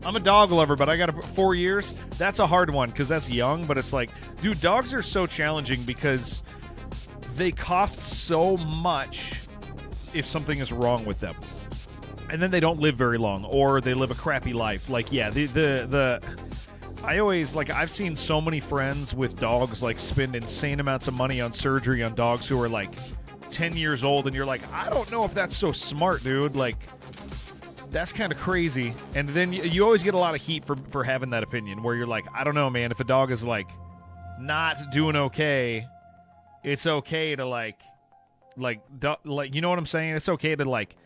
I'm a dog lover, but I got 4 years. That's a hard one because that's young, but it's like, dude, dogs are so challenging because they cost so much if something is wrong with them. And then they don't live very long, or they live a crappy life. Like, yeah, I always, like, I've seen so many friends with dogs, like, spend insane amounts of money on surgery on dogs who are, like, 10 years old, and you're like, I don't know if that's so smart, dude. Like, that's kind of crazy. And then you always get a lot of heat for having that opinion, where you're like, I don't know, man, if a dog is, like, not doing okay, it's okay to, like, you know what I'm saying? It's okay to, like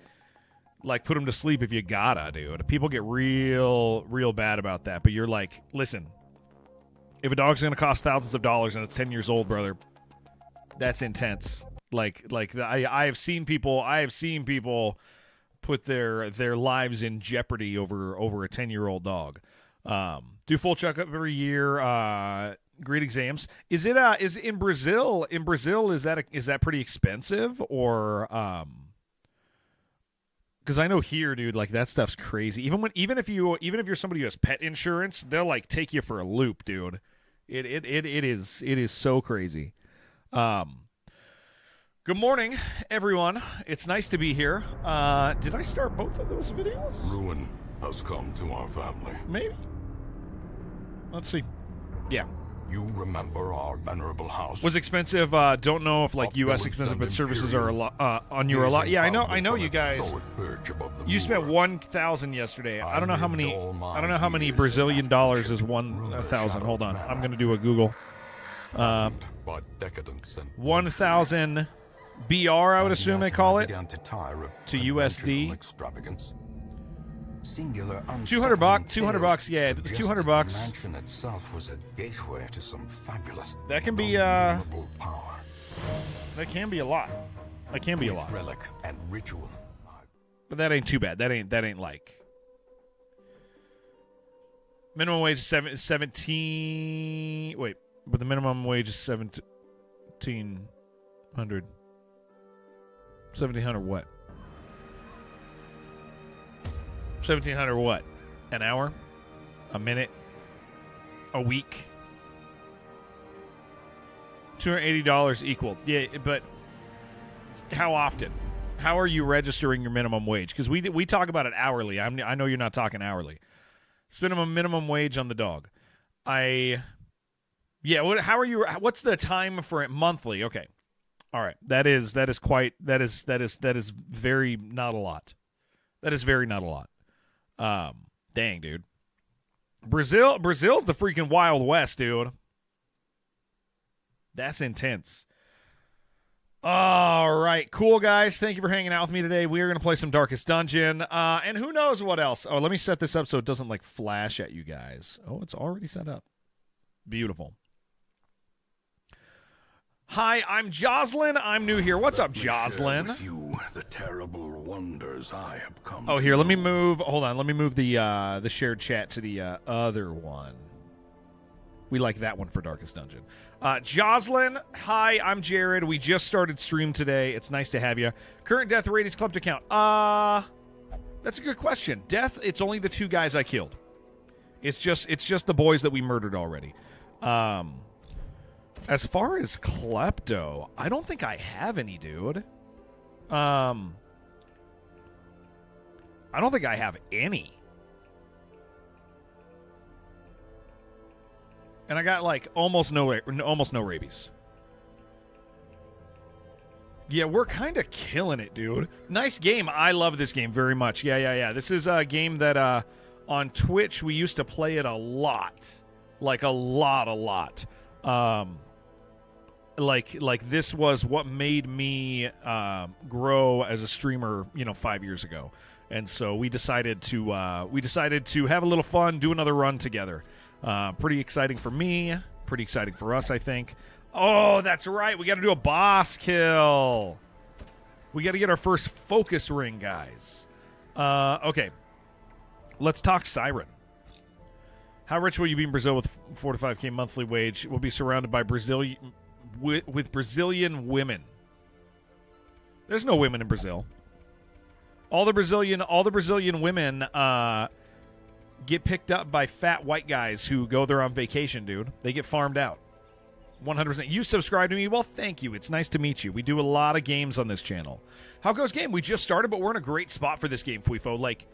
put them to sleep if you gotta, dude. People get real bad about that. But you're like, listen, if a dog's gonna cost thousands of dollars and it's 10 years old, brother, that's intense. I have seen people put their lives in jeopardy over a 10-year-old dog. Do full checkup every year. Great exams. Is in Brazil? In Brazil, is that pretty expensive, or because I know here, dude, like, that stuff's crazy. Even if you're somebody who has pet insurance, they'll, like, take you for a loop, dude. It is so crazy. Good morning, everyone. It's nice to be here. Did I start both of those videos? Ruin has come to our family. Maybe. Let's see. Yeah. You remember our venerable house? Was expensive. Don't know if, like, U.S. expensive, but services are a lot on you are a lot. Yeah, I know you guys. You spent 1,000 yesterday. I don't know how many Brazilian dollars is 1,000. Hold on, I'm gonna do a Google. 1,000 BR, I would assume they call it, to USD. 200 bucks, yeah, 200 bucks. Mansion itself was a gateway to some fabulous. That can be power. That can be a lot. That can be a lot. Relic and ritual. But that ain't too bad. That ain't like minimum wage is 17. Wait, but the minimum wage is 1,700. 1,700 what? 1,700 what? An hour? A minute? A week? $280 equal. Yeah, but how often? How are you registering your minimum wage? Because we talk about it hourly. I know you're not talking hourly. Spend a minimum wage on the dog. How are you? What's the time for it? Monthly? Okay. All right. That is very not a lot. That is very not a lot. Dang, dude. Brazil's the freaking Wild West, dude. That's intense. All right, cool, guys. Thank you for hanging out with me today. We are going to play some Darkest Dungeon, and who knows what else. Oh, let me set this up so it doesn't, like, flash at you guys. Oh, it's already set up. Beautiful. Hi, I'm Jocelyn. I'm new here. What's up, Jocelyn? With you, the terrible wonders I have come. Oh, here, let me move. Hold on, let me move the shared chat to the other one. We like that one for Darkest Dungeon. Jocelyn, hi, I'm Jared. We just started stream today. It's nice to have you. Current death rate is club to count. That's a good question. Death, it's only the 2 guys I killed. It's just the boys that we murdered already. As far as klepto, I don't think I have any, dude. I don't think I have any. And I got, like, almost no rabies. Yeah, we're kind of killing it, dude. Nice game. I love this game very much. Yeah. This is a game that on Twitch we used to play it a lot. Like, a lot. Like this was what made me grow as a streamer, 5 years ago. And so we decided to have a little fun, do another run together. Pretty exciting for me, pretty exciting for us, I think. Oh, that's right. We got to do a boss kill. We got to get our first focus ring, guys. Okay. Let's talk Siren. How rich will you be in Brazil with 4 to 5K monthly wage? We'll be surrounded by with Brazilian women. There's no women in Brazil. All the Brazilian women get picked up by fat white guys who go there on vacation, dude. They get farmed out. 100%. You subscribe to me? Well, thank you. It's nice to meet you. We do a lot of games on this channel. How goes game? We just started, but we're in a great spot for this game, Fuifo. Like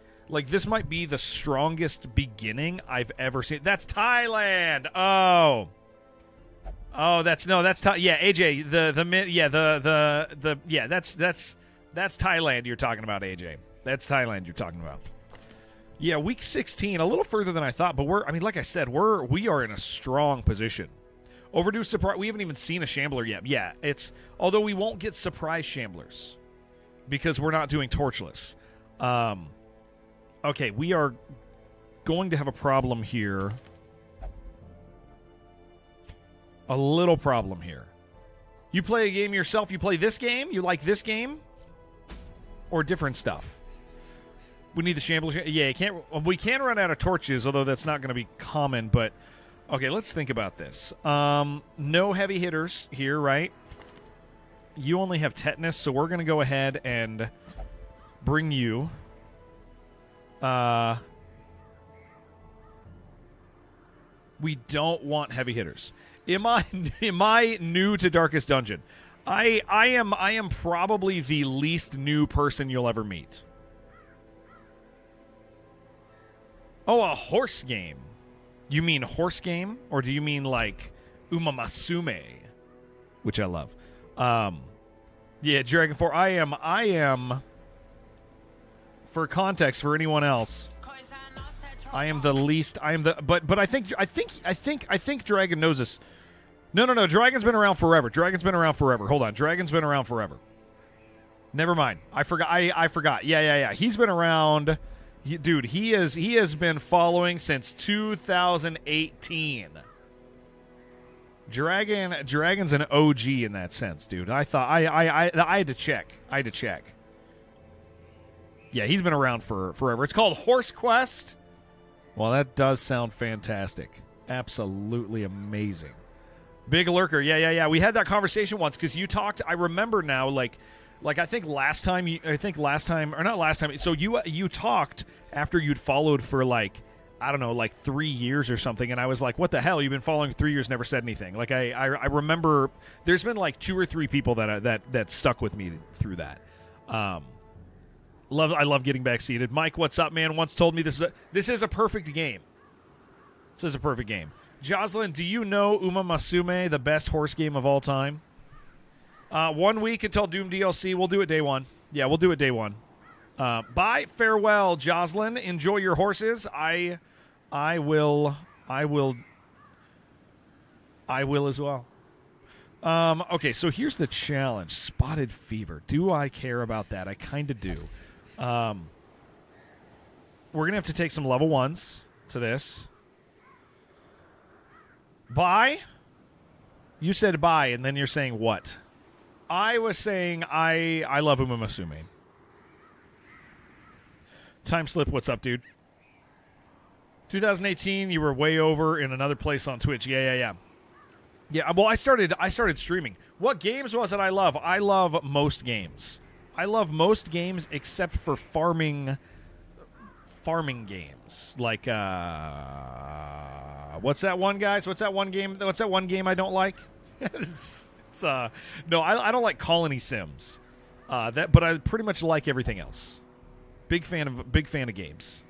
this might be the strongest beginning I've ever seen. That's Thailand. Oh, that's yeah, AJ. That's Thailand you're talking about, AJ. That's Thailand you're talking about. Yeah, week 16, a little further than I thought, but like I said, we are in a strong position. Overdue surprise. We haven't even seen a Shambler yet. Yeah, although we won't get surprise Shamblers because we're not doing Torchless. Okay, we are going to have a problem here. A little problem here. You play a game yourself. You play this game. You like this game, or different stuff. We need the Shamblers. Yeah, we can run out of torches, although that's not going to be common, but. Okay, let's think about this. No heavy hitters here, right? You only have tetanus, so we're going to go ahead and bring you. We don't want heavy hitters. Am I new to Darkest Dungeon? I am probably the least new person you'll ever meet. Oh, a horse game. You mean horse game, or do you mean like Umamasume, which I love? Yeah, Dragon 4. I am. For context, for anyone else, I am the least. I am the. But I think Dragon knows this. No. Dragon's been around forever. Hold on. Dragon's been around forever. Never mind. I forgot. I forgot. Yeah. He's been around. Dude, he has been following since 2018. Dragon's an OG in that sense, dude. I thought I had to check. Yeah, he's been around for forever. It's called Horse Quest. Well, that does sound fantastic. Absolutely amazing. Big Lurker. Yeah. We had that conversation once because you talked. I remember now, like I think last time, or not last time. So you talked after you'd followed for like 3 years or something, and I was like, "What the hell? You've been following 3 years, never said anything." Like I remember there's been like 2 or 3 people that stuck with me through that. I love getting back seated. Mike, what's up, man? Once told me this is a perfect game. This is a perfect game. Jocelyn, do you know Umamasume, the best horse game of all time? 1 week until Doom DLC. We'll do it day one. Yeah, we'll do it day one. Bye. Farewell, Jocelyn. Enjoy your horses. I will as well. Okay, so here's the challenge. Spotted Fever. Do I care about that? I kind of do. We're going to have to take some level 1s to this. Bye? You said bye, and then you're saying what? I was saying I love Umamasume. Time Slip, what's up, dude? 2018, you were way over in another place on Twitch. Yeah. Yeah, well, I started streaming. What games was it I love? I love most games. I love most games except for farming games. Like, what's that one, guys? What's that one game I don't like? No, I don't like Colony Sims. But I pretty much like everything else. Big fan of games.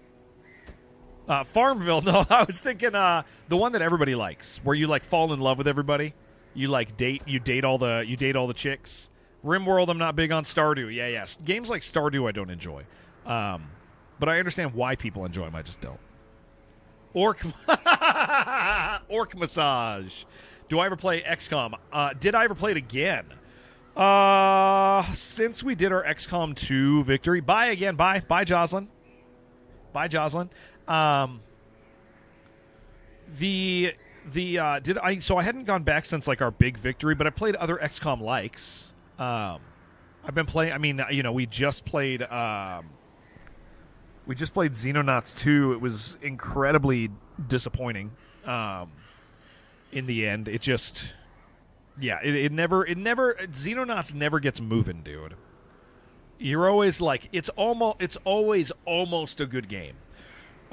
Farmville. No, I was thinking the one that everybody likes, where you like fall in love with everybody. You like date all the chicks. RimWorld, I'm not big on. Stardew, yeah. Games like Stardew I don't enjoy, but I understand why people enjoy them. I just don't. Orc Massage. Do I ever play XCOM? Did I ever play it again? Since we did our XCOM 2 victory. Bye again. Bye, Jocelyn. Bye, Jocelyn. So I hadn't gone back since like our big victory, but I played other XCOM likes. I've been playing. I mean, we just played Xenonauts 2. It was incredibly disappointing. In the end, it just, it never Xenonauts never gets moving, dude. You're always like, it's always almost a good game.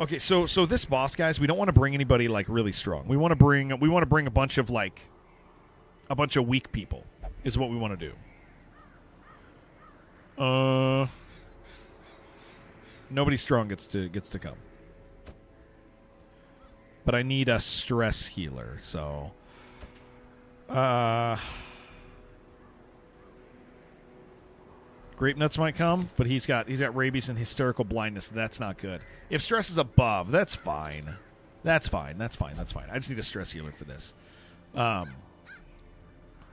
Okay, so this boss, guys, we don't want to bring anybody like really strong. We want to bring a bunch of weak people is what we want to do. Nobody strong gets to come. But I need a stress healer, so Grape Nuts might come, but he's got rabies and hysterical blindness. That's not good. If stress is above, that's fine. That's fine. I just need a stress healer for this. And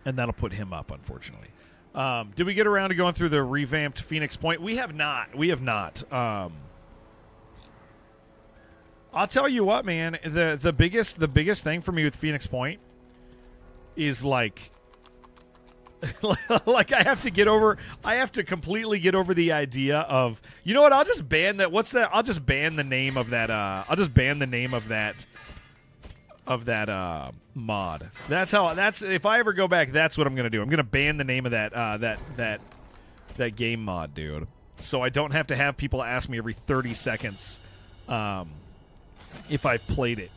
that'll put him up, unfortunately. Did we get around to going through the revamped Phoenix Point? We have not. I'll tell you what, man. The biggest thing for me with Phoenix Point is like like I have to completely get over the idea of, you know what, I'll just ban that. What's that? I'll just ban the name of that mod. That's if I ever go back, that's what I'm going to do. I'm going to ban the name of that game mod, dude. So I don't have to have people ask me every 30 seconds if I've played it.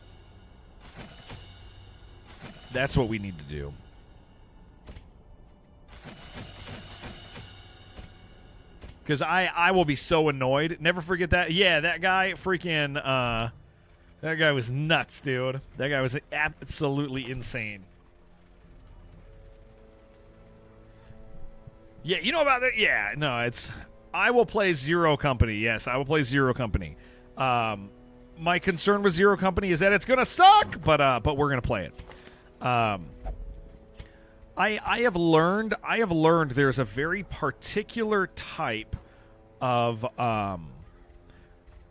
That's what we need to do. Because I will be so annoyed. Never forget that. Yeah, that guy freaking... that guy was nuts, dude. That guy was absolutely insane. Yeah, you know about that? Yeah, no, it's... I will play Zero Company. Yes, I will play Zero Company. My concern with Zero Company is that it's going to suck, but we're going to play it. I have learned there's a very particular type of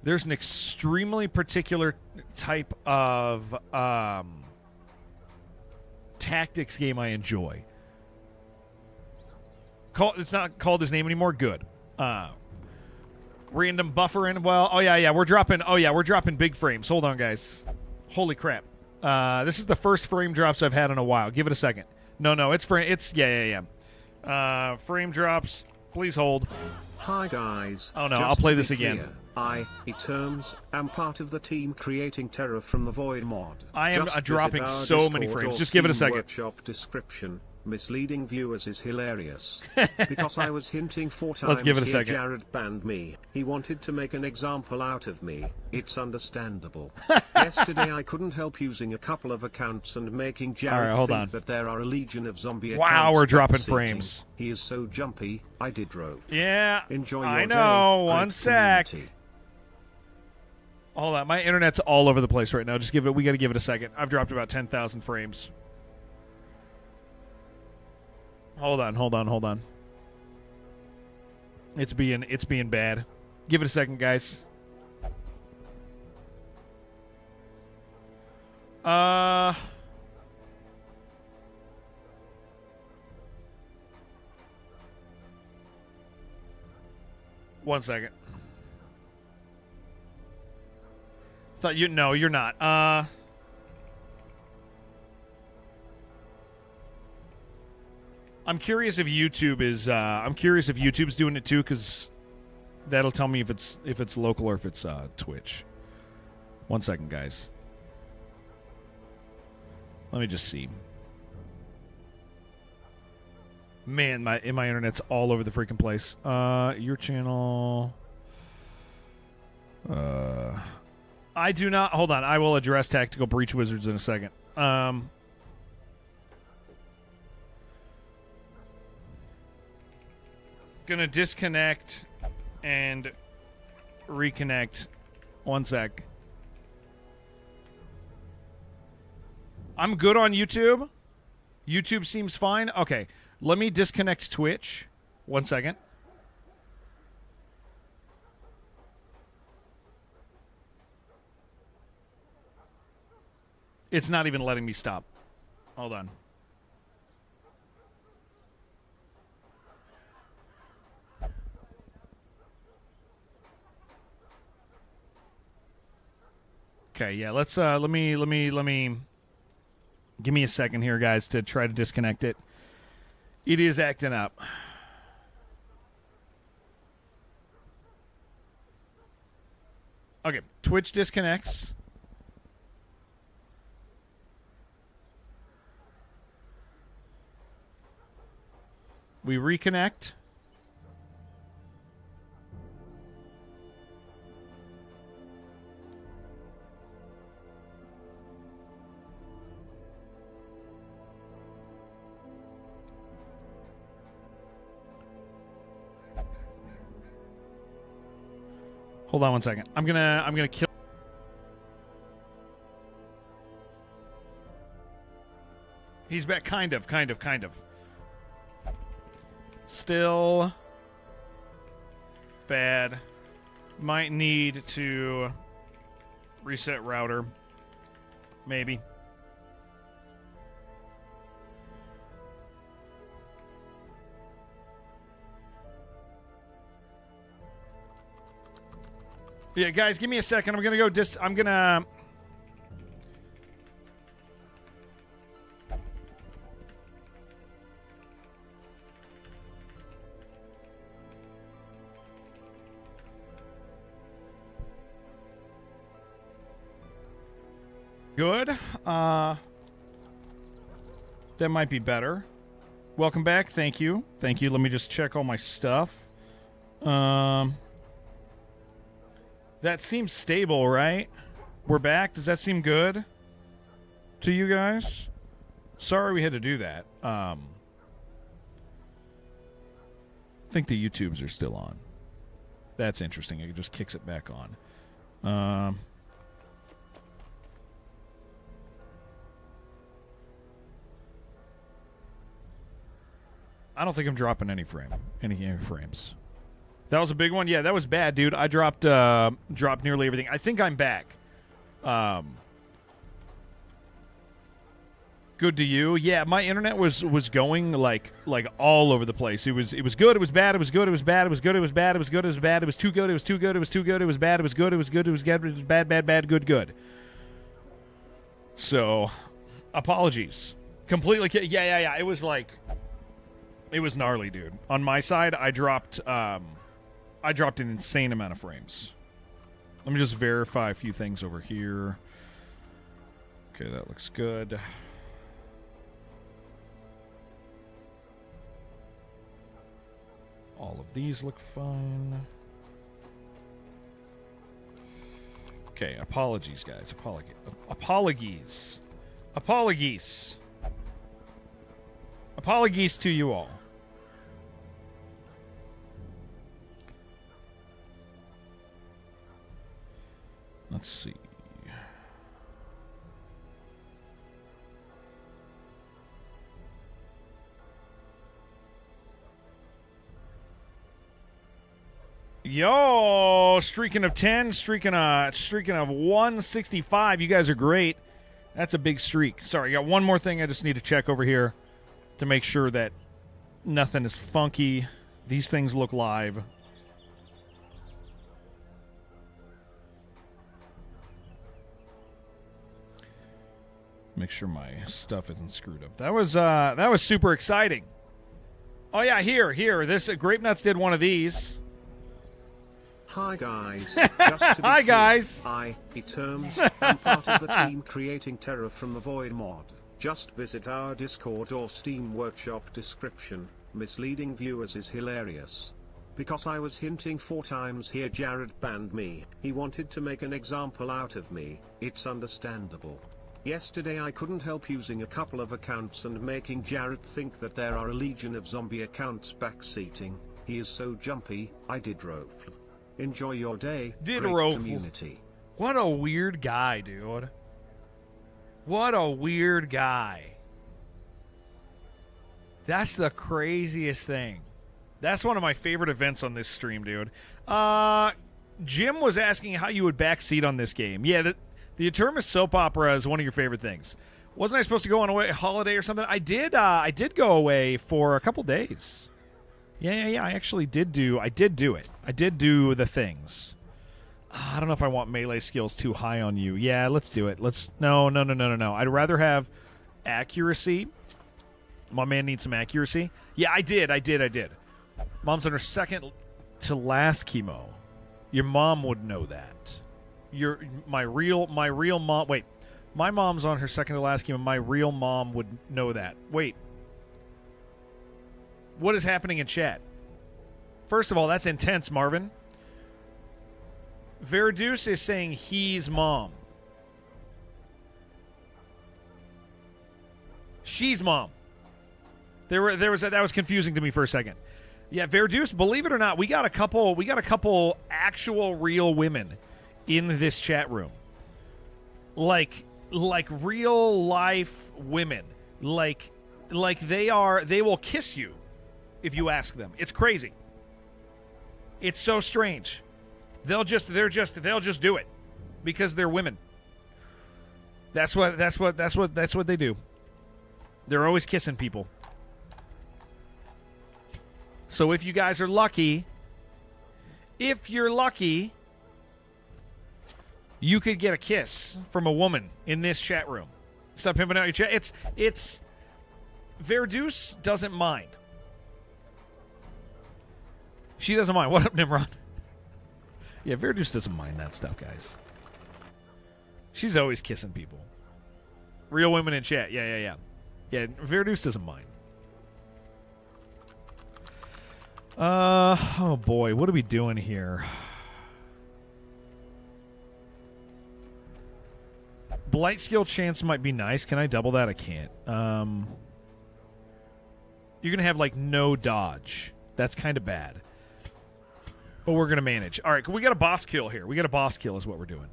there's an extremely particular type of tactics game I enjoy. It's not called his name anymore. Good. Random buffering. Well, we're dropping big frames. Hold on, guys. Holy crap. This is the first frame drops I've had in a while. Give it a second. No, it's frame drops. Please hold. Hi guys. Oh no, I'll play this again. I, Eterms, am part of the team creating Terror from the Void mod. I am dropping so many frames. Just give it a second. Workshop description. Misleading viewers is hilarious. Because I was hinting 4 times. Let's give it a second. Jared banned me. He wanted to make an example out of me. It's understandable. Yesterday I couldn't help using a couple of accounts and making Jared think that there are a legion of zombie accounts. Wow, we're dropping frames. He is so jumpy. I did rove. Yeah. Enjoy your I day. know. One sec. Community. Hold on. My internet's all over the place right now. We got to give it a second. I've dropped about 10,000 frames. Hold on. It's being bad. Give it a second, guys. One second. Thought no, you're not. I'm curious if YouTube is. I'm curious if YouTube's doing it too, because that'll tell me if it's local or if it's Twitch. One second, guys. Let me just see. Man, my internet's all over the freaking place. Your channel. I do not. Hold on. I will address Tactical Breach Wizards in a second. Gonna disconnect and reconnect. One sec. I'm good on YouTube. YouTube seems fine. Okay, let me disconnect Twitch. One second. It's not even letting me stop. Hold on. Okay, yeah, let's let me give me a second here, guys, to try to disconnect it. It is acting up. Okay, Twitch disconnects. We reconnect. Hold on one second. I'm gonna kill. He's back. Kind of. Still bad. Might need to reset router. Maybe. Yeah, guys, give me a second. I'm gonna go. I'm gonna. Good. That might be better. Welcome back. Thank you. Let me just check all my stuff. That seems stable, right? We're back. Does that seem good to you guys? Sorry we had to do that. I think the YouTubes are still on. That's interesting. It just kicks it back on. I don't think I'm dropping any frames. That was a big one. Yeah, that was bad, dude. I dropped nearly everything. I think I'm back. Good to you. Yeah, my internet was going like all over the place. It was good. It was bad. It was good. It was bad. It was good. It was bad. It was good. It was bad. It was too good. It was too good. It was too good. It was bad. It was good. It was good. It was good. It was bad. Bad. Bad. Good. Good. So, apologies. Completely. Yeah. It was like, it was gnarly, dude. On my side, I dropped an insane amount of frames. Let me just verify a few things over here. Okay, that looks good. All of these look fine. Okay, apologies, guys. Apologies. Apologies to you all. Let's see. Yo, streaking of 10, streaking of 165. You guys are great. That's a big streak. Sorry, I got one more thing I just need to check over here to make sure that nothing is funky. These things look live. Make sure my stuff isn't screwed up. That was super exciting. Oh yeah, here. This Grape Nuts did one of these. Hi guys. Just to be Hi clear, guys. Terms, I'm part of the team creating Terror from the Void mod. Just visit our Discord or Steam Workshop description. Misleading viewers is hilarious. Because I was hinting 4 times here, Jared banned me. He wanted to make an example out of me. It's understandable. Yesterday I couldn't help using a couple of accounts and making Jared think that there are a legion of zombie accounts backseating. He is so jumpy. I did rofl. Enjoy your day. Did Great rofl. community. What a weird guy, dude. What a weird guy. That's the craziest thing. That's one of my favorite events on this stream, dude. Jim was asking how you would backseat on this game. Yeah, the Eternus soap opera is one of your favorite things. Wasn't I supposed to go on a holiday or something? I did go away for a couple days. Yeah. I actually did do it. I did do the things. I don't know if I want melee skills too high on you. Yeah, let's do it. No. I'd rather have accuracy. My man needs some accuracy. Yeah, I did. Mom's on her second to last chemo. Your mom would know that. my real mom. Wait, my mom's on her second to last game, and my real mom would know that. Wait, what is happening in chat? First of all, that's intense, Marvin. Verduce is saying he's mom. She's mom. That was confusing to me for a second. Yeah, Verduce, believe it or not, we got a couple actual real women in this chat room. Like real life women. Like they will kiss you if you ask them. It's crazy. It's so strange. They'll just do it because they're women. That's what they do. They're always kissing people. So if you guys are lucky, you could get a kiss from a woman in this chat room. Stop pimping out your chat. It's Verduce doesn't mind. She doesn't mind. What up, Nimrod? Yeah, Verduce doesn't mind that stuff, guys. She's always kissing people. Real women in chat. Yeah. Yeah, Verduce doesn't mind. Oh boy, what are we doing here? Blight skill chance might be nice. Can I double that? I can't. You're gonna have like no dodge. That's kind of bad. But we're gonna manage. All right, we got a boss kill here. We got a boss kill is what we're doing.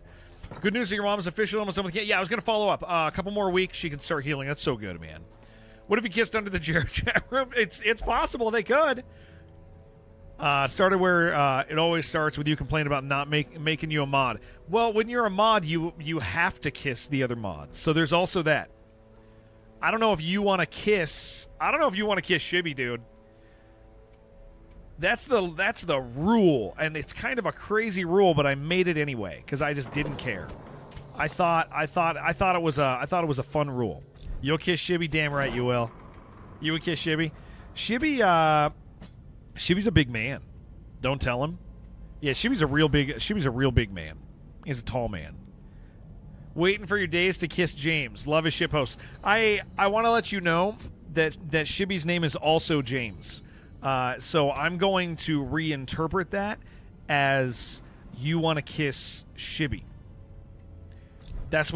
Good news that your mom is official. Almost done with the Yeah, I was gonna follow up. A couple more weeks, she can start healing. That's so good, man. What if you kissed under the Jared chat room? It's possible they could. Started where it always starts with you complaining about not making you a mod. Well, when you're a mod, you have to kiss the other mods. So there's also that. I don't know if you want to kiss. I don't know if you want to kiss Shibby, dude. That's the rule, and it's kind of a crazy rule, but I made it anyway because I just didn't care. I thought it was a fun rule. You'll kiss Shibby, damn right you will. You would kiss Shibby. Shibby's a big man. Don't tell him. Yeah, Shibby's a real big man. He's a tall man. Waiting for your days to kiss James. Love his shiphost. I want to let you know that Shibby's name is also James. So I'm going to reinterpret that as you want to kiss Shibby. That's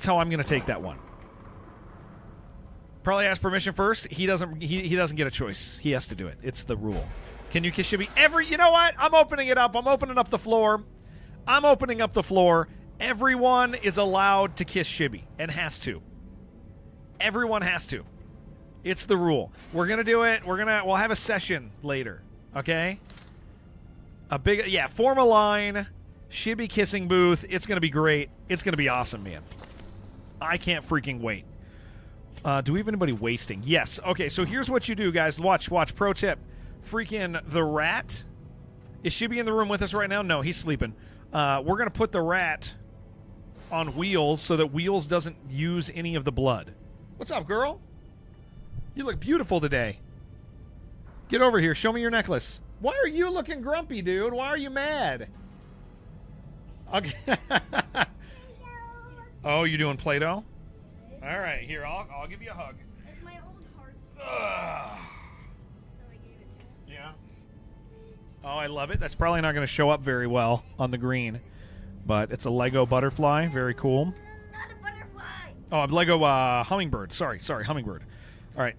how I'm going to take that one. Probably ask permission first. He doesn't get a choice. He has to do it. It's the rule. Can you kiss Shibby? You know what? I'm opening it up. I'm opening up the floor. Everyone is allowed to kiss Shibby and has to. Everyone has to. It's the rule. We're going to do it. We'll have a session later. Okay? Form a line. Shibby kissing booth. It's going to be great. It's going to be awesome, man. I can't freaking wait. Do we have anybody wasting? Yes. Okay, so here's what you do, guys. Watch. Pro tip. Freaking the rat. Is Shibby in the room with us right now? No, he's sleeping. We're going to put the rat on Wheels so that Wheels doesn't use any of the blood. What's up, girl? You look beautiful today. Get over here. Show me your necklace. Why are you looking grumpy, dude? Why are you mad? Okay. Oh, you doing Play-Doh? All right, here, I'll give you a hug. It's my old heart. So I gave it to him. Yeah. Oh, I love it. That's probably not going to show up very well on the green, but it's a Lego butterfly. Very cool. It's not a butterfly. Oh, a Lego hummingbird. Sorry, hummingbird. All right.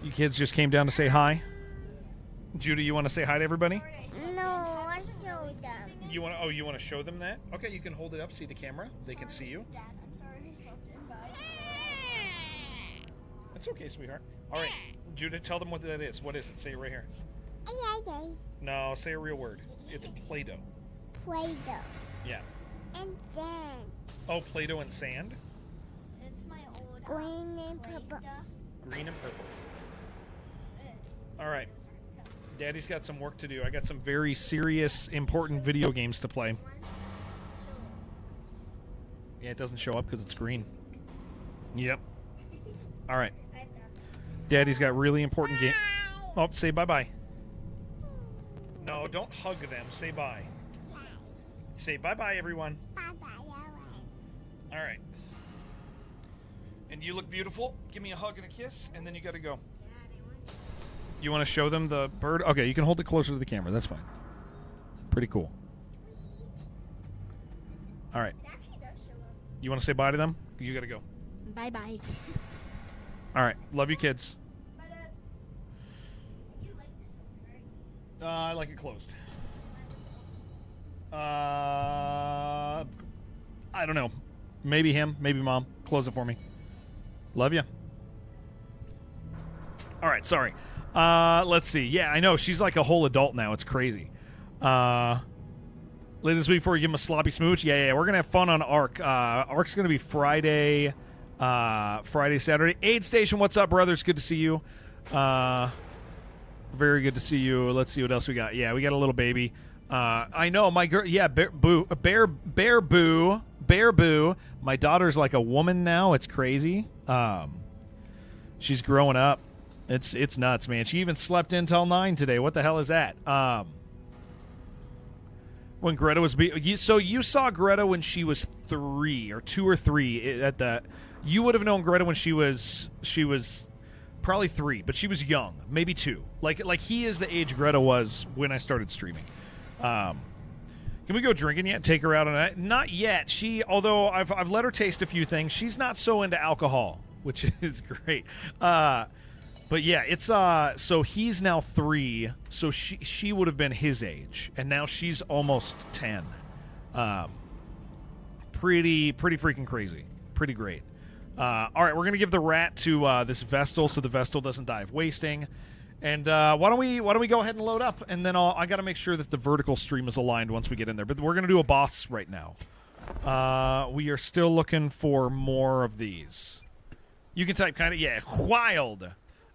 You kids just came down to say hi. Judy, you want to say hi to everybody? No, I showed them. You want to show them that? Okay, you can hold it up, see the camera. They can see you. Dad, I'm sorry I slept in, but That's okay, sweetheart. All right, Judy, tell them what that is. What is it? Say it right here. No, say a real word. It's Play-Doh. Play-Doh. Yeah. And sand. Oh, Play-Doh and sand? it's my old Green and play purple. stuff. Green and purple. All right. Daddy's got some work to do. I got some very serious, important video games to play. Yeah, it doesn't show up because it's green. Yep. All right. Daddy's got really important game. Oh, say bye-bye. No, don't hug them. Say bye. Say bye-bye, everyone. Bye-bye, Owen. All right. And you look beautiful. Give me a hug and a kiss, and then you got to go. You want to show them the bird? Okay, you can hold it closer to the camera. That's fine. Pretty cool. All right. It actually does show up. You want to say bye to them? You got to go. Bye-bye. All right. Love you, kids. Bye, Dad. You like this one, right? I like it closed. I don't know. Maybe him, maybe mom. Close it for me. Love you. All right, sorry. Let's see. Yeah, I know. She's like a whole adult now. It's crazy. Later this week before we give him a sloppy smooch. Yeah. We're going to have fun on Ark. Ark's going to be Friday, Saturday. Aid Station, what's up, brothers? Good to see you. Very good to see you. Let's see what else we got. Yeah, we got a little baby. I know my girl. Yeah, Bear Boo. My daughter's like a woman now. It's crazy. She's growing up. It's nuts, man. She even slept in till 9 today. What the hell is that? When Greta was so you saw Greta when she was 3 or 2 or 3 at the. You would have known Greta when she was probably 3, but she was young, maybe 2. Like he is the age Greta was when I started streaming. Can we go drinking yet? Take her out on it? Not yet. Although I've let her taste a few things, she's not so into alcohol, which is great. But yeah, it's so he's now 3, so she would have been his age, and now she's almost 10. Pretty freaking crazy. Pretty great. All right, we're gonna give the rat to this Vestal, so the Vestal doesn't die of wasting. And why don't we go ahead and load up, and then I got to make sure that the vertical stream is aligned once we get in there. But we're gonna do a boss right now. We are still looking for more of these. You can type wild.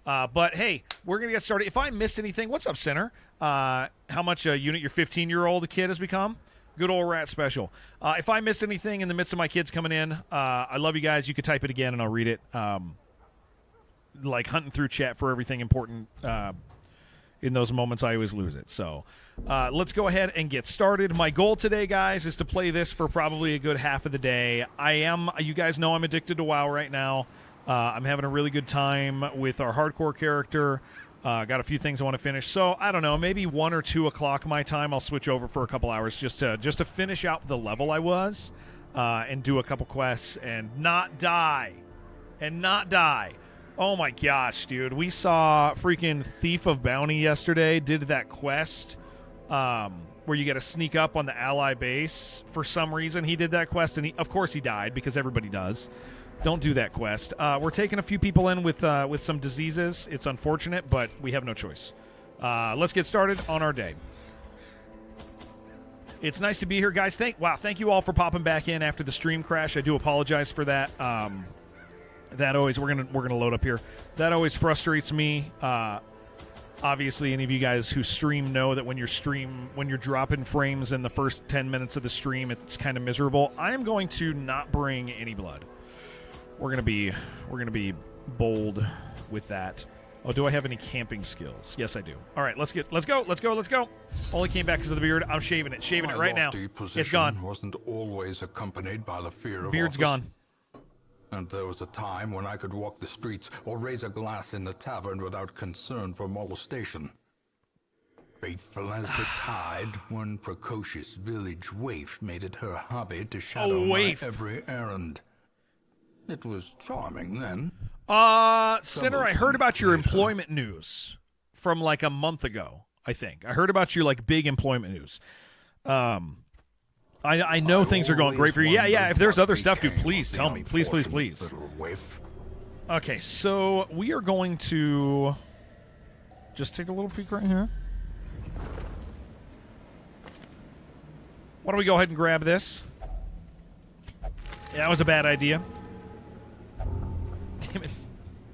But hey, we're gonna get started. If I missed anything, what's up, Center? How much a unit your 15-year-old kid has become? Good old rat special. If I missed anything in the midst of my kids coming in, I love you guys. You could type it again and I'll read it. Like hunting through chat for everything important. In those moments, I always lose it. So let's go ahead and get started. My goal today, guys, is to play this for probably a good half of the day. You guys know I'm addicted to WoW right now. I'm having a really good time with our hardcore character. Got a few things I want to finish. So, I don't know, maybe 1 or 2 o'clock my time, I'll switch over for a couple hours just to finish out the level I was and do a couple quests and not die. Oh my gosh, dude. We saw freaking Thief of Bounty yesterday, did that quest where you got to sneak up on the ally base. For some reason, he did that quest, and of course he died because everybody does. Don't do that quest. We're taking a few people in with some diseases. It's unfortunate, but we have no choice. Let's get started on our day. It's nice to be here, guys. Thank you all for popping back in after the stream crash. I do apologize for that. That always we're gonna load up here. That always frustrates me. Obviously, any of you guys who stream know that when you're dropping frames in the first 10 minutes of the stream, it's kind of miserable. I am going to not bring any blood. We're gonna be bold with that. Oh, do I have any camping skills? Yes, I do. All right, let's go. Only came back because of the beard. I'm shaving it right now. It's gone. Wasn't always accompanied by the fear of beard's office. Gone. And there was a time when I could walk the streets or raise a glass in the tavern without concern for molestation. Faithful as the tide, one precocious village waif made it her hobby to shadow my every errand. It was charming then. Sinner, I heard about your employment news from like a month ago, I think. I heard about your like big employment news. I know things are going great for you. Yeah. If there's other stuff, dude, please tell me. Please. Okay, so we are going to just take a little peek right here. Why don't we go ahead and grab this? Yeah, that was a bad idea.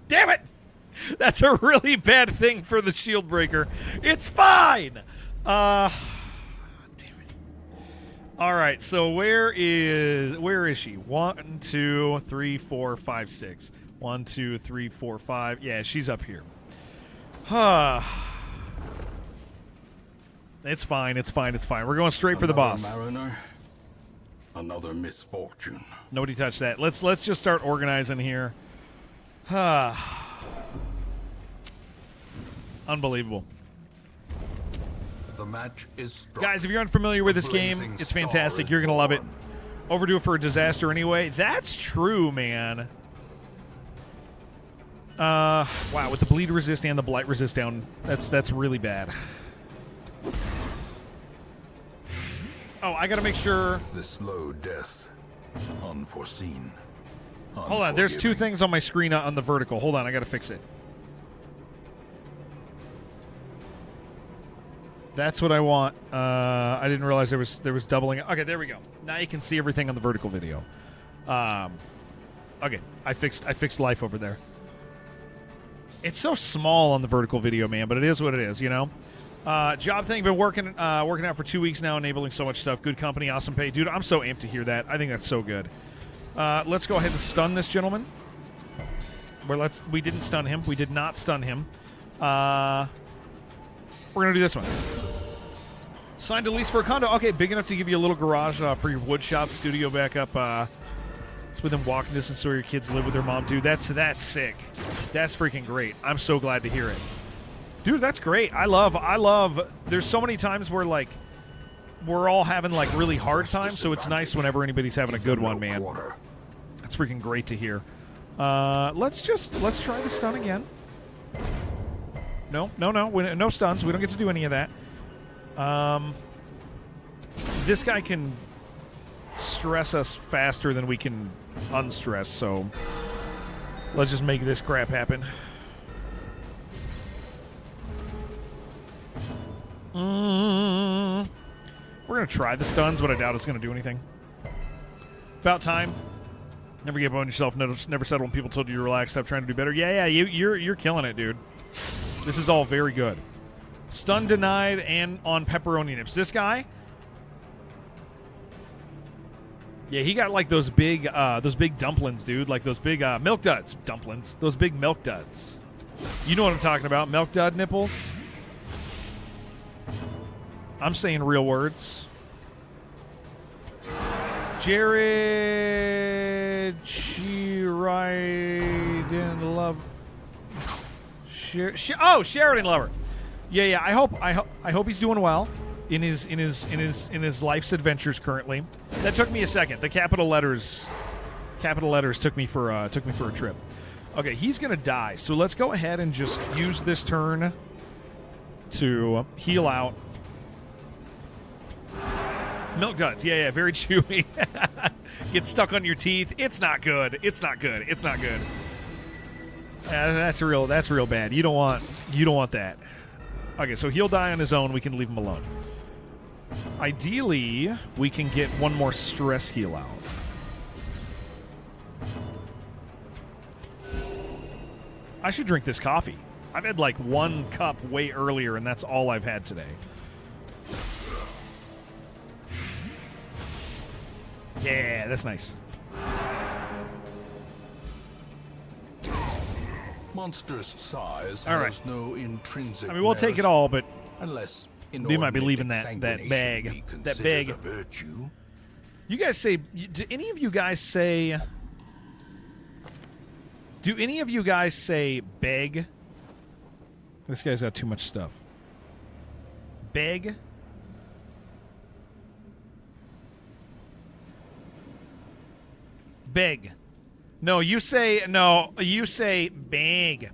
Damn it! That's a really bad thing for the shield breaker. It's fine! Damn it. Alright, so where is she? 1, 2, 3, 4, 5, 6. 1, 2, 3, 4, 5. Yeah, she's up here. It's fine. We're going straight for the boss. Mariner, Another misfortune. Nobody touched that. Let's just start organizing here. Unbelievable. The match is struck. Guys, if you're unfamiliar with this game, Blazing it's star fantastic. is You're going to love it. born. Overdue for a disaster anyway. That's true, man. Wow, with the bleed resist and the blight resist down, that's really bad. Oh, I got to make sure. The slow death. Unforeseen. Hold on, there's two things on my screen on the vertical. Hold on, I got to fix it. That's what I want. I didn't realize there was doubling. Okay, there we go. Now you can see everything on the vertical video. Okay, I fixed life over there. It's so small on the vertical video, man, but it is what it is, you know? Job thing, been working out for 2 weeks now, enabling so much stuff. Good company, awesome pay. Dude, I'm so amped to hear that. I think that's so good. Let's go ahead and stun this gentleman. We didn't stun him. We did not stun him. We're going to do this one. Signed a lease for a condo. Okay, big enough to give you a little garage for your wood shop studio back up. It's within walking distance so your kids live with their mom. Dude, that's sick. That's freaking great. I'm so glad to hear it. Dude, that's great. I love. There's so many times where, like, we're all having, like, really hard times, so it's nice whenever anybody's having a good one, man. That's freaking great to hear. Let's try the stun again. No. No stuns. We don't get to do any of that. This guy can stress us faster than we can unstress, so let's just make this crap happen. We're going to try the stuns, but I doubt it's going to do anything. About time. Never give up on yourself. Never settle when people told you to relax. Stop trying to do better. Yeah, you're killing it, dude. This is all very good. Stun denied and on pepperoni nips. This guy, yeah, he got like those big dumplings, dude. Like those big milk duds. Dumplings. Those big milk duds. You know what I'm talking about. Milk dud nipples. I'm saying real words. Jared, she didn't love. Sheridan Lover. Yeah. I hope he's doing well in his life's adventures currently. That took me a second. The capital letters took me for a trip. Okay, he's gonna die. So let's go ahead and just use this turn to heal out. Milk duds. Yeah, very chewy. Get stuck on your teeth. It's not good. That's real bad. You don't want that. Okay, so he'll die on his own. We can leave him alone. Ideally, we can get one more stress heal out. I should drink this coffee. I've had like 1 cup way earlier, and that's all I've had today. Yeah, that's nice. Monstrous size All right. has no intrinsic I mean, we'll take it merit, all, but unless we might be leaving that exsanguination bag. be That considered bag. a virtue. You guys say... Do any of you guys say... beg? This guy's got too much stuff. Beg? Beg. No, you say beg.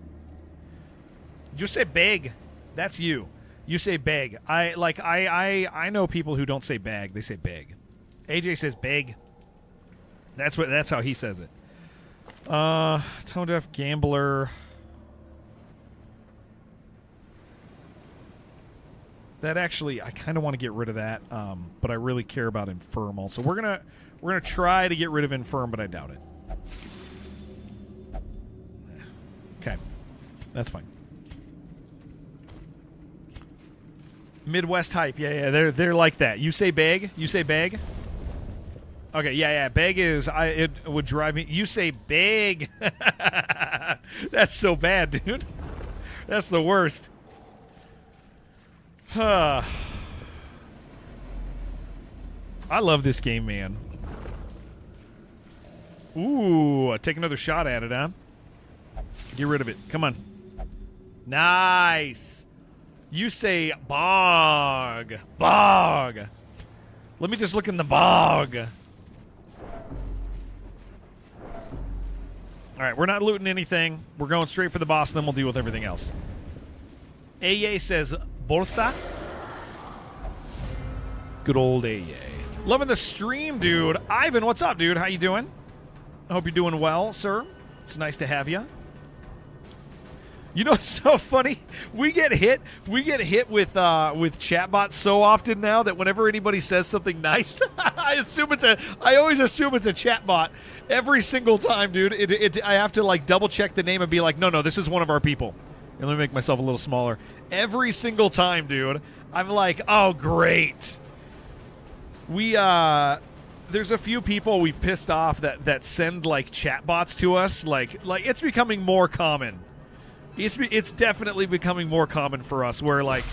You say beg. That's you. You say beg. I know people who don't say bag, they say beg. AJ says beg. That's how he says it. Tone deaf gambler. That actually, I kind of want to get rid of that, but I really care about infirm also. We're gonna try to get rid of infirm, but I doubt it. Okay, that's fine. Midwest hype, yeah, they're like that. You say beg, Okay, yeah. Beg is it would drive me. You say beg. That's so bad, dude. That's the worst. I love this game, man. Ooh, take another shot at it, huh? Get rid of it. Come on. Nice. You say bog. Bog. Let me just look in the bog. All right, we're not looting anything. We're going straight for the boss, and then we'll deal with everything else. AA says bolsa. Good old AA. Loving the stream, dude. Ivan, what's up, dude? How you doing? I hope you're doing well, sir. It's nice to have you. You know what's so funny? We get hit with chatbots so often now that whenever anybody says something nice, I always assume it's a chatbot every single time, dude. I have to like double check the name and be like, no, this is one of our people. And let me make myself a little smaller. Every single time, dude, I'm like, oh great. There's a few people we've pissed off that send like chatbots to us. Like it's becoming more common. It's definitely becoming more common for us where, like,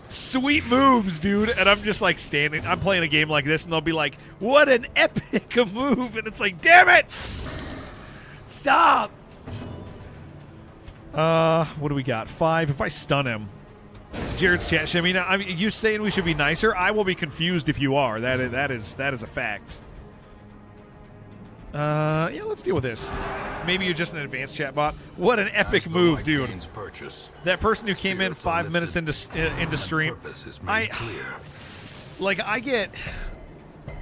sweet moves, dude. And I'm just, like, I'm playing a game like this, and they'll be like, what an epic move. And it's like, damn it. Stop. What do we got? 5. If I stun him. Jared's chat. I mean, you saying we should be nicer? I will be confused if you are. That is a fact. Yeah, let's deal with this. Maybe you're just an advanced chatbot. What an epic move, dude. That person who came in 5 minutes into stream.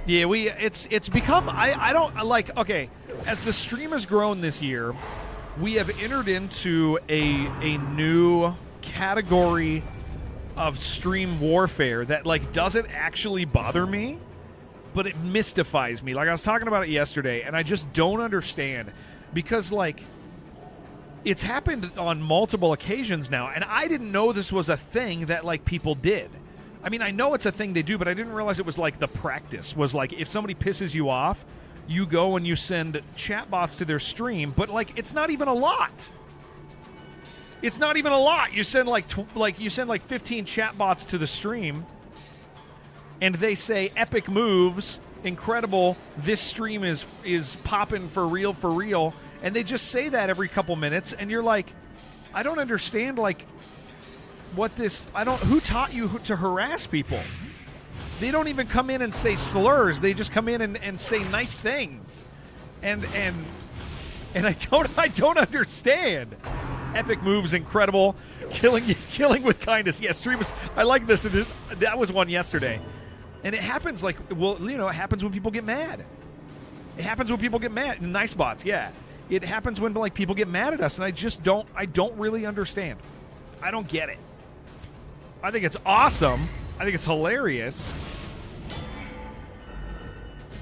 It's become, I don't, like, okay, as the stream has grown this year, we have entered into a new category of stream warfare that, like, doesn't actually bother me, but it mystifies me. Like, I was talking about it yesterday, and I just don't understand. Because, like, it's happened on multiple occasions now, and I didn't know this was a thing that, like, people did. I mean, I know it's a thing they do, but I didn't realize it was, like, the practice. Was, like, if somebody pisses you off, you go and you send chatbots to their stream, but, like, it's not even a lot. It's not even a lot. You send, like, 15 chatbots to the stream, and they say epic moves, incredible, this stream is popping for real, and they just say that every couple minutes, and you're like, I don't understand, like, who taught you to harass people? They don't even come in and say slurs, they just come in and say nice things. And I don't understand. Epic moves, incredible, killing with kindness. Yeah, streamers, I like this. That was one yesterday. And it happens like, well, you know, it happens when people get mad. It happens when people get mad. Nice bots, yeah. It happens when, like, people get mad at us, and I don't really understand. I don't get it. I think it's awesome. I think it's hilarious.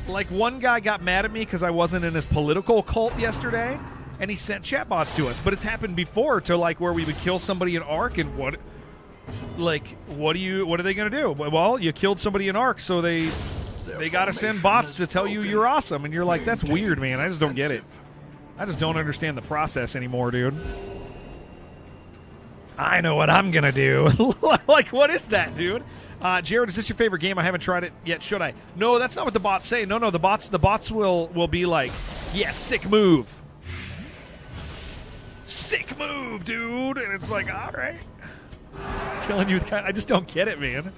Like, one guy got mad at me because I wasn't in his political cult yesterday, and he sent chatbots to us. But it's happened before to, like, where we would kill somebody in Ark, and what are they going to do? Well, you killed somebody in Ark, so they got to send bots to tell you you're awesome. And you're like, that's weird, man. I just don't get it. I just don't understand the process anymore, dude. I know what I'm going to do. Like, what is that, dude? Jared, is this your favorite game? I haven't tried it yet. Should I? No, that's not what the bots say. No, the bots will be like, yeah, sick move. Sick move, dude. And it's like, all right. Killing you with I just don't get it, man.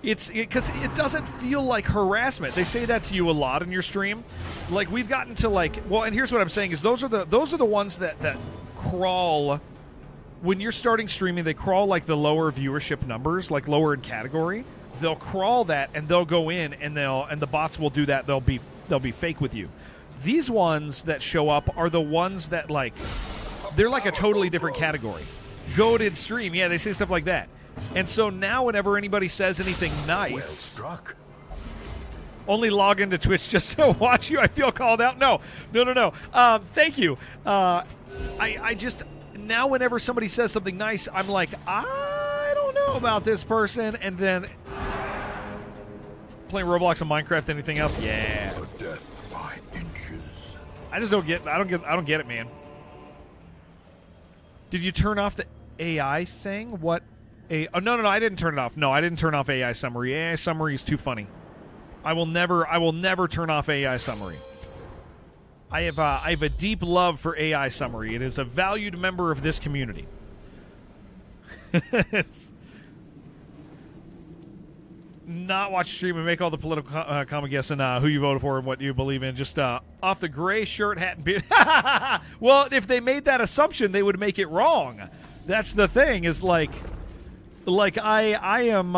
Because it doesn't feel like harassment. They say that to you a lot in your stream. Like, we've gotten to, like, well, and here's what I'm saying is those are the ones that crawl when you're starting streaming. They crawl like the lower viewership numbers, like lower in category. They'll crawl that and they'll go in and the bots will do that. They'll be fake with you. These ones that show up are the ones that, like, they're like a totally different category. Goated stream, yeah, they say stuff like that. And so now whenever anybody says anything nice, Well struck. only log into Twitch just to watch you. I feel called out. No. Thank you. I just, now whenever somebody says something nice, I'm like, I don't know about this person. And then playing Roblox and Minecraft, anything else? Yeah. Death by inches. I just don't get it, man. Did you turn off the AI thing? What? Oh, no, I didn't turn it off. No, I didn't turn off AI summary. AI summary is too funny. I will never turn off AI summary. I have a deep love for AI summary. It is a valued member of this community. It's not watch stream and make all the political comment guessing who you voted for and what you believe in. Just off the gray shirt, hat, and beard. Well, if they made that assumption, they would make it wrong. That's the thing. Is like I am.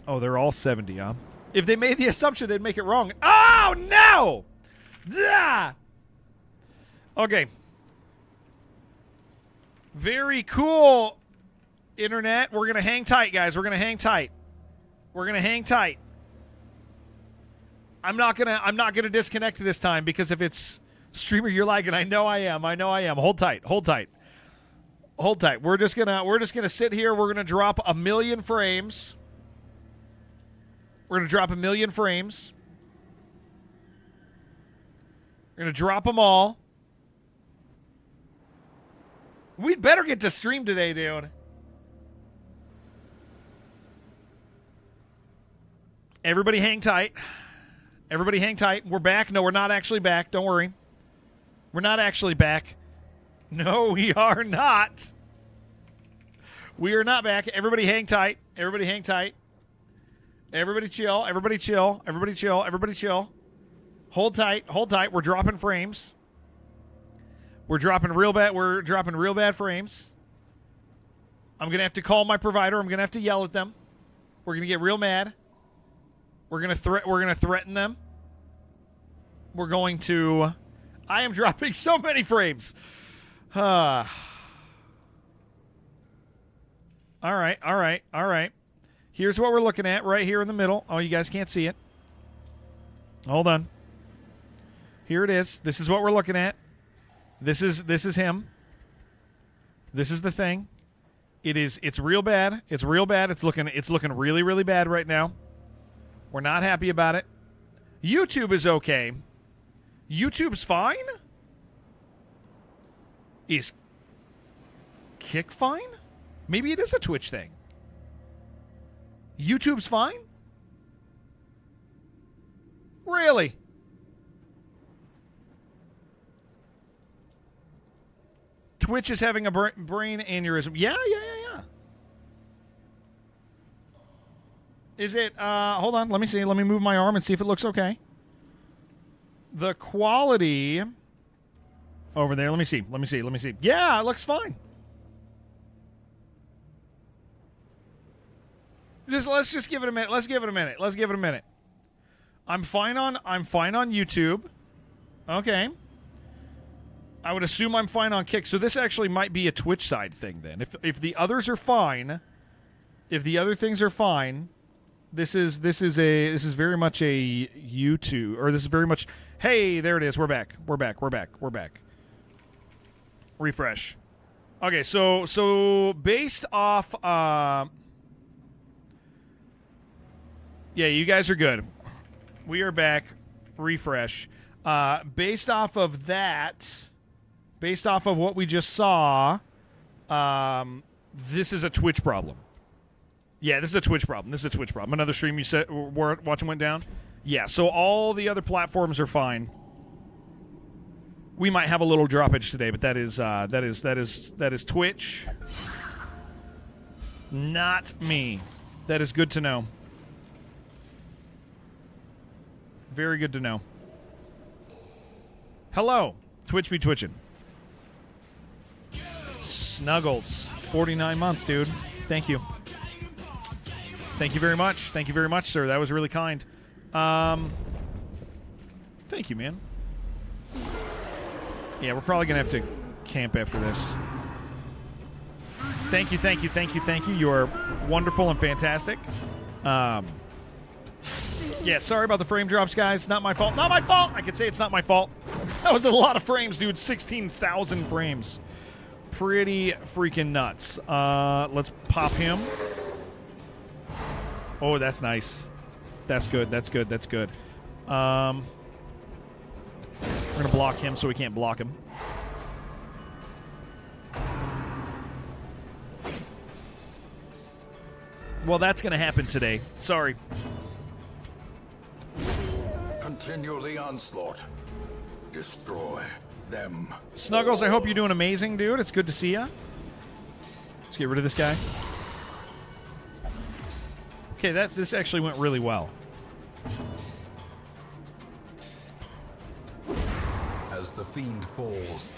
Oh, they're all 70, huh? If they made the assumption, they'd make it wrong. Oh no! Duh! Okay. Very cool, internet. We're gonna hang tight, guys. We're gonna hang tight. We're gonna hang tight. I'm not gonna disconnect this time because if it's streamer you're lagging, I know I am. Hold tight. We're just gonna sit here. We're gonna drop 1 million frames. We're gonna drop 1 million frames. We're gonna drop them all. We'd better get to stream today, dude. Everybody hang tight. Everybody hang tight. We're back. No, we're not actually back. Don't worry. We're not actually back. No, we are not. We are not back. Everybody hang tight. Everybody hang tight. Everybody chill. Everybody chill. Everybody chill. Everybody chill. Hold tight. Hold tight. We're dropping frames. We're dropping real bad frames. I'm going to have to call my provider. I'm going to have to yell at them. We're going to get real mad. We're going to threaten them. We're going to I am dropping so many frames. All right. Here's what we're looking at right here in the middle. Oh, you guys can't see it. Hold on. Here it is. This is what we're looking at. This is him. This is the thing. It's real bad. It's real bad. It's looking really, really bad right now. We're not happy about it. YouTube is okay. YouTube's fine? Is Kick fine? Maybe it is a Twitch thing. YouTube's fine? Really? Twitch is having a brain aneurysm. Yeah. Is it, hold on, let me see. Let me move my arm and see if it looks okay. The quality over there, let me see. Yeah, it looks fine. Let's just give it a minute. Let's give it a minute. I'm fine on YouTube. Okay. I would assume I'm fine on Kick. So this actually might be a Twitch side thing then. If the others are fine, if the other things are fine, this is very much a YouTube, or this is very much, hey, there it is. We're back. Refresh. Okay, so based off yeah, you guys are good. We are back. Refresh. Based off of that, based off of what we just saw, this is a Twitch problem. Yeah, this is a Twitch problem. Another stream you said watching went down? Yeah, so all the other platforms are fine. We might have a little droppage today, but that is Twitch. Not me. That is good to know. Very good to know. Hello. Twitch be twitching. Snuggles. 49 months, dude. Thank you. Thank you very much. Thank you very much, sir. That was really kind. Thank you, man. Yeah, we're probably going to have to camp after this. Thank you. You are wonderful and fantastic. Yeah, sorry about the frame drops, guys. Not my fault. I could say it's not my fault. That was a lot of frames, dude. 16,000 frames. Pretty freaking nuts. Let's pop him. Oh, that's nice. That's good. We're going to block him so we can't block him. Well, that's going to happen today. Sorry. Continue the onslaught. Destroy them. Snuggles, I hope you're doing amazing, dude. It's good to see ya. Let's get rid of this guy. Okay, this actually went really well. As the fiend falls,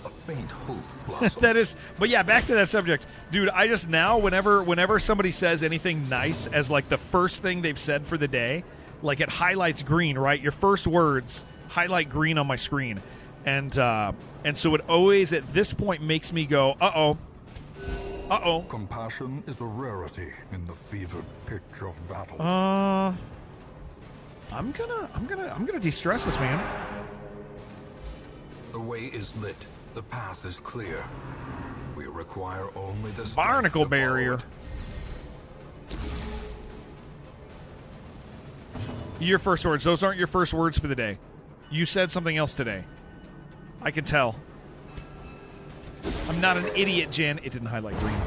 a faint hope blossoms. That is, but yeah, back to that subject, dude. I just now, whenever somebody says anything nice as like the first thing they've said for the day, like it highlights green, right? Your first words highlight green on my screen, and so it always at this point makes me go, uh oh. Compassion is a rarity in the fevered pitch of battle. I'm gonna de-stress this, man. The way is lit. The path is clear. We require only the strength Barnacle to follow barrier. it. Your first words. Those aren't your first words for the day. You said something else today. I can tell. I'm not an idiot, Jen. It didn't highlight green.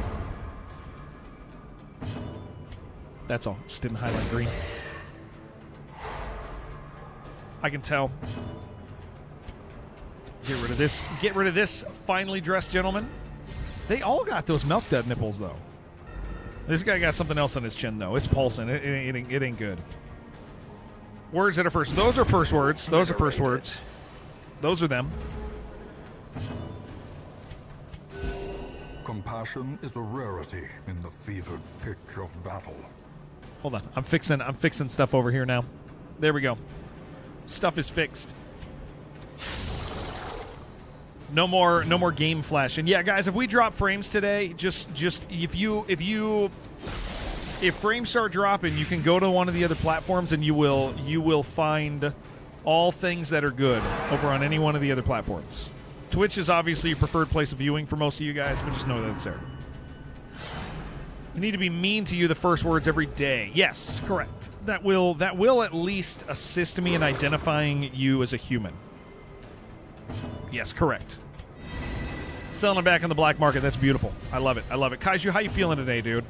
That's all. Just didn't highlight green. I can tell. Get rid of this. Get rid of this finely dressed gentleman. They all got those milk dud nipples, though. This guy got something else on his chin, though. It's pulsing. It ain't good. Words that are first. Those are first words. Those are first words. Those are them. Compassion is a rarity in the fevered pitch of battle. Hold on. I'm fixing stuff over here now. There we go. Stuff is fixed. No more game flashing. Yeah, guys, if we drop frames today, just if frames start dropping, you can go to one of the other platforms and you will find all things that are good over on any one of the other platforms. Twitch is obviously your preferred place of viewing for most of you guys, but just know that it's there. You need to be mean to you the first words every day. Yes, correct. That will at least assist me in identifying you as a human. Yes, correct. Selling it back on the black market. That's beautiful. I love it. I love it. Kaiju, how you feeling today, dude?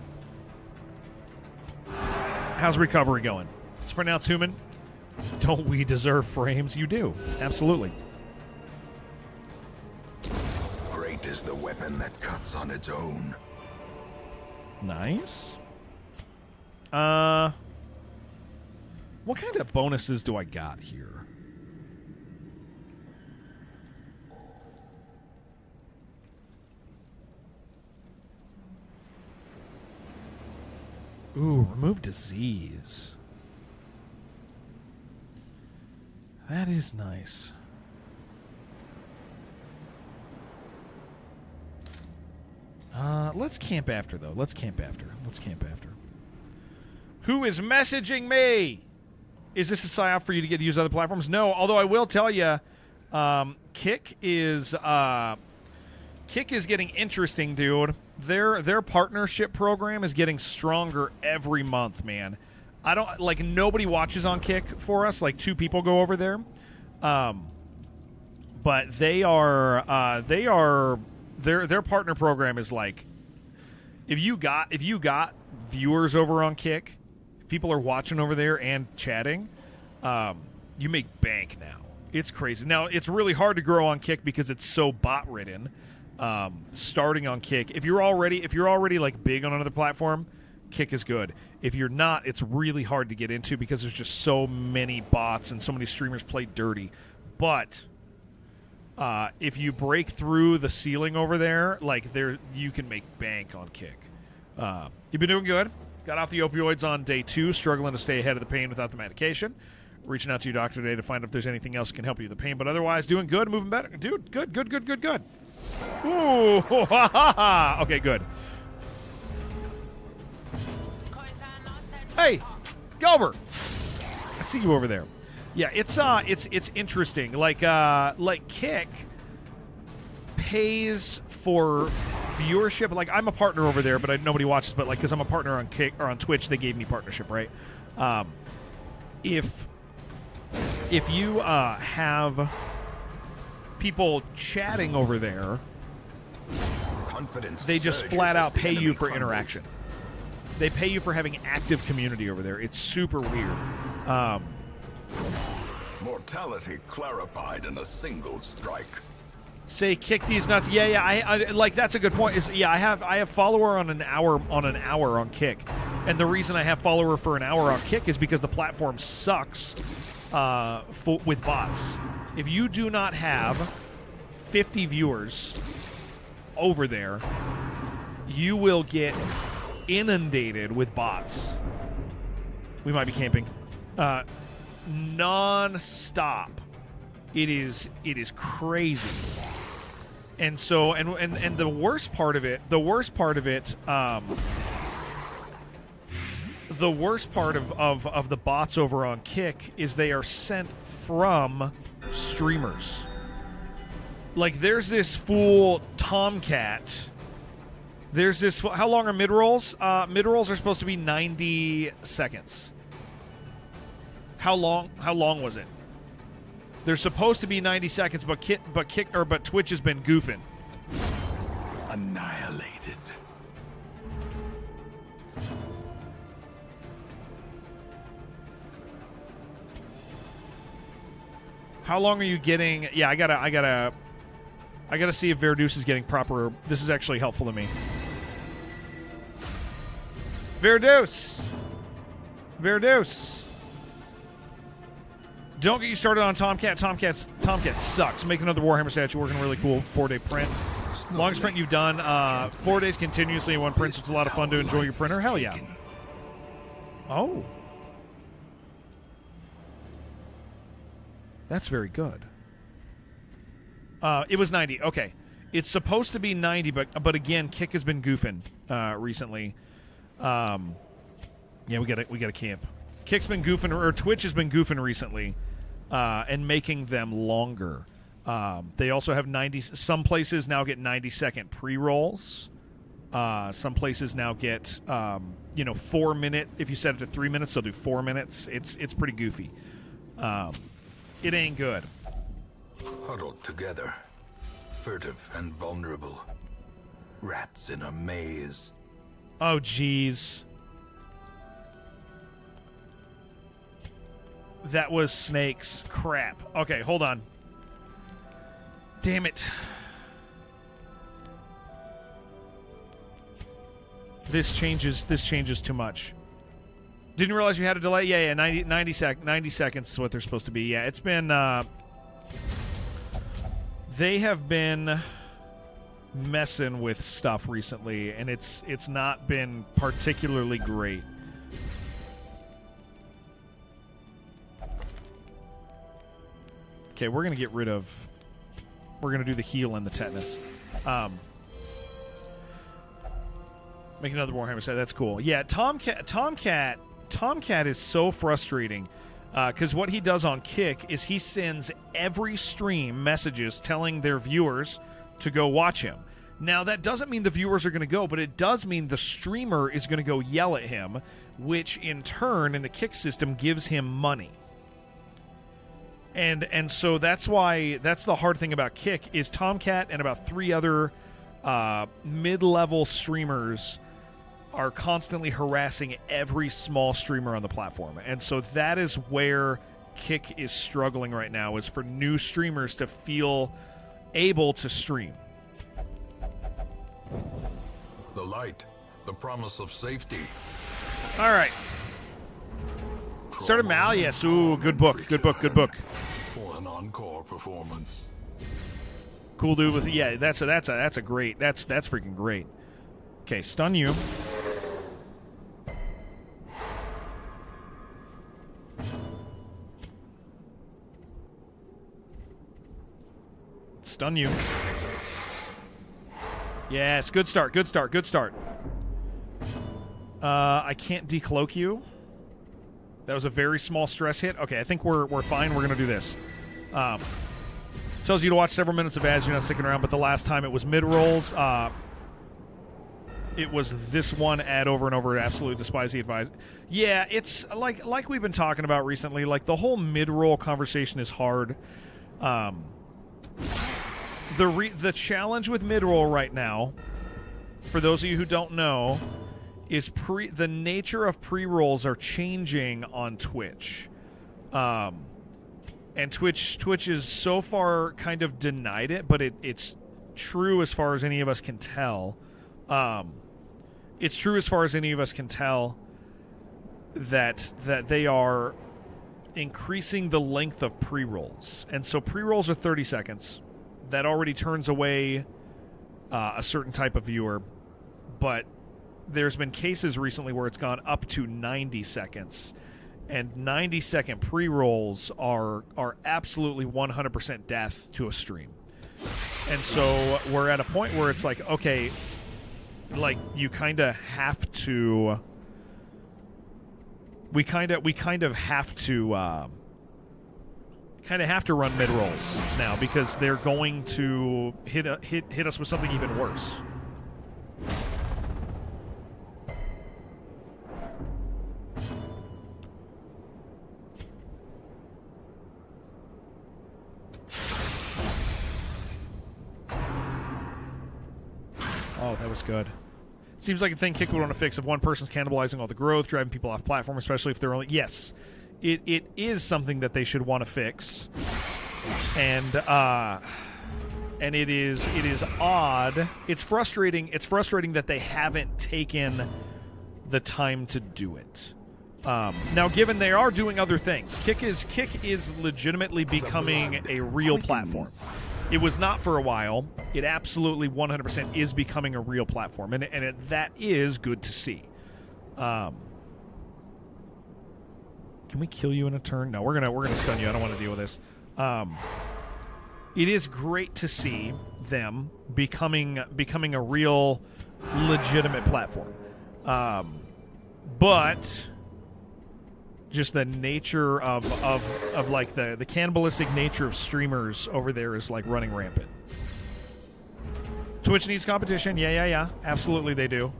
How's recovery going? It's pronounced human. Don't we deserve frames? You do. Absolutely. Great is the weapon that cuts on its own. Nice. What kind of bonuses do I got here? Ooh, remove disease. That is nice. Let's camp after, though. Let's camp after. Who is messaging me? Is this a psyop for you to get to use other platforms? No, although I will tell you, Kick is getting interesting, dude. Their partnership program is getting stronger every month, man. I don't like nobody watches on Kick for us. Like 2 people go over there, but their partner program is like if you got viewers over on Kick, people are watching over there and chatting, you make bank now. It's crazy. Now it's really hard to grow on Kick because it's so bot ridden. Starting on Kick, if you're already like big on another platform, Kick is good. If you're not, it's really hard to get into because there's just so many bots and so many streamers play dirty. But if you break through the ceiling over there, you can make bank on Kick. You've been doing good. Got off the opioids on day 2, struggling to stay ahead of the pain without the medication. Reaching out to your doctor today to find if there's anything else that can help you with the pain, but otherwise doing good, moving better. Dude, good. Ooh, okay, good. Hey, Gober, I see you over there. Yeah, it's interesting. Like Kick pays for viewership. Like I'm a partner over there, but nobody watches. But because I'm a partner on Kick or on Twitch, they gave me partnership, right? If you have people chatting over there, Confidence they just surges flat as out the pay you enemy for crumbles. interaction. They pay you for having active community over there. It's super weird. Mortality clarified in a single strike. Say kick these nuts. Yeah. I like that's a good point. I have follower on an hour on Kick, and the reason I have follower for an hour on Kick is because the platform sucks with bots. If you do not have 50 viewers over there, you will get inundated with bots. We might be camping. Non-stop. It is crazy. And so and the worst part of it, the worst part of the bots over on Kick is they are sent from streamers. Like there's this fool Tomcat. There's this how long are mid rolls? Mid rolls are supposed to be 90 seconds. How long was it? They're supposed to be 90 seconds, but Twitch has been goofing. Annihilated. How long are you getting? Yeah, I gotta see if Verduce is getting proper. This is actually helpful to me. Verduce. Don't get you started on Tomcat. Tomcat sucks. Make another Warhammer statue. Working a really cool 4-day print. Longest print you've done. 4 days continuously in one print. So it's a lot of fun to enjoy your printer. Hell yeah. Oh. That's very good. It was 90. Okay. It's supposed to be 90, but again, Kick has been goofing recently. Yeah, we got to camp. Kick's been goofing, or Twitch has been goofing recently, and making them longer. They also have 90. Some places now get 90-second pre-rolls. Some places now get 4 minute. If you set it to 3 minutes, they'll do 4 minutes. It's pretty goofy. It ain't good. Huddled together, furtive and vulnerable. Rats in a maze. Oh, jeez. That was snakes. Crap. Okay, hold on. Damn it. This changes too much. Didn't realize you had a delay. Yeah, 90 seconds is what they're supposed to be. Yeah, it's been they have been messing with stuff recently, and it's not been particularly great. Okay, we're going to get rid of... We're going to do the heal and the tetanus. Make another Warhammer set. That's cool. Yeah, Tomcat is so frustrating because what he does on Kick is he sends every stream messages telling their viewers to go watch him. Now, that doesn't mean the viewers are going to go, but it does mean the streamer is going to go yell at him, which in turn, in the Kick system, gives him money. And so that's why that's the hard thing about Kick is Tomcat and about 3 other mid-level streamers are constantly harassing every small streamer on the platform. And so that is where Kick is struggling right now, is for new streamers to feel able to stream. The light, the promise of safety. All right. Started Malleus. Ooh, good book. For an encore performance. Cool dude with that's a great that's freaking great. Okay, stun you. Stun you. Yes, good start. I can't decloak you. That was a very small stress hit. Okay, I think we're fine. We're going to do this. Tells you to watch several minutes of ads. You're not sticking around, but the last time it was mid-rolls. It was this one ad over and over. Absolutely despise the advice. Yeah, it's like we've been talking about recently. Like, the whole mid-roll conversation is hard. The challenge with mid-roll right now, for those of you who don't know, is the nature of pre-rolls are changing on Twitch. And and Twitch is so far kind of denied it, but it's true as far as any of us can tell. It's true as far as any of us can tell that they are increasing the length of pre-rolls. And so pre-rolls are 30 seconds. That already turns away a certain type of viewer. But there's been cases recently where it's gone up to 90 seconds. And 90-second pre-rolls are absolutely 100% death to a stream. And so we're at a point where it's like, okay, like you kind of have to... We kind of have to run mid rolls now because they're going to hit us with something even worse. Oh, that was good. Seems like a thing Kick would want to fix if one person's cannibalizing all the growth, driving people off platform, especially if they're only... Yes, it is something that they should want to fix. And it is odd. It's frustrating. It's frustrating that they haven't taken the time to do it. Now, given they are doing other things, Kick is legitimately becoming a real platform. It was not for a while. It absolutely 100% is becoming a real platform, and that is good to see. Can we kill you in a turn? No, we're gonna stun you. I don't want to deal with this. It is great to see them becoming a real, legitimate platform. But just the nature of like the cannibalistic nature of streamers over there is like running rampant. Twitch needs competition. Yeah. Absolutely they do.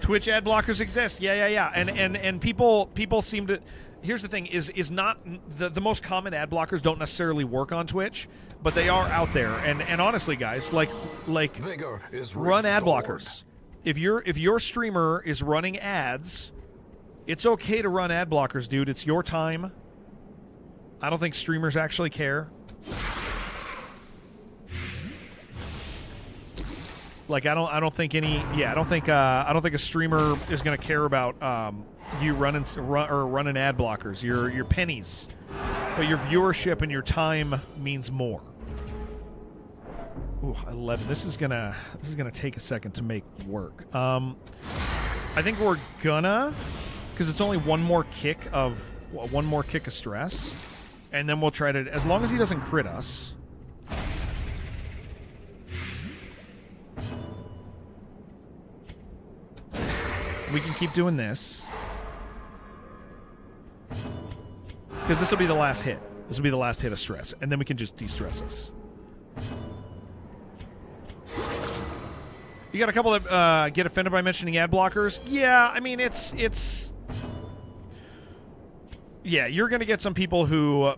Twitch ad blockers exist. Yeah. And people seem to... Here's the thing, is not... The most common ad blockers don't necessarily work on Twitch, but they are out there. And honestly, guys, like run ad blockers. If your streamer is running ads, it's okay to run ad blockers, dude. It's your time. I don't think streamers actually care. Like I don't think a streamer is going to care about you running ad blockers. Your pennies, but your viewership and your time means more. Ooh, 11. This is gonna take a second to make work. I think we're gonna, because it's only one more kick of stress, and then we'll try to, as long as he doesn't crit us. We can keep doing this. Because this will be the last hit. This will be the last hit of stress. And then we can just de-stress us. You got a couple that get offended by mentioning ad blockers? Yeah, I mean, it's... Yeah, you're going to get some people who...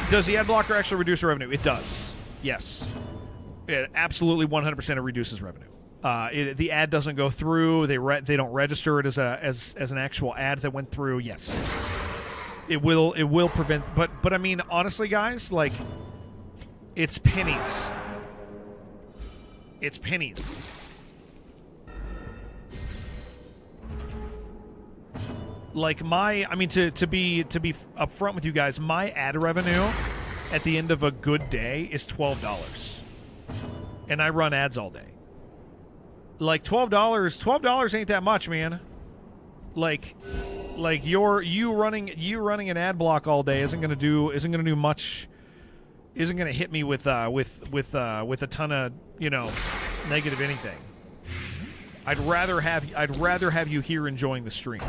Does the ad blocker actually reduce revenue? It does. Yes. It absolutely 100% it reduces revenue. The ad doesn't go through. They don't register it as an actual ad that went through. Yes, it will prevent. But I mean, honestly, guys, like, it's pennies. It's pennies. Like to be upfront with you guys, my ad revenue at the end of a good day is $12, and I run ads all day. Like $12 ain't that much, man. Like you running an ad block all day isn't gonna do much. Isn't gonna hit me with a ton of negative anything. I'd rather have you here enjoying the stream.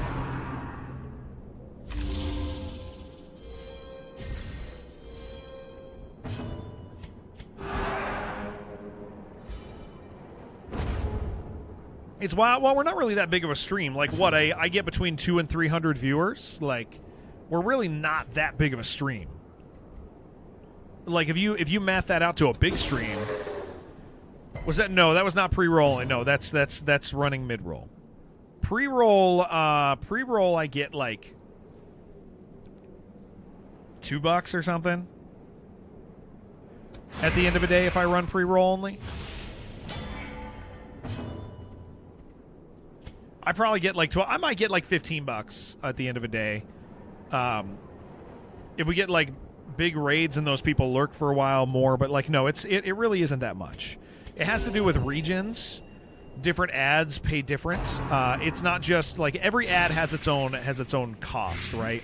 It's well, we're not really that big of a stream. Like, what, I get between 200 and 300 viewers. Like, we're really not that big of a stream. Like, if you math that out to a big stream, was that? No, that was not pre-roll. No, that's running mid-roll. Pre-roll, I get like $2 or something at the end of a day if I run pre-roll only. I probably get like 12. I might get like $15 at the end of a day. If we get like big raids and those people lurk for a while, more. But like, no, it really isn't that much. It has to do with regions. Different ads pay different. It's not just like every ad has its own cost, right?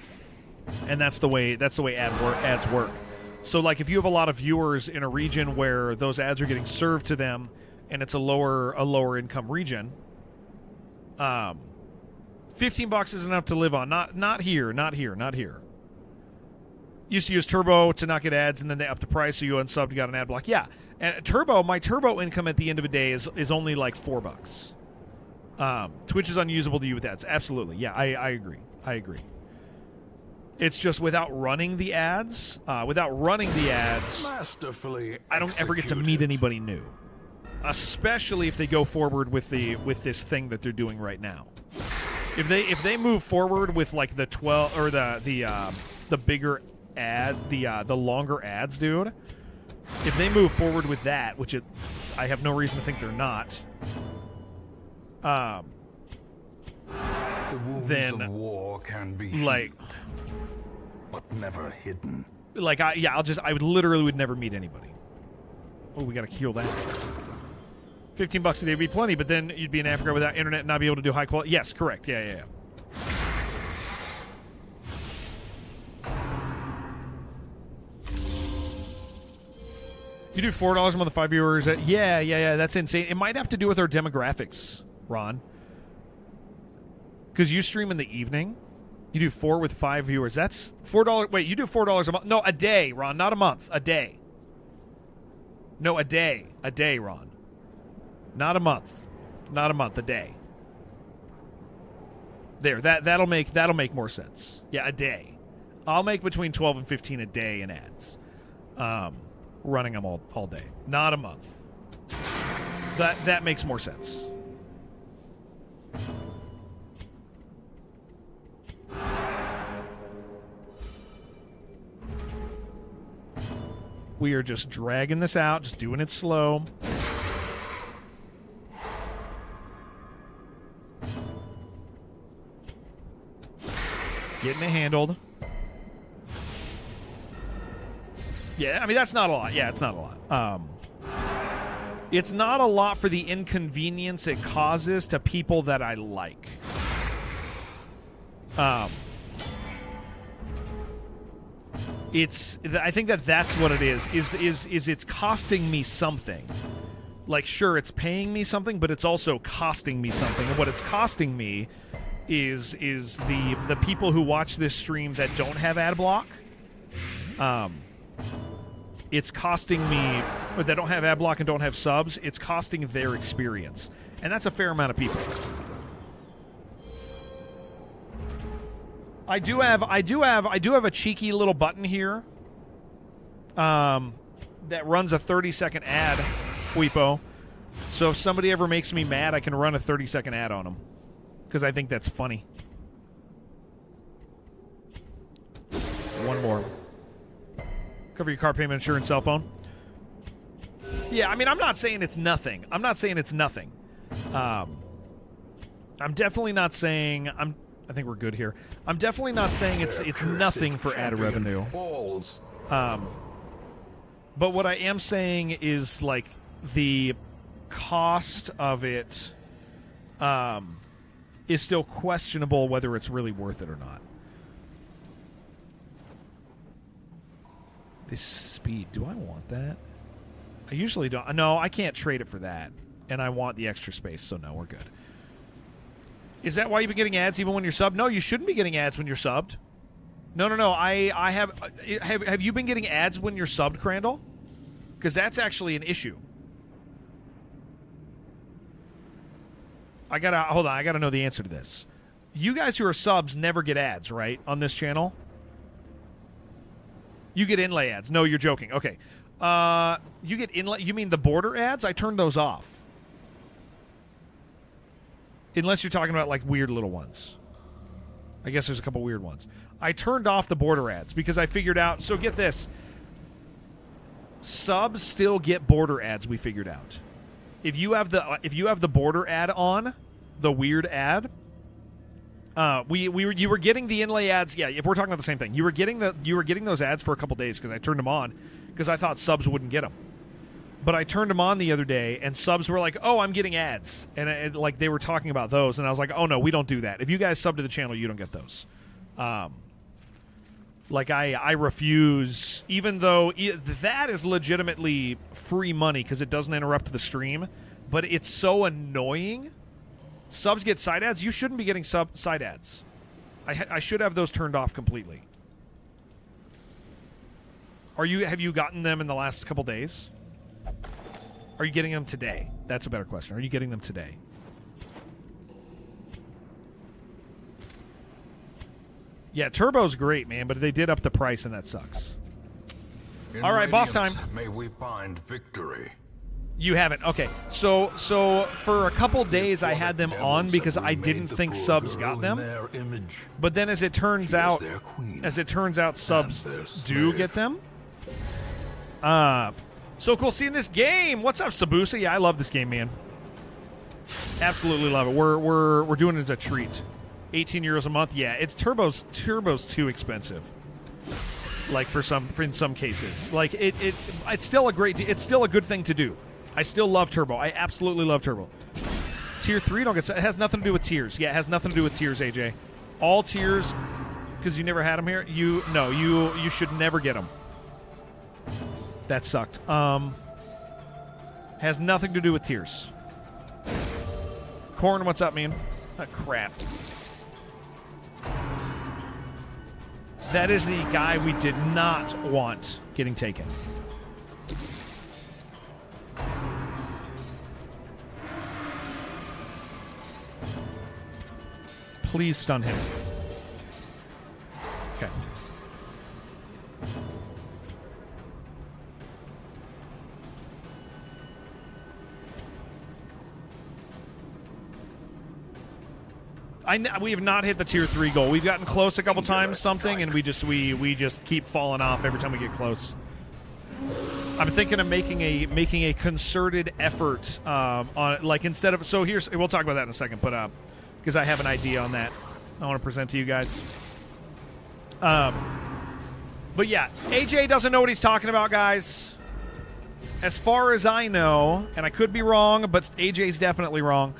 And that's the way ads work. So like if you have a lot of viewers in a region where those ads are getting served to them, and it's a lower income region, $15 is enough to live on. Not here. Used to use Turbo to not get ads, and then they upped the price, so you unsubbed, got an ad block. Yeah, and my Turbo income at the end of the day is only like $4. Twitch is unusable to you with ads. Absolutely, yeah, I agree. It's just without running the ads, Masterfully I don't ever get to meet anybody new, especially if they go forward with this thing that they're doing right now. If they move forward with like the 12 or the bigger ad, the longer ads, dude. If they move forward with that, which I have no reason to think they're not, The wounds then, of war can be like, healed, but never hidden. like I would literally never meet anybody. Oh, we gotta heal that. $15 a day would be plenty, but then you'd be in Africa without internet and not be able to do high quality. Yes, correct. Yeah. You do $4 a month with 5 viewers. Yeah. That's insane. It might have to do with our demographics, Ron. Because you stream in the evening. You do 4 with 5 viewers. That's $4. Wait, you do $4 a month? No, a day, Ron. Not a month. A day. No, a day. A day, Ron. Not a month. Not a month. A day. There. That'll make more sense. Yeah, a day. I'll make between 12 and 15 a day in ads. Running them all day. Not a month. That makes more sense. We are just dragging this out, just doing it slow. Getting it handled. Yeah, I mean, that's not a lot. Yeah, it's not a lot. It's not a lot for the inconvenience it causes to people that I like. I think that's what it is it's costing me something. Like, sure, it's paying me something, but it's also costing me something. And what it's costing me is the people who watch this stream that don't have ad block. It's costing me, or that don't have ad block and don't have subs, it's costing their experience. And that's a fair amount of people. I do have a cheeky little button here that runs a 30-second ad, Weepo. So if somebody ever makes me mad, I can run a 30-second ad on them. Because I think that's funny. One more. Cover your car payment, insurance, cell phone. Yeah, I mean, I'm not saying it's nothing. I'm definitely not saying... I think we're good here. I'm definitely not saying it's nothing for ad revenue. But what I am saying is, like, the cost of it is still questionable whether it's really worth it or not. This speed, do I want that? I usually don't. No, I can't trade it for that. And I want the extra space, so no, we're good. Is that why you've been getting ads even when you're subbed? No, you shouldn't be getting ads when you're subbed. No. I have you been getting ads when you're subbed, Crandall? Because that's actually an issue. Hold on, I gotta know the answer to this. You guys who are subs never get ads, right? On this channel? You get inlay ads. No, you're joking. Okay. You get inlay, you mean the border ads? I turned those off. Unless you're talking about, like, weird little ones. I guess there's a couple weird ones. I turned off the border ads because I figured out. So get this. Subs still get border ads. We figured out. If you have the border ad on, the weird ad, you were getting the inlay ads. Yeah, if we're talking about the same thing, you were getting those ads for a couple days because I turned them on because I thought subs wouldn't get them. But I turned them on the other day, and subs were like, "Oh, I'm getting ads," and like they were talking about those, and I was like, "Oh no, we don't do that. If you guys sub to the channel, you don't get those." Like I refuse, even though that is legitimately free money because it doesn't interrupt the stream, but it's so annoying. Subs get side ads. You shouldn't be getting side ads. I should have those turned off completely. Have you gotten them in the last couple days? Are you getting them today? That's a better question. Are you getting them today? Yeah, Turbo's great, man, but they did up the price, and that sucks. All right, boss time. May we find victory. You haven't. Okay, so for a couple days I had them on because I didn't think subs got them. But then as it turns out, subs do get them. So cool seeing this game. What's up, Sabusa? Yeah, I love this game, man. Absolutely love it. We're doing it as a treat. 18 euros a month. Yeah, it's Turbo's too expensive. Like in some cases, like it's still a good thing to do. I still love Turbo. I absolutely love Turbo. Tier 3 don't get. It has nothing to do with tiers. Yeah, it has nothing to do with tiers, AJ. All tiers, because you never had them here. You should never get them. That sucked. Has nothing to do with tiers. Corn, what's up, man? Oh, crap. That is the guy we did not want getting taken. Please stun him. Okay. We have not hit the tier 3 goal. We've gotten close a couple times, and we just keep falling off every time we get close. I'm thinking of making a concerted effort on, like, instead of, so here's, we'll talk about that in a second, but because I have an idea on that I want to present to you guys. But yeah, AJ doesn't know what he's talking about, guys. As far as I know, and I could be wrong, but AJ's definitely wrong.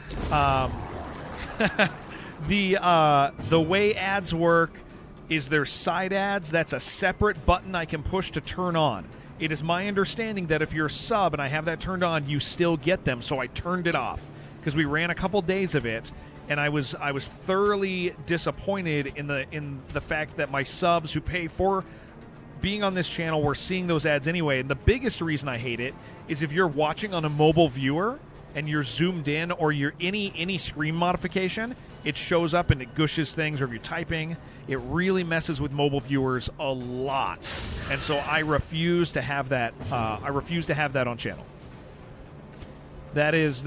The way ads work is there's side ads. That's a separate button I can push to turn on. It is my understanding that if you're a sub and I have that turned on, you still get them. So I turned it off because we ran a couple days of it, and I was thoroughly disappointed in the fact that my subs who pay for being on this channel were seeing those ads anyway. And the biggest reason I hate it is if you're watching on a mobile viewer and you're zoomed in, or you're any screen modification, it shows up and it gushes things. Or if you're typing, it really messes with mobile viewers a lot. And so I refuse to have that. I refuse to have that on channel. That is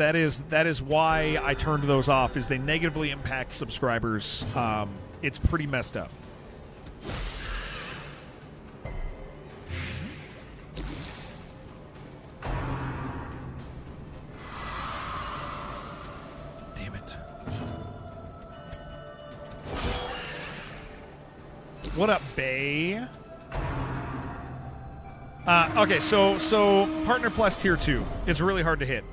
why I turned those off. Is they negatively impact subscribers. It's pretty messed up. What up, Bay? Okay, so Partner Plus Tier 2. It's really hard to hit.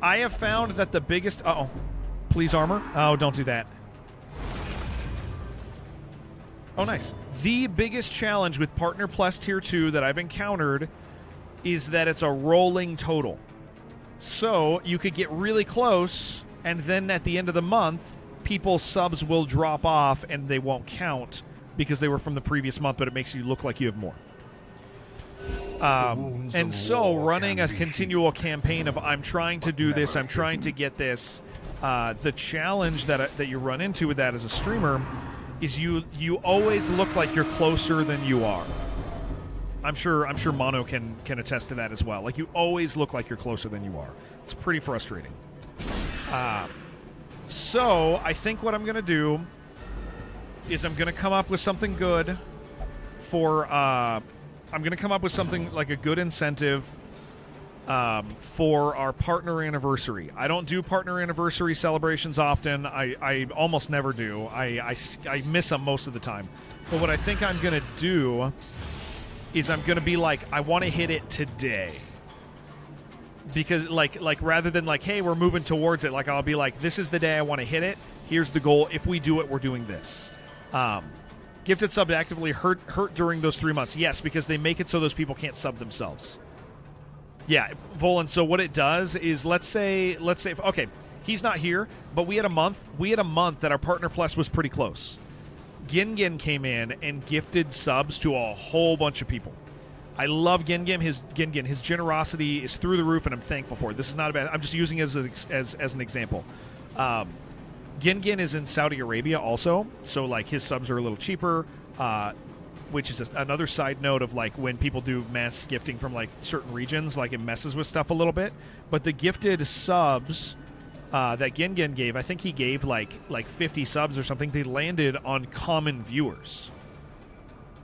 I have found that the biggest... Uh-oh. Please, armor. Oh, don't do that. Oh, nice. The biggest challenge with Partner Plus Tier 2 that I've encountered is that it's a rolling total. So you could get really close, and then at the end of the month, people's subs will drop off and they won't count because they were from the previous month, but it makes you look like you have more. And so running a continual campaign of I'm trying to do this, I'm trying to get this, the challenge that you run into with that as a streamer is you always look like you're closer than you are. I'm sure Mono can attest to that as well. Like, you always look like you're closer than you are. It's pretty frustrating. So I think what I'm going to do is I'm going to come up with something good for I'm going to come up with something like a good incentive for our partner anniversary. I don't do partner anniversary celebrations often. I almost never do. I miss them most of the time. But what I think I'm going to do is I'm going to be like, I want to hit it today. Because like rather than like, hey, we're moving towards it, like I'll be like, this is the day I want to hit it. Here's the goal. If we do it, we're doing this. Gifted sub actively hurt during those 3 months. Yes, because they make it so those people can't sub themselves. Yeah, Volan, so what it does is let's say okay, he's not here, but we had a month that our Partner Plus was pretty close. Gin came in and gifted subs to a whole bunch of people. I love Gin. His generosity is through the roof, and I'm thankful for it. This is not a bad. I'm just using it as an example. Gin is in Saudi Arabia also, so like his subs are a little cheaper. Which is another side note of like when people do mass gifting from like certain regions, like it messes with stuff a little bit. But the gifted subs that Gin gave, I think he gave like 50 subs or something. They landed on common viewers.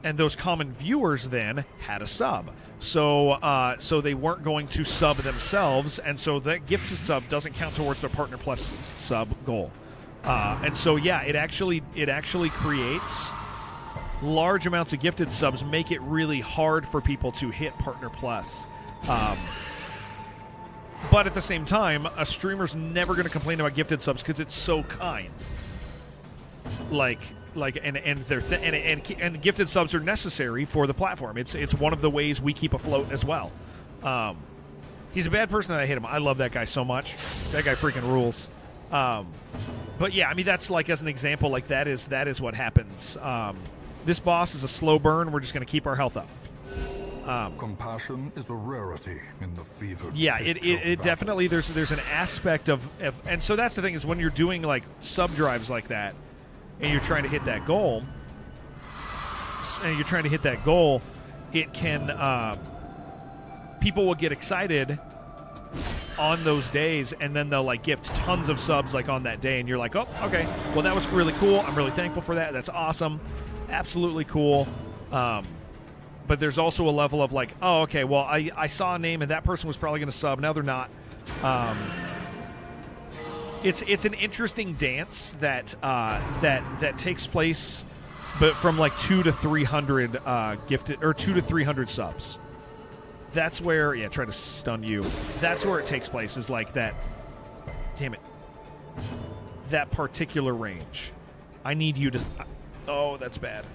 And those common viewers then had a sub. So they weren't going to sub themselves, and so that gifted sub doesn't count towards their Partner Plus sub goal. And so yeah, it actually creates large amounts of gifted subs, make it really hard for people to hit Partner Plus. But at the same time, a streamer's never going to complain about gifted subs because it's so kind. And gifted subs are necessary for the platform. It's one of the ways we keep afloat as well. He's a bad person that I hate him. I love that guy so much. That guy freaking rules. But yeah, I mean that's like as an example, like that is what happens. This boss is a slow burn. We're just going to keep our health up. Compassion is a rarity in the fever. Yeah, it definitely there's an aspect of and so that's the thing is when you're doing like sub drives like that and you're trying to hit that goal, it can people will get excited on those days, and then they'll like gift tons of subs like on that day, and you're like, oh, okay, well that was really cool. I'm really thankful for that. That's awesome. Absolutely cool. But there's also a level of like, oh, okay, well, I saw a name and that person was probably going to sub. Now they're not. It's an interesting dance that takes place, but from like 200 to 300 gifted or 200 to 300 subs. That's where try to stun you. That's where it takes place. Is like that. Damn it. That particular range. I need you to. Oh, that's bad.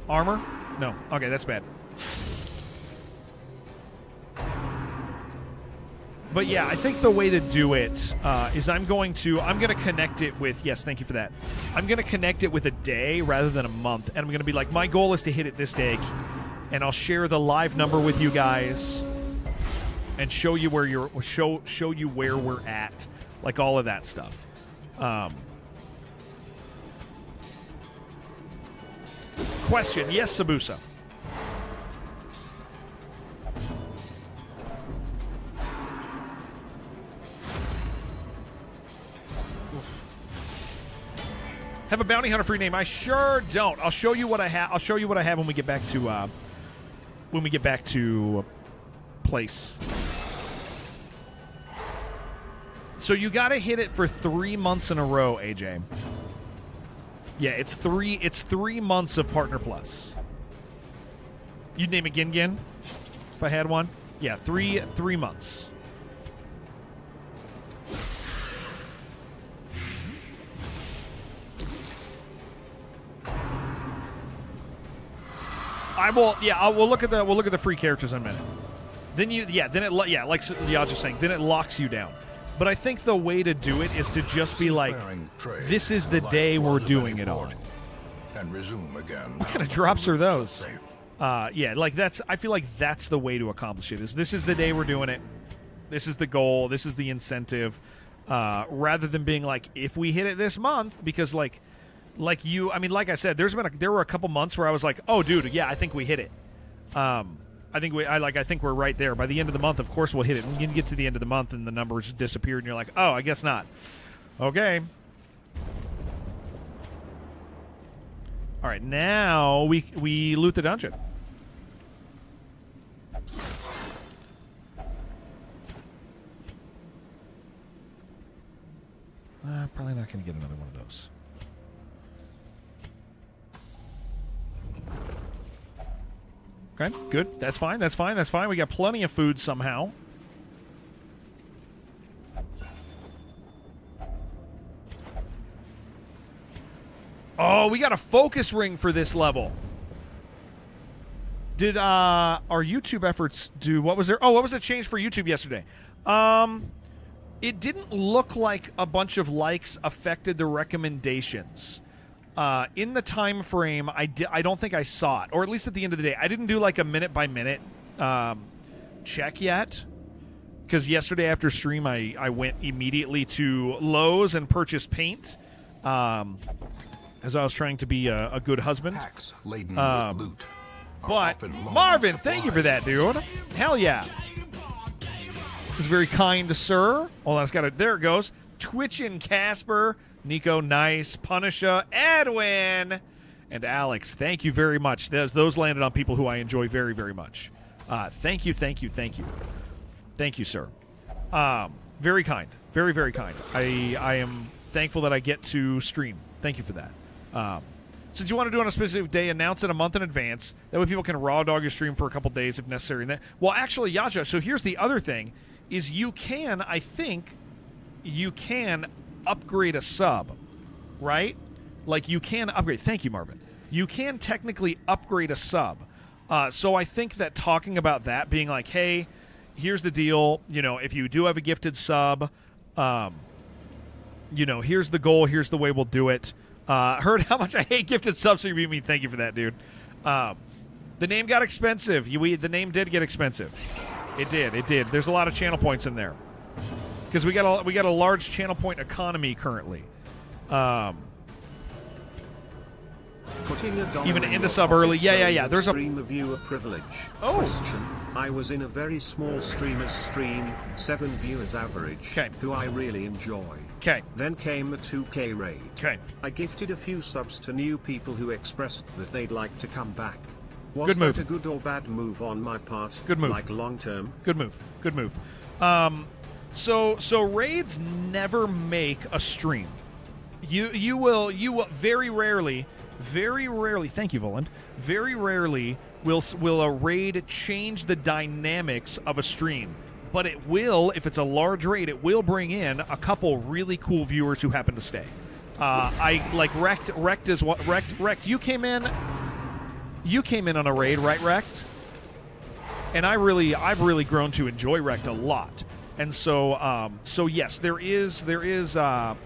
Armor? No. Okay, that's bad. But yeah, I think the way to do it is I'm going to connect it with, yes, thank you for that. I'm going to connect it with a day rather than a month. And I'm going to be like, my goal is to hit it this day. And I'll share the live number with you guys and show you where show you where we're at. Like all of that stuff. Question, yes, Sabusa. Have a bounty hunter free name? I sure don't. I'll show you what I have. I'll show you what I have when we get back to place. So you got to hit it for 3 months in a row, AJ. Yeah, it's 3 months of Partner Plus. You'd name it Gin if I had one. Yeah, 3 months. We'll look at the free characters in a minute. Then like Yaj is saying, then it locks you down. But I think the way to do it is to just be like, this is the day we're doing it on. And resume again. What kind of drops are those? Like that's. I feel like that's the way to accomplish it. This is the day we're doing it. This is the goal. This is the incentive. Rather than being like, if we hit it this month, because like you. I mean, like I said, there were a couple months where I was like, oh, dude, yeah, I think we hit it. I think we're right there. By the end of the month, of course, we'll hit it. And you can get to the end of the month and the numbers disappear, and you're like, oh, I guess not. Okay. All right, now we loot the dungeon. Probably not going to get another one of those. Okay, good. That's fine. That's fine. That's fine. We got plenty of food somehow. Oh, we got a focus ring for this level. Did our YouTube efforts do... What was there? Oh, what was the change for YouTube yesterday? It didn't look like a bunch of likes affected the recommendations. In the time frame, I don't think I saw it, or at least at the end of the day. I didn't do like a minute-by-minute check yet, because yesterday after stream, I went immediately to Lowe's and purchased paint, as I was trying to be a good husband. Packs laden with loot. But, Marvin, thank you for that, dude. Hell yeah. It's very kind, sir. Hold on, it's got there it goes. Twitchin' Casper, Nico, nice. Punisher, Edwin, and Alex. Thank you very much. Those landed on people who I enjoy very, very much. Thank you, thank you, thank you. Thank you, sir. Very kind. Very, very kind. I am thankful that I get to stream. Thank you for that. Since you want to do it on a specific day, announce it a month in advance. That way people can raw dog your stream for a couple days if necessary. Well, actually, Yaja, so here's the other thing, is you can, I think, you can upgrade a sub, right? Like, you can upgrade. Thank you, Marvin. You can technically upgrade a sub. So I think that talking about that, being like, hey, here's the deal. You know, if you do have a gifted sub, you know, here's the goal. Here's the way we'll do it. Heard how much I hate gifted subs, so you mean thank you for that, dude. The name got expensive. The name did get expensive. It did. There's a lot of channel points in there because we got a large channel point economy currently. Putting a dollar Even in into your sub pocket early. Yeah. so There's a stream viewer privilege. Oh. Question. I was in a very small streamer's stream, 7 viewers average, 'Kay. who I really enjoy. Okay. Then came the 2K raid. Okay. I gifted a few subs to new people who expressed that they'd like to come back. Was Good move. that a good or bad move on my part? Good move. Like long term? Good move. So raids never make a stream. You will very rarely. Thank you, Voland. Very rarely will a raid change the dynamics of a stream, but it will, if it's a large raid, it will bring in a couple really cool viewers who happen to stay. I like Rect is what Rect. You came in on a raid, right, Rect? And I've really grown to enjoy Rect a lot, and so yes, there is a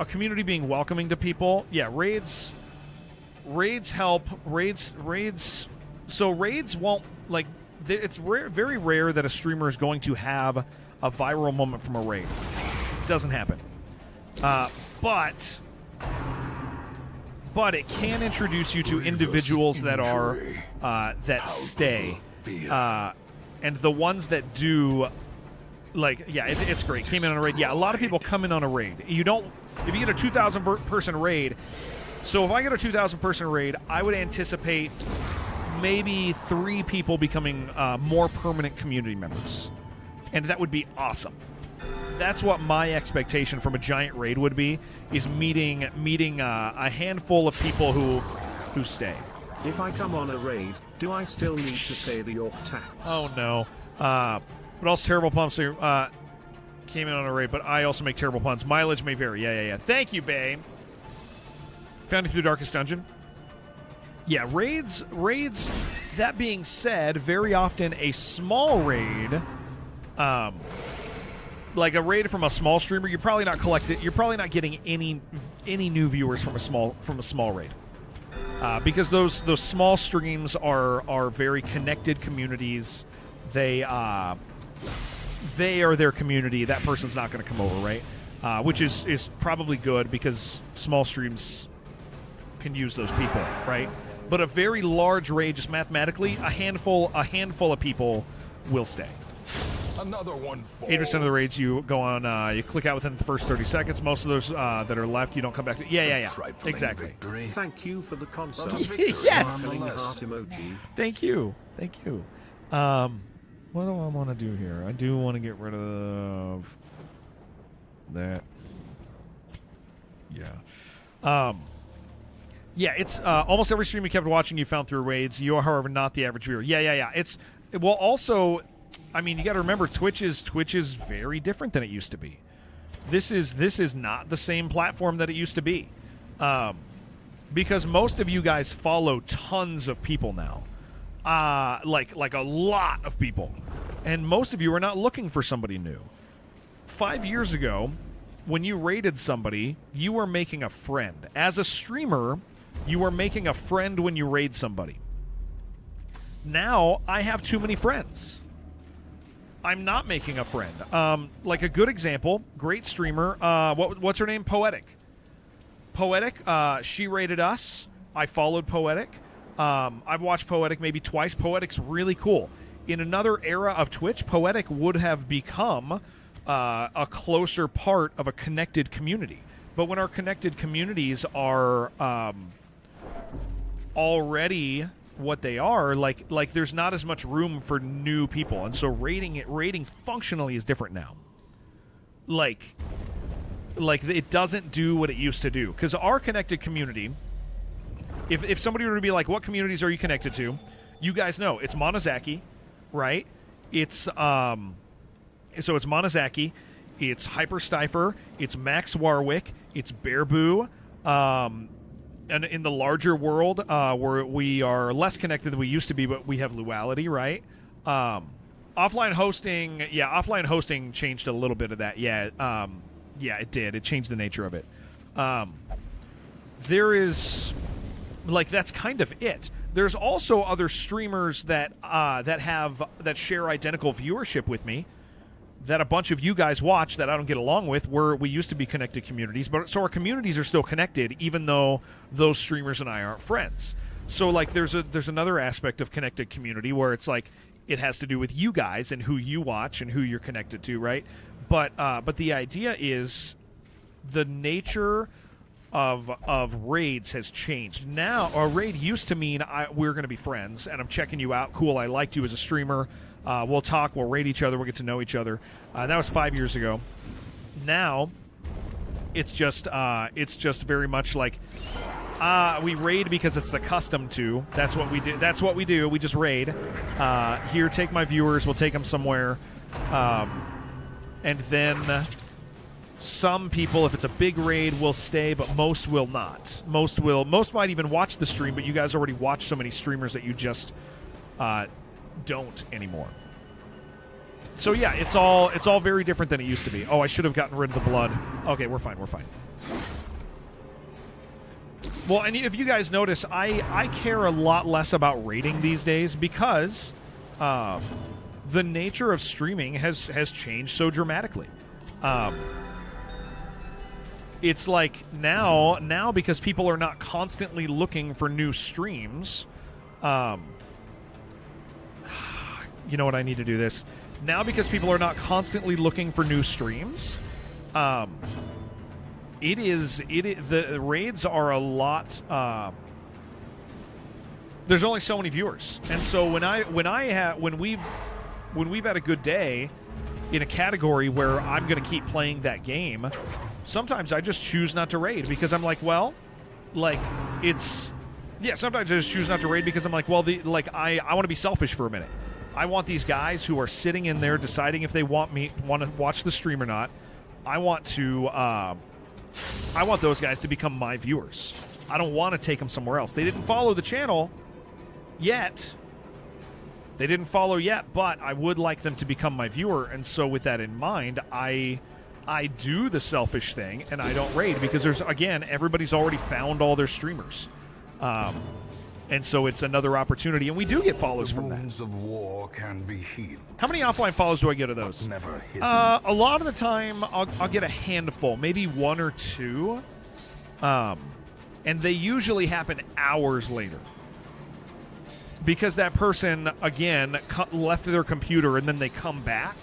community being welcoming to people. Yeah, raids help. Raids. So raids won't, like, it's very rare that a streamer is going to have a viral moment from a raid. It doesn't happen. But it can introduce you to individuals that are that stay, and the ones that do, like, yeah, it's great. Came in on a raid. Yeah, a lot of people come in on a raid. If you get a 2,000 person raid. So if I get a 2,000 person raid, I would anticipate maybe 3 people becoming more permanent community members, and that would be awesome. That's what my expectation from a giant raid would be: is meeting a handful of people who stay. If I come on a raid, do I still need to pay the York tax? Oh no! What else? Terrible pumps here. Came in on a raid, but I also make terrible puns. Mileage may vary. Yeah. Thank you, babe. Found you through the Darkest Dungeon. Yeah, raids. That being said, very often a small raid, like a raid from a small streamer, you're probably not getting any new viewers from a small raid, because those small streams are very connected communities. They are their community. That person's not going to come over, right? Which is probably good, because small streams can use those people, right? But a very large raid, just mathematically, a handful of people will stay. Another one falls. 8% of the raids you go on, you click out within the first 30 seconds. Most of those that are left, you don't come back to. Yeah. Trifling Exactly. Victory. Thank you for the concert. But a victory Yes! Smiling nonetheless. heart emoji. Thank you. What do I want to do here? I do want to get rid of that. Yeah. Yeah, it's almost every stream you kept watching you found through raids. You are, however, not the average viewer. Yeah. It's well, also, I mean, you got to remember Twitch is very different than it used to be. This is not the same platform that it used to be, because most of you guys follow tons of people now, like a lot of people, and most of you are not looking for somebody new. 5 years ago, when you raided somebody, you were making a friend. As a streamer, you were making a friend when you raid somebody. Now, I have too many friends. I'm not making a friend. Like a good example, great streamer, what's her name? Poetic. Poetic, she raided us. I followed Poetic. I've watched Poetic maybe twice. Poetic's really cool. In another era of Twitch, Poetic would have become a closer part of a connected community. But when our connected communities are already what they are, like there's not as much room for new people, and so rating functionally is different now. Like it doesn't do what it used to do, because our connected community, if somebody were to be like, what communities are you connected to, you guys know it's Monozaki, right? It's so it's Monozaki, it's Hyperstifer, it's Max Warwick, it's Bearboo, and in the larger world, where we are less connected than we used to be, but we have Luality, right? Offline hosting changed a little bit of that. Yeah, it did. It changed the nature of it. There is, like, that's kind of it. There's also other streamers that share identical viewership with me, that a bunch of you guys watch that I don't get along with, where we used to be connected communities, but so our communities are still connected, even though those streamers and I aren't friends. So like there's another aspect of connected community where it's like it has to do with you guys and who you watch and who you're connected to, right? But the idea is the nature of raids has changed. Now, a raid used to mean we're going to be friends, and I'm checking you out. Cool, I liked you as a streamer. We'll talk, we'll raid each other, we'll get to know each other. That was 5 years ago. Now, it's just very much like we raid because it's the custom to. That's what we do. We just raid. Here, take my viewers. We'll take them somewhere, and then some people, if it's a big raid, will stay, but most will not. Most might even watch the stream, but you guys already watch so many streamers that you just don't anymore. So yeah, it's all very different than it used to be. Oh, I should have gotten rid of the blood. Okay, we're fine. Well, and if you guys notice, I care a lot less about rating these days because the nature of streaming has changed so dramatically. It's like now because people are not constantly looking for new streams. You know what? I need to do this now because people are not constantly looking for new streams. The raids are a lot. There's only so many viewers, and so when we've had a good day in a category where I'm going to keep playing that game, sometimes I just choose not to raid because I'm like, well, like it's. Yeah, sometimes I just choose not to raid because I'm like, well, I want to be selfish for a minute. I want these guys who are sitting in there deciding if they want to watch the stream or not. I want those guys to become my viewers. I don't want to take them somewhere else. They didn't follow the channel yet. But I would like them to become my viewer. And so with that in mind, I do the selfish thing and I don't raid because everybody's already found all their streamers. And so it's another opportunity, and we do get follows from that. Wounds of war can be healed. How many offline follows do I get of those? Never hidden. A lot of the time, I'll get a handful, maybe one or two, and they usually happen hours later. Because that person, again, left their computer and then they come back.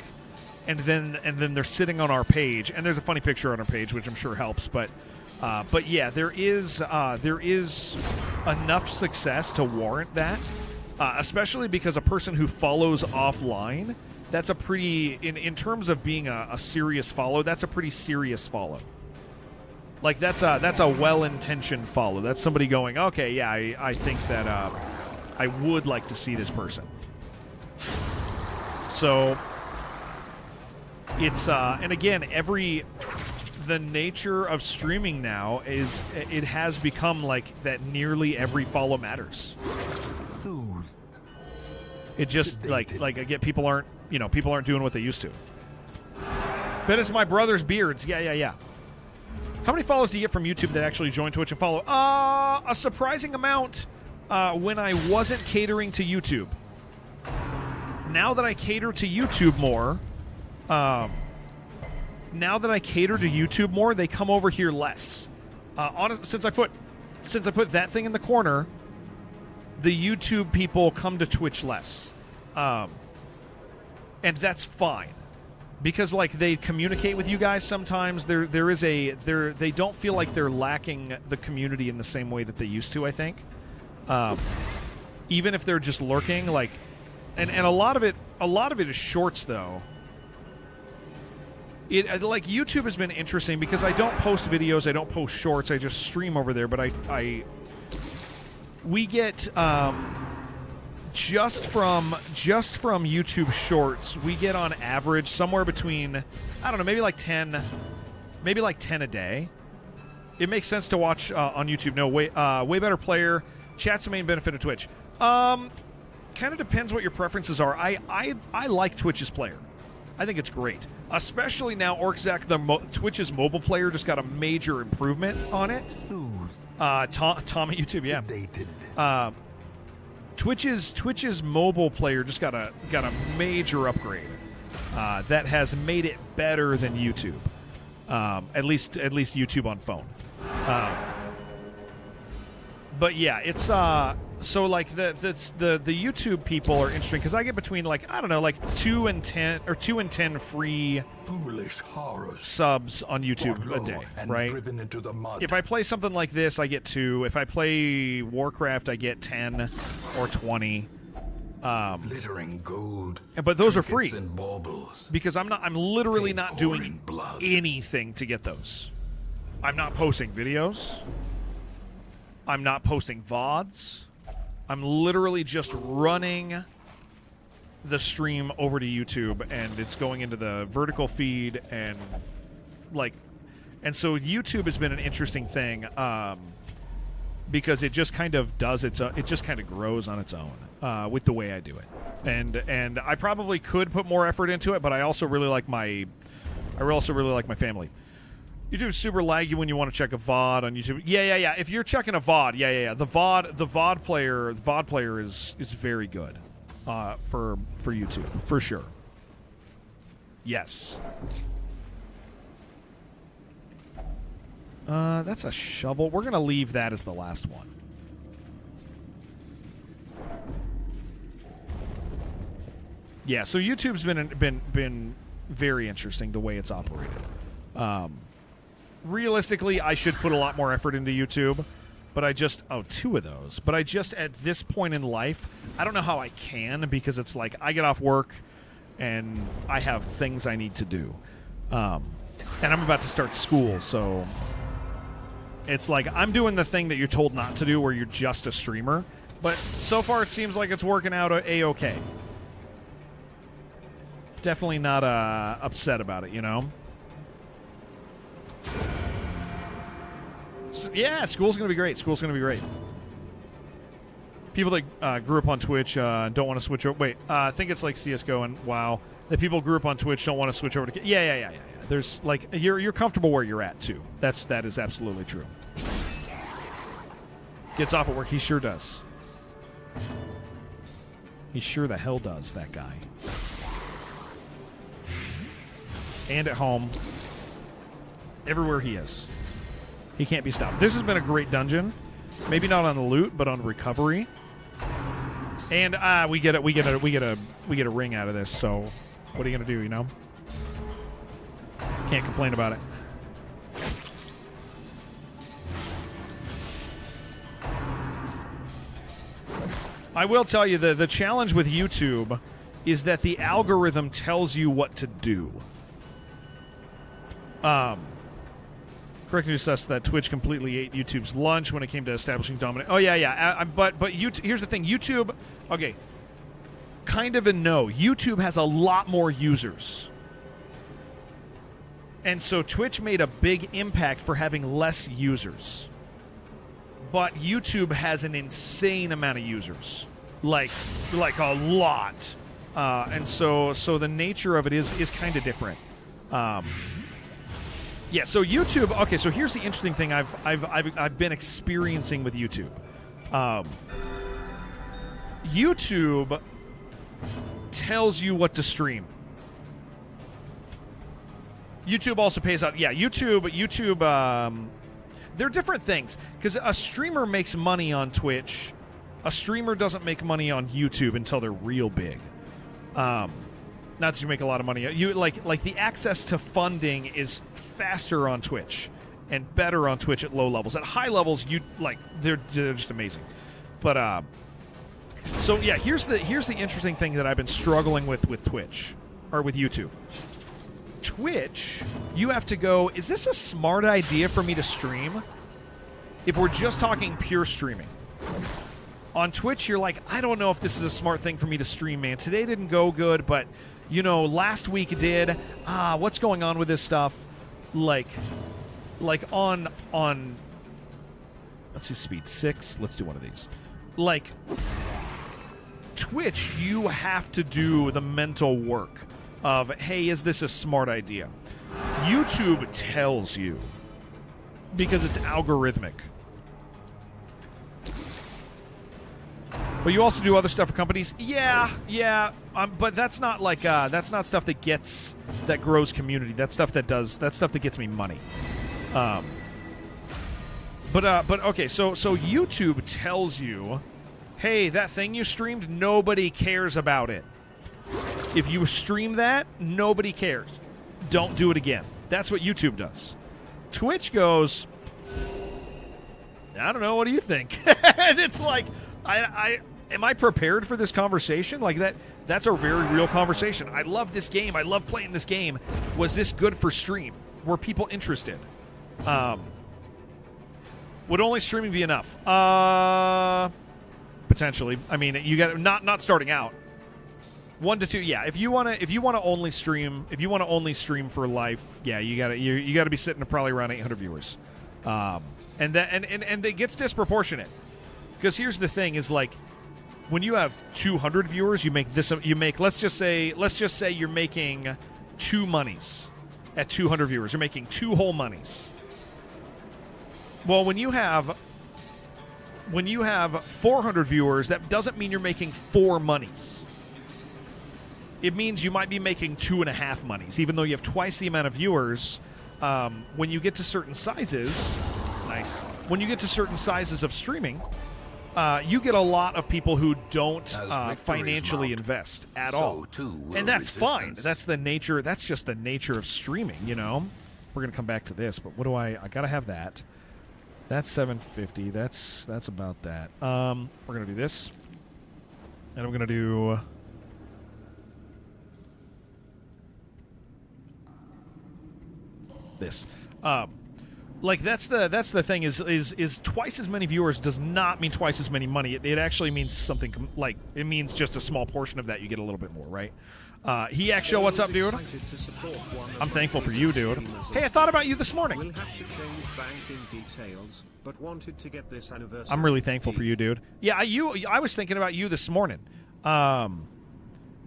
and then they're sitting on our page, and there's a funny picture on our page, which I'm sure helps. But yeah, there is enough success to warrant that, especially because a person who follows offline, that's a pretty in terms of being a serious follow. That's a pretty serious follow. Like that's a well-intentioned follow. That's somebody going, okay, yeah, I think that I would like to see this person. So it's and again, the nature of streaming now is it has become like that. Nearly every follow matters. It just like again, people aren't doing what they used to. But it's my brother's beards. Yeah. How many follows do you get from YouTube that actually join Twitch and follow? A surprising amount when I wasn't catering to YouTube. Now that I cater to YouTube more, they come over here less. Since I put that thing in the corner, the YouTube people come to Twitch less. And that's fine. Because like they communicate with you guys sometimes, they don't feel like they're lacking the community in the same way that they used to, I think. Even if they're just lurking, like, and a lot of it is shorts though. Like YouTube has been interesting because I don't post videos, I don't post shorts, I just stream over there. But we get just from YouTube Shorts, we get on average somewhere between, I don't know, maybe like 10 a day. It makes sense to watch on YouTube. No, way better player. Chat's the main benefit of Twitch. Kind of depends what your preferences are. I like Twitch's player. I think it's great, especially now. Orczak, Twitch's mobile player, just got a major improvement on it. Tom at YouTube, yeah. Twitch's mobile player just got a major upgrade that has made it better than YouTube. At least YouTube on phone. But yeah, it's so like the YouTube people are interesting because I get between like, I don't know, like 2 and 10 or 2 and 10 free subs on YouTube a day, right? Into the mud. If I play something like this, I get 2. If I play Warcraft, I get 10 or 20. Glittering gold. But those are free and baubles. because I'm literally not doing Pouring blood. anything to get those. I'm not posting videos. I'm not posting VODs. I'm literally just running the stream over to YouTube, and it's going into the vertical feed, and so YouTube has been an interesting thing because it just kind of does it just kind of grows on its own with the way I do it, and I probably could put more effort into it, but I also really like my family. YouTube's super laggy when you want to check a VOD on YouTube. Yeah. If you're checking a VOD, yeah. The VOD player is very good for YouTube for sure. Yes. That's a shovel. We're gonna leave that as the last one. Yeah. So YouTube's been very interesting the way it's operated. Realistically, I should put a lot more effort into YouTube, but I just 2 of those. But I just, at this point in life, I don't know how I can, because it's like I get off work and I have things I need to do, and I'm about to start school, so it's like I'm doing the thing that you're told not to do, where you're just a streamer. But so far, it seems like it's working out a-okay. Definitely not upset about it, you know. Yeah, school's going to be great. People that grew up on Twitch don't want to switch over. Wait, I think it's like CSGO and WoW. That people grew up on Twitch don't want to switch over to... Yeah. There's like... You're comfortable where you're at, too. That is absolutely true. Gets off at work. He sure does. He sure the hell does, that guy. And at home. Everywhere he is. He can't be stopped. This has been a great dungeon. Maybe not on the loot, but on recovery. And we get a ring out of this. So, what are you gonna do? You know. Can't complain about it. I will tell you the challenge with YouTube is that the algorithm tells you what to do. Correct news says that Twitch completely ate YouTube's lunch when it came to establishing dominant. Oh yeah. But here's the thing. YouTube. Okay. Kind of a no. YouTube has a lot more users. And so Twitch made a big impact for having less users. But YouTube has an insane amount of users. Like a lot. And so the nature of it is kind of different. Yeah, so YouTube. Okay, so here's the interesting thing I've been experiencing with YouTube. YouTube tells you what to stream. YouTube also pays out. Yeah, YouTube. They're different things because a streamer makes money on Twitch. A streamer doesn't make money on YouTube until they're real big. Not that you make a lot of money. You like the access to funding is faster on Twitch and better on Twitch at low levels. At high levels, they're just amazing. But so yeah, here's the interesting thing that I've been struggling with Twitch or with YouTube. Twitch, you have to go, is this a smart idea for me to stream? If we're just talking pure streaming. On Twitch, you're like, I don't know if this is a smart thing for me to stream, man. Today didn't go good, but, last week did. What's going on with this stuff? Like on let's see, speed 6. Let's do one of these. Like, Twitch, you have to do the mental work of, hey, is this a smart idea? YouTube tells you because it's algorithmic. But you also do other stuff for companies. Yeah. But that's not that's not stuff that grows community. That's stuff that gets me money. But okay. So YouTube tells you, hey, that thing you streamed, nobody cares about it. If you stream that, nobody cares. Don't do it again. That's what YouTube does. Twitch goes, I don't know. What do you think? And it's like, am I prepared for this conversation? Like that's a very real conversation. I love this game. I love playing this game. Was this good for stream? Were people interested? Would only streaming be enough? Potentially. I mean, you got not starting out. 1 to 2, yeah. If you want to only stream for life, yeah, you got to be sitting at probably around 800 viewers. And it gets disproportionate. Because here's the thing: is like when you have 200 viewers, you make this. You make let's just say you're making 2 monies at 200 viewers. You're making 2 whole monies. Well, when you have 400 viewers, that doesn't mean you're making 4 monies. It means you might be making 2.5 monies, even though you have twice the amount of viewers. When you get to certain sizes, nice. When you get to certain sizes of streaming. You get a lot of people who don't financially invest at all, and that's fine. That's the nature. That's just the nature of streaming. We're gonna come back to this, but what do I gotta have that. That's 750. That's about that. We're gonna do this, and I'm gonna do. This. That's the thing is twice as many viewers does not mean twice as many money. It actually means something it means just a small portion of that. You get a little bit more, right? He actually, what's up, dude? I'm thankful for you, dude. Hey, I thought about you this morning. We'll have to change banking details, but wanted to get this anniversary. I'm really thankful for you, dude. Yeah, I was thinking about you this morning.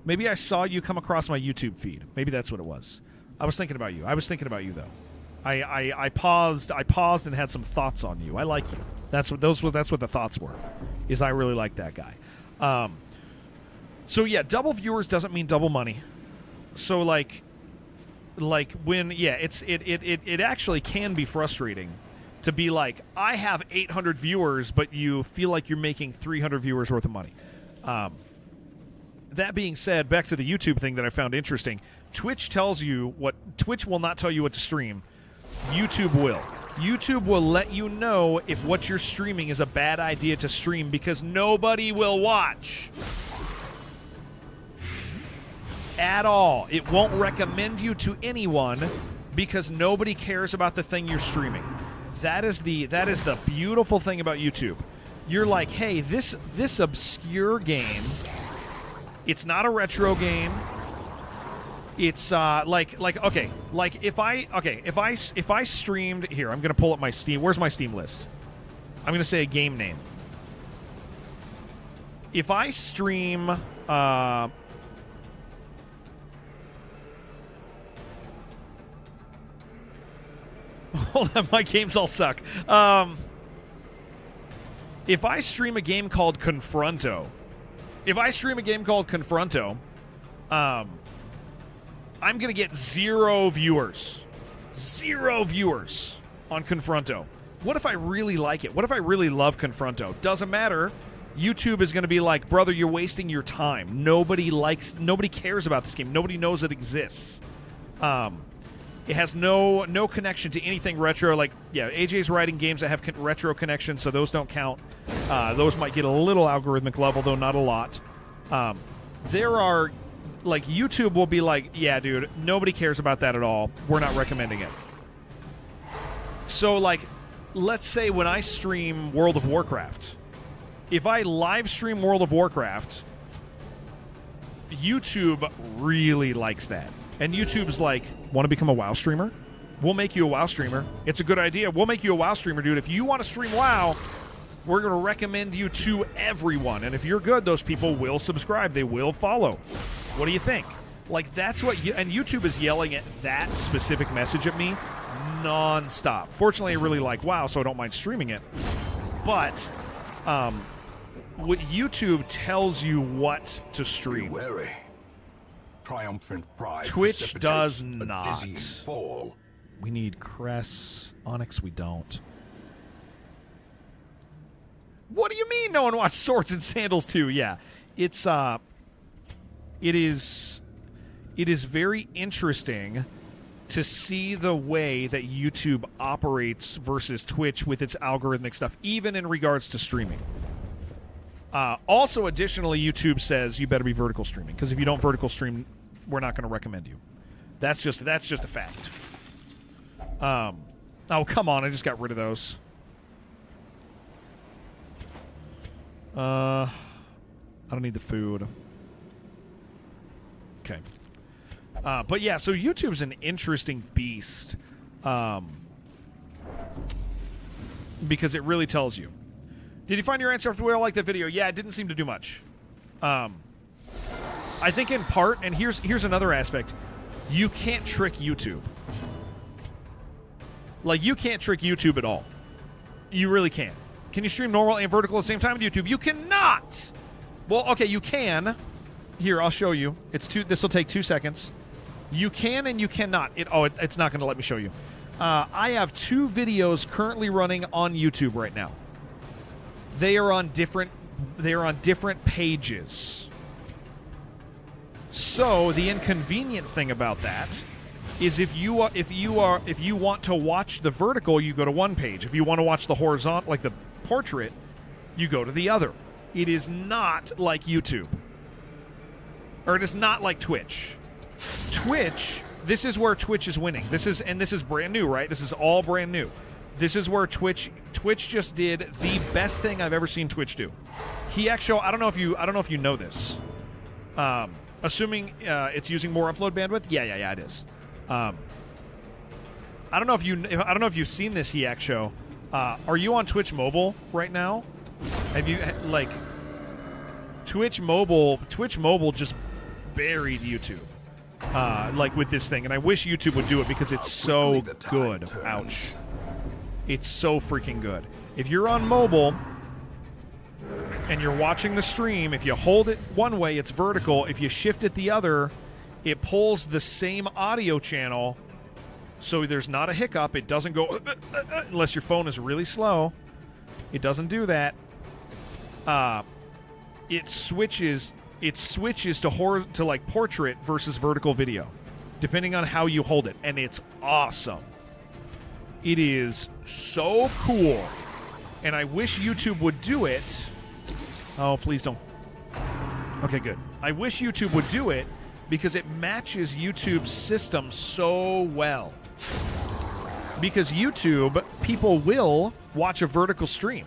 Maybe I saw you come across my YouTube feed. Maybe that's what it was. I was thinking about you. I was thinking about you though. I paused and had some thoughts on you. I like you. That's what the thoughts were. Is I really like that guy. So yeah, double viewers doesn't mean double money. So like when it actually can be frustrating to be like, I have 800 viewers, but you feel like you're making 300 viewers worth of money. That being said, back to the YouTube thing that I found interesting. Twitch tells you what Twitch will not tell you what to stream. YouTube will. YouTube will let you know if what you're streaming is a bad idea to stream because nobody will watch. At all. It won't recommend you to anyone because nobody cares about the thing you're streaming. That is the beautiful thing about YouTube. You're like, hey, this obscure game, it's not a retro game. It's if I streamed here, I'm gonna pull up my Steam. Where's my Steam list? I'm gonna say a game name. If I stream hold on, my games all suck. If I stream a game called Confronto, I'm going to get 0 viewers. 0 viewers on Confronto. What if I really like it? What if I really love Confronto? Doesn't matter. YouTube is going to be like, brother, you're wasting your time. Nobody cares about this game. Nobody knows it exists. It has no connection to anything retro. Like, yeah, AJ's writing games that have retro connections, so those don't count. Those might get a little algorithmic level, though not a lot. There are, like, YouTube will be like, yeah, dude, nobody cares about that at all. We're not recommending it. So, like, let's say when I stream World of Warcraft, if I live stream World of Warcraft, YouTube really likes that. And YouTube's like, want to become a WoW streamer? We'll make you a WoW streamer. It's a good idea. We'll make you a WoW streamer, dude. If you want to stream WoW, we're going to recommend you to everyone. And if you're good, those people will subscribe. They will follow. What do you think? Like, that's what and YouTube is yelling at that specific message at me nonstop. Fortunately, I really like WoW, so I don't mind streaming it. But what YouTube tells you what to Be stream. wary. Triumphant pride. Twitch does precipitates a not. dizzying fall. We need Cress. Onyx, we don't. What do you mean no one watched Swords and Sandals 2? Yeah. It is very interesting to see the way that YouTube operates versus Twitch with its algorithmic stuff, even in regards to streaming. Also, additionally, YouTube says you better be vertical streaming, because if you don't vertical stream, we're not going to recommend you. That's just a fact. Oh, come on, I just got rid of those. I don't need the food. Okay. But yeah, so YouTube's an interesting beast. Because it really tells you. Did you find your answer after we all liked that video? Yeah, it didn't seem to do much. I think in part, and here's another aspect, you can't trick YouTube. Like, you can't trick YouTube at all. You really can't. Can you stream normal and vertical at the same time with YouTube? You cannot! Well, okay, you can. Here, I'll show you. This will take 2 seconds. You can and you cannot. It's not going to let me show you. I have 2 videos currently running on YouTube right now. They are on different pages. So the inconvenient thing about that is if you want to watch the vertical, you go to one page. If you want to watch the horizontal, like the portrait, you go to the other. It is not like YouTube. Or it is not like Twitch. Twitch, this is where Twitch is winning. This is brand new, right? This is all brand new. This is where Twitch just did the best thing I've ever seen Twitch do. He actually, I don't know if you know this. Assuming it's using more upload bandwidth. Yeah, it is. I don't know if you've seen this Hiak show. Are you on Twitch Mobile right now? Have you Twitch Mobile just buried YouTube. With this thing, and I wish YouTube would do it because it's so good. Ouch. It's so freaking good. If you're on mobile and you're watching the stream, if you hold it one way, it's vertical. If you shift it the other, it pulls the same audio channel, so there's not a hiccup. It doesn't go unless your phone is really slow. It doesn't do that. It switches to like portrait versus vertical video. depending on how you hold it, and it's awesome. It is so cool, and I wish YouTube would do it. Oh, please don't. Okay, good. I wish YouTube would do it because it matches YouTube's system so well. Because YouTube, people will watch a vertical stream.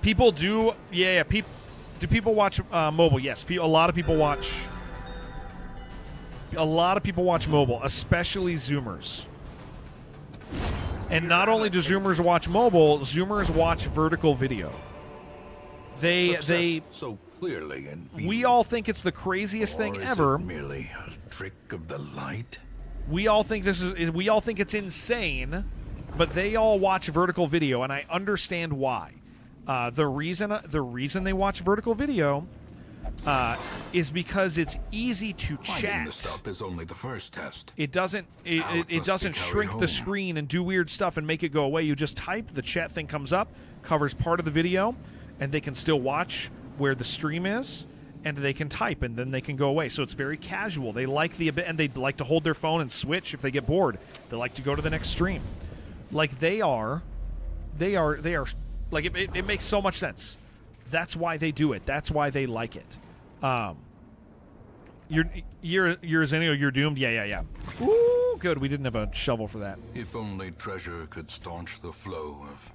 People do, yeah. Do people watch mobile? Yes, a lot of people watch. A lot of people watch mobile, especially Zoomers. And not only do Zoomers watch mobile, Zoomers watch vertical video. They so clearly and we all think it's the craziest thing or is ever. it merely a trick of the light? We all think we all think it's insane, but they all watch vertical video, and I understand why. The reason they watch vertical video is because it's easy to Finding the chat. stuff is only the first test. It doesn't it doesn't shrink the screen and do weird stuff and make it go away. You just type, the chat thing comes up, covers part of the video, and they can still watch where the stream is, and they can type, and then they can go away. So it's very casual. They like and they like to hold their phone and switch if they get bored. They like to go to the next stream. Like they are like it makes so much sense. That's why they do it. That's why they like it. You're Zenio, you're doomed. Yeah. Ooh, good. We didn't have a shovel for that. If only treasure could staunch the flow of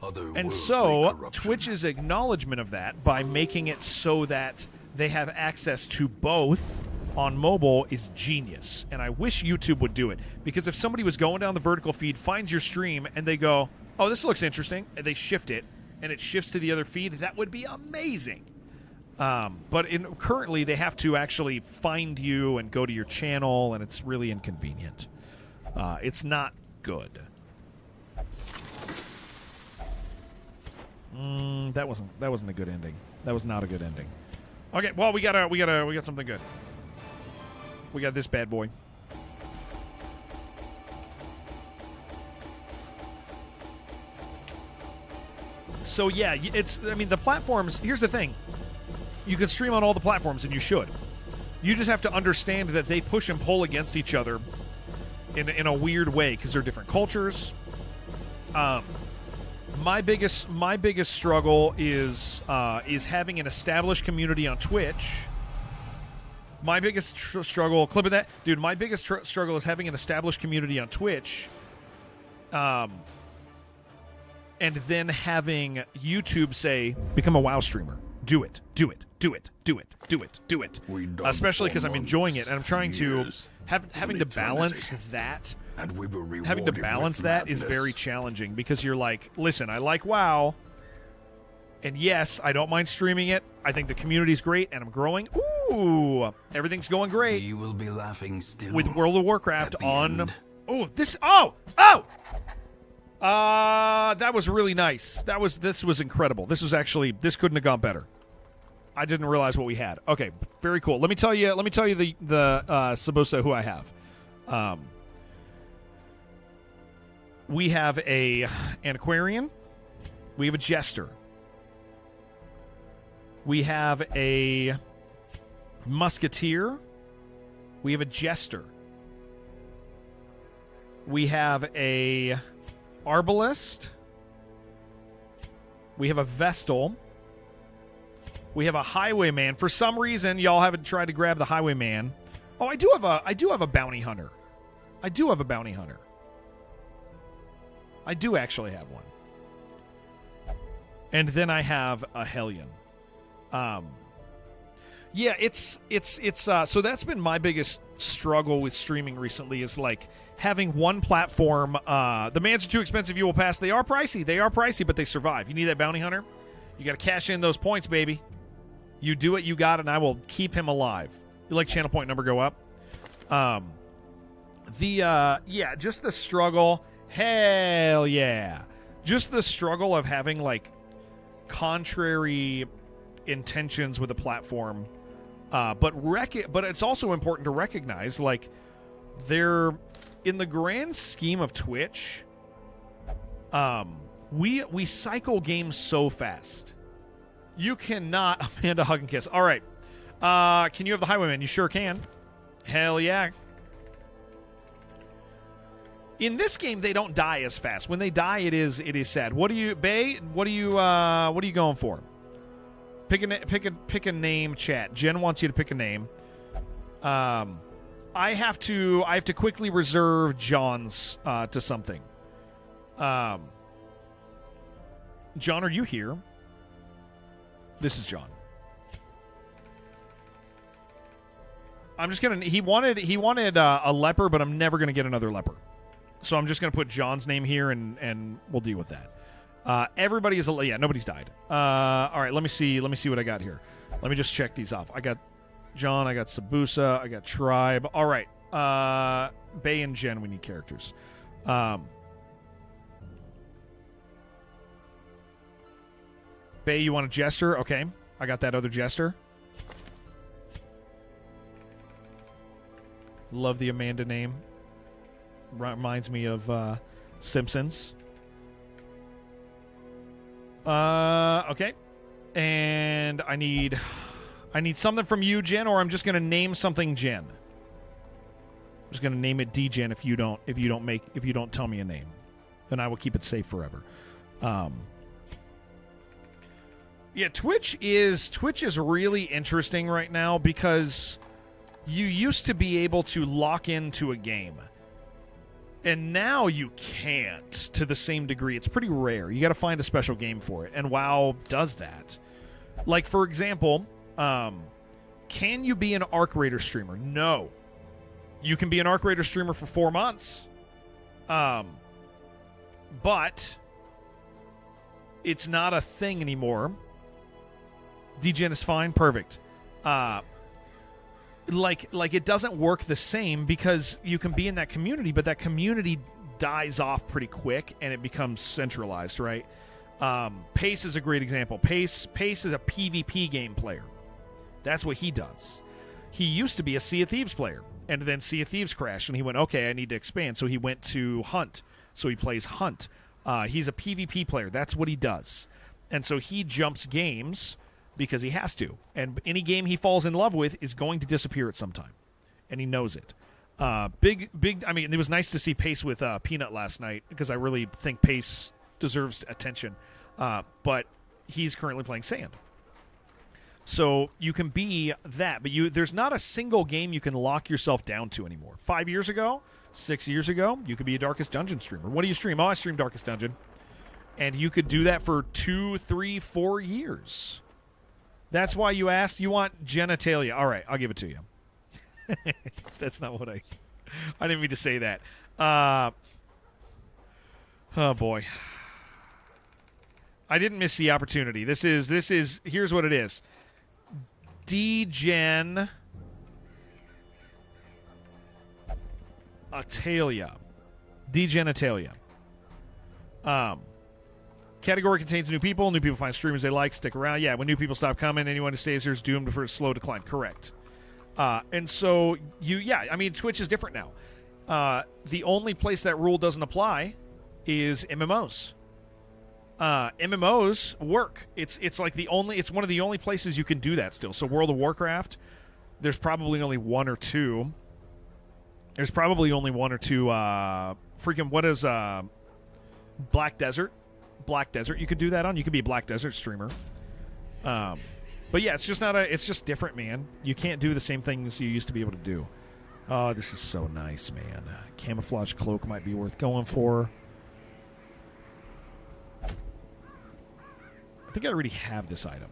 otherworldly And so corruption. Twitch's acknowledgement of that by making it so that they have access to both on mobile is genius. And I wish YouTube would do it, because if somebody was going down the vertical feed, finds your stream, and they go, "Oh, this looks interesting," and they shift it, and it shifts to the other feed, that would be amazing. But currently, they have to actually find you and go to your channel, and it's really inconvenient. It's not good. That wasn't a good ending. That was not a good ending. Okay, well we got something good. We got this bad boy. So yeah, the platforms, here's the thing. You can stream on all the platforms, and you should. You just have to understand that they push and pull against each other in a weird way, because they're different cultures. My biggest struggle is having an established community on Twitch. My biggest struggle, clip of that, dude. My biggest struggle is having an established community on Twitch, and then having YouTube say, "Become a WoW streamer. Do it. We've done Especially for because I'm enjoying it, months, and I'm trying to years, having to balance that. and we were Having to rewarded balance with that is madness. very challenging, because you're like, listen, I like WoW, and yes, I don't mind streaming it. I think the community's great, and I'm growing. Ooh, everything's going great You will be laughing still with World of Warcraft at the on. end. Oh, this. That was really nice. This was incredible. This couldn't have gone better. I didn't realize what we had. Okay, very cool. Let me tell you the Sabusa who I have. We have an Aquarian. We have a Jester. We have a Musketeer. We have a Jester. We have a Arbalist. We have a Vestal. We have a Highwayman. For some reason, y'all haven't tried to grab the Highwayman. Oh, I do have a Bounty Hunter. I do actually have one. And then I have a Hellion. Yeah, it's so that's been my biggest struggle with streaming recently, is like having one platform. The mans are too expensive, you will pass. They are pricey, but they survive. You need that Bounty Hunter. You got to cash in those points, baby. You do it, you got it, and I will keep him alive. You like channel point number go up? Just the struggle. Hell yeah. Just the struggle of having like contrary intentions with a platform. But it's also important to recognize, like, they're in the grand scheme of Twitch. We cycle games so fast. You cannot Amanda hug and kiss. All right. Can you have the Highwayman? You sure can. Hell yeah. In this game, they don't die as fast. When they die, it is sad. What do you, Bay? What are you going for? Pick a name, chat. Jen wants you to pick a name. I have to quickly reserve John's to something. John, are you here? This is John. I'm just gonna. He wanted a leper, but I'm never gonna get another leper. So I'm just gonna put John's name here, and we'll deal with that. Everybody is nobody's died. All right, let me see what I got here. Let me just check these off. I got John, I got Sabusa, I got Tribe. All right, Bay and Jen, we need characters. Bay, you want a jester? Okay, I got that other jester. Love the Amanda name. Reminds me of Simpsons. Okay. And I need something from you, Jen, or I'm just gonna name something Jen. I'm just gonna name it D-Jen if you don't tell me a name. And I will keep it safe forever. Yeah, Twitch is really interesting right now because you used to be able to lock into a game. And now you can't to the same degree. It's pretty rare. You got to find a special game for it. And WoW does that. Like, for example, can you be an Arc Raider streamer? No. You can be an Arc Raider streamer for 4 months. But it's not a thing anymore. DGen is fine. Perfect. Like it doesn't work the same because you can be in that community, but that community dies off pretty quick and it becomes centralized, right? Pace is a great example. Pace is a PvP game player. That's what he does. He used to be a Sea of Thieves player, and then Sea of Thieves crashed, and he went, okay, I need to expand. So he went to Hunt. So he plays Hunt. He's a PvP player. That's what he does. And so he jumps games because he has to. And any game he falls in love with is going to disappear at some time. And he knows it. Big, I mean, it was nice to see Pace with Peanut last night because I really think Pace deserves attention. But he's currently playing Sand. So you can be that, but there's not a single game you can lock yourself down to anymore. 5 years ago, 6 years ago, you could be a Darkest Dungeon streamer. What do you stream? Oh, I stream Darkest Dungeon. And you could do that for 2, 3, 4 years. That's why you asked. You want genitalia. All right, I'll give it to you. That's not what I didn't mean to say that. Oh, boy. I didn't miss the opportunity. This is, here's what it is. D-Gen Atalia. D-Genitalia. Category contains new people. New people find streamers they like, stick around. Yeah, when new people stop coming, anyone who stays here is doomed for a slow decline. Correct. And so, I mean, Twitch is different now. The only place that rule doesn't apply is MMOs. MMOs work. It's like it's one of the only places you can do that still. So World of Warcraft, there's probably only one or two. Freaking, what is Black Desert? Black Desert you could do that on. You could be a Black Desert streamer. But yeah, it's just different, man. You can't do the same things you used to be able to do. Oh, this is so nice, man. Camouflage cloak might be worth going for. I think I already have this item.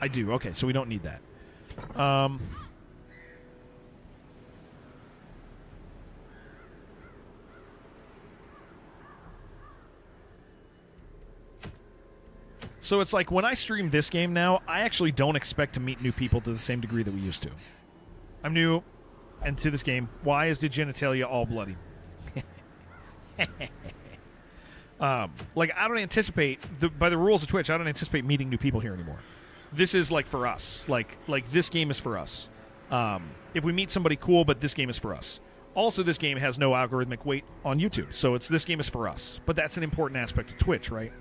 I do. Okay, so we don't need that. So it's like when I stream this game now, I actually don't expect to meet new people to the same degree that we used to. I'm new and to this game. Why is the genitalia all bloody? Like, I don't anticipate, by the rules of Twitch, I don't anticipate meeting new people here anymore. This is, like, for us. Like this game is for us. If we meet somebody cool, but this game is for us. Also, this game has no algorithmic weight on YouTube, so this game is for us. But that's an important aspect of Twitch, right?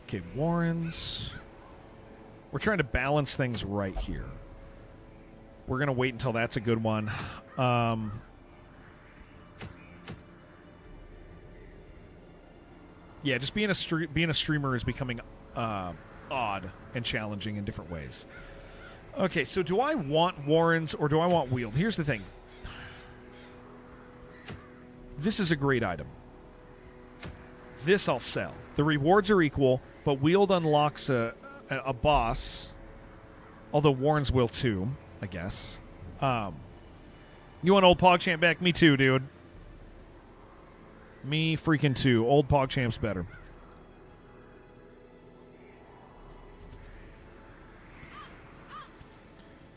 Okay, Warrens. We're trying to balance things right here. We're going to wait until that's a good one. Yeah, just being a streamer is becoming odd and challenging in different ways. Okay, so do I want Warrens or do I want Wield? Here's the thing. This is a great item. This I'll sell. The rewards are equal, but Wield unlocks a boss, although Warrens will too, I guess. You want old PogChamp back? Me too, dude. Me freaking too. Old PogChamp's better.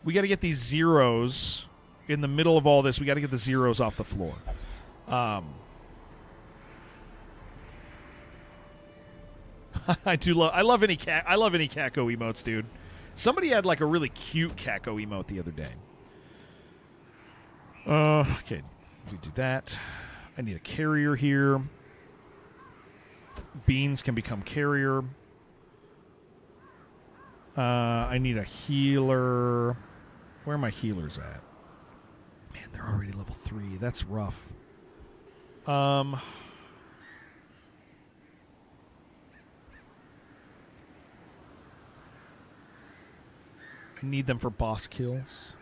We got to get these zeros in the middle of all this. We got to get the zeros off the floor. I love any Kako emotes, dude. Somebody had like a really cute Kako emote the other day. Okay, we do that. I need a carrier here. Beans can become carrier. I need a healer. Where are my healers at? Man, they're already level 3. That's rough. I need them for boss kills.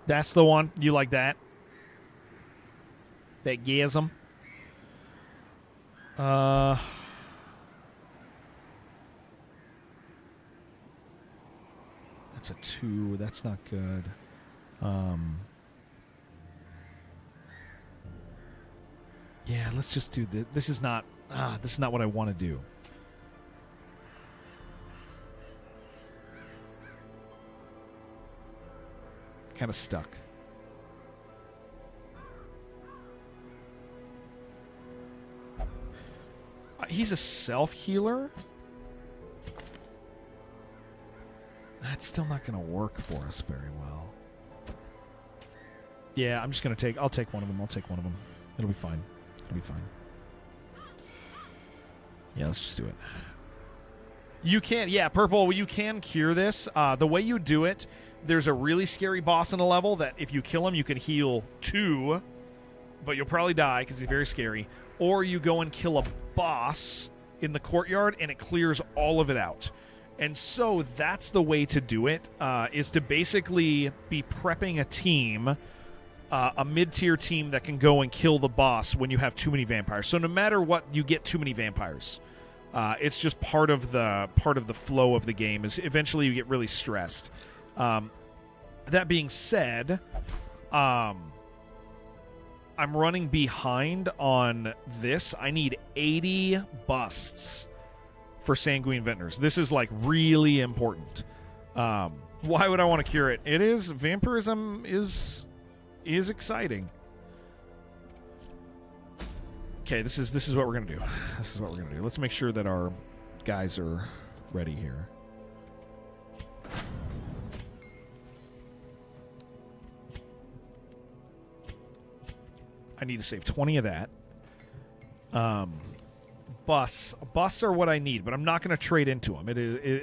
That's the one. You like that? That gasm? That's a 2. That's not good. Yeah, let's just do this. This is not what I want to do. Kind of stuck. He's a self-healer? That's still not going to work for us very well. Yeah, I'm just going to I'll take one of them. It'll be fine. Yeah, let's just do it. You can, yeah, Purple, you can cure this. The way you do it, there's a really scary boss in a level that if you kill him, you can heal 2, but you'll probably die because he's very scary. Or you go and kill a boss in the courtyard, and it clears all of it out. And so that's the way to do it, is to basically be prepping a team, a mid-tier team that can go and kill the boss when you have too many vampires. So no matter what, you get too many vampires. It's just part of the flow of the game. Is eventually you get really stressed. That being said, I'm running behind on this. I need 80 busts for Sanguine Vintners. This is like really important. Why would I want to cure it? It is vampirism is exciting. Okay, this is what we're gonna do. Let's make sure that our guys are ready here. I need to save 20 of that. Busts are what I need, but I'm not going to trade into them.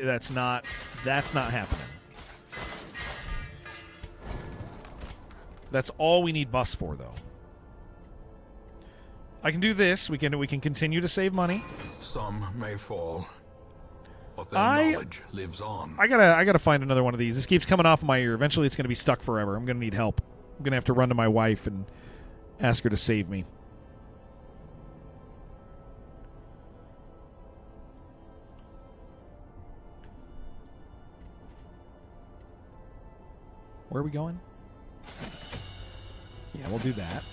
That's not happening. That's all we need busts for, though. I can do this. We can continue to save money. Some may fall, but their knowledge lives on. I gotta find another one of these. This keeps coming off my ear. Eventually, it's gonna be stuck forever. I'm gonna need help. I'm gonna have to run to my wife and ask her to save me. Where are we going? Yeah, we'll do that.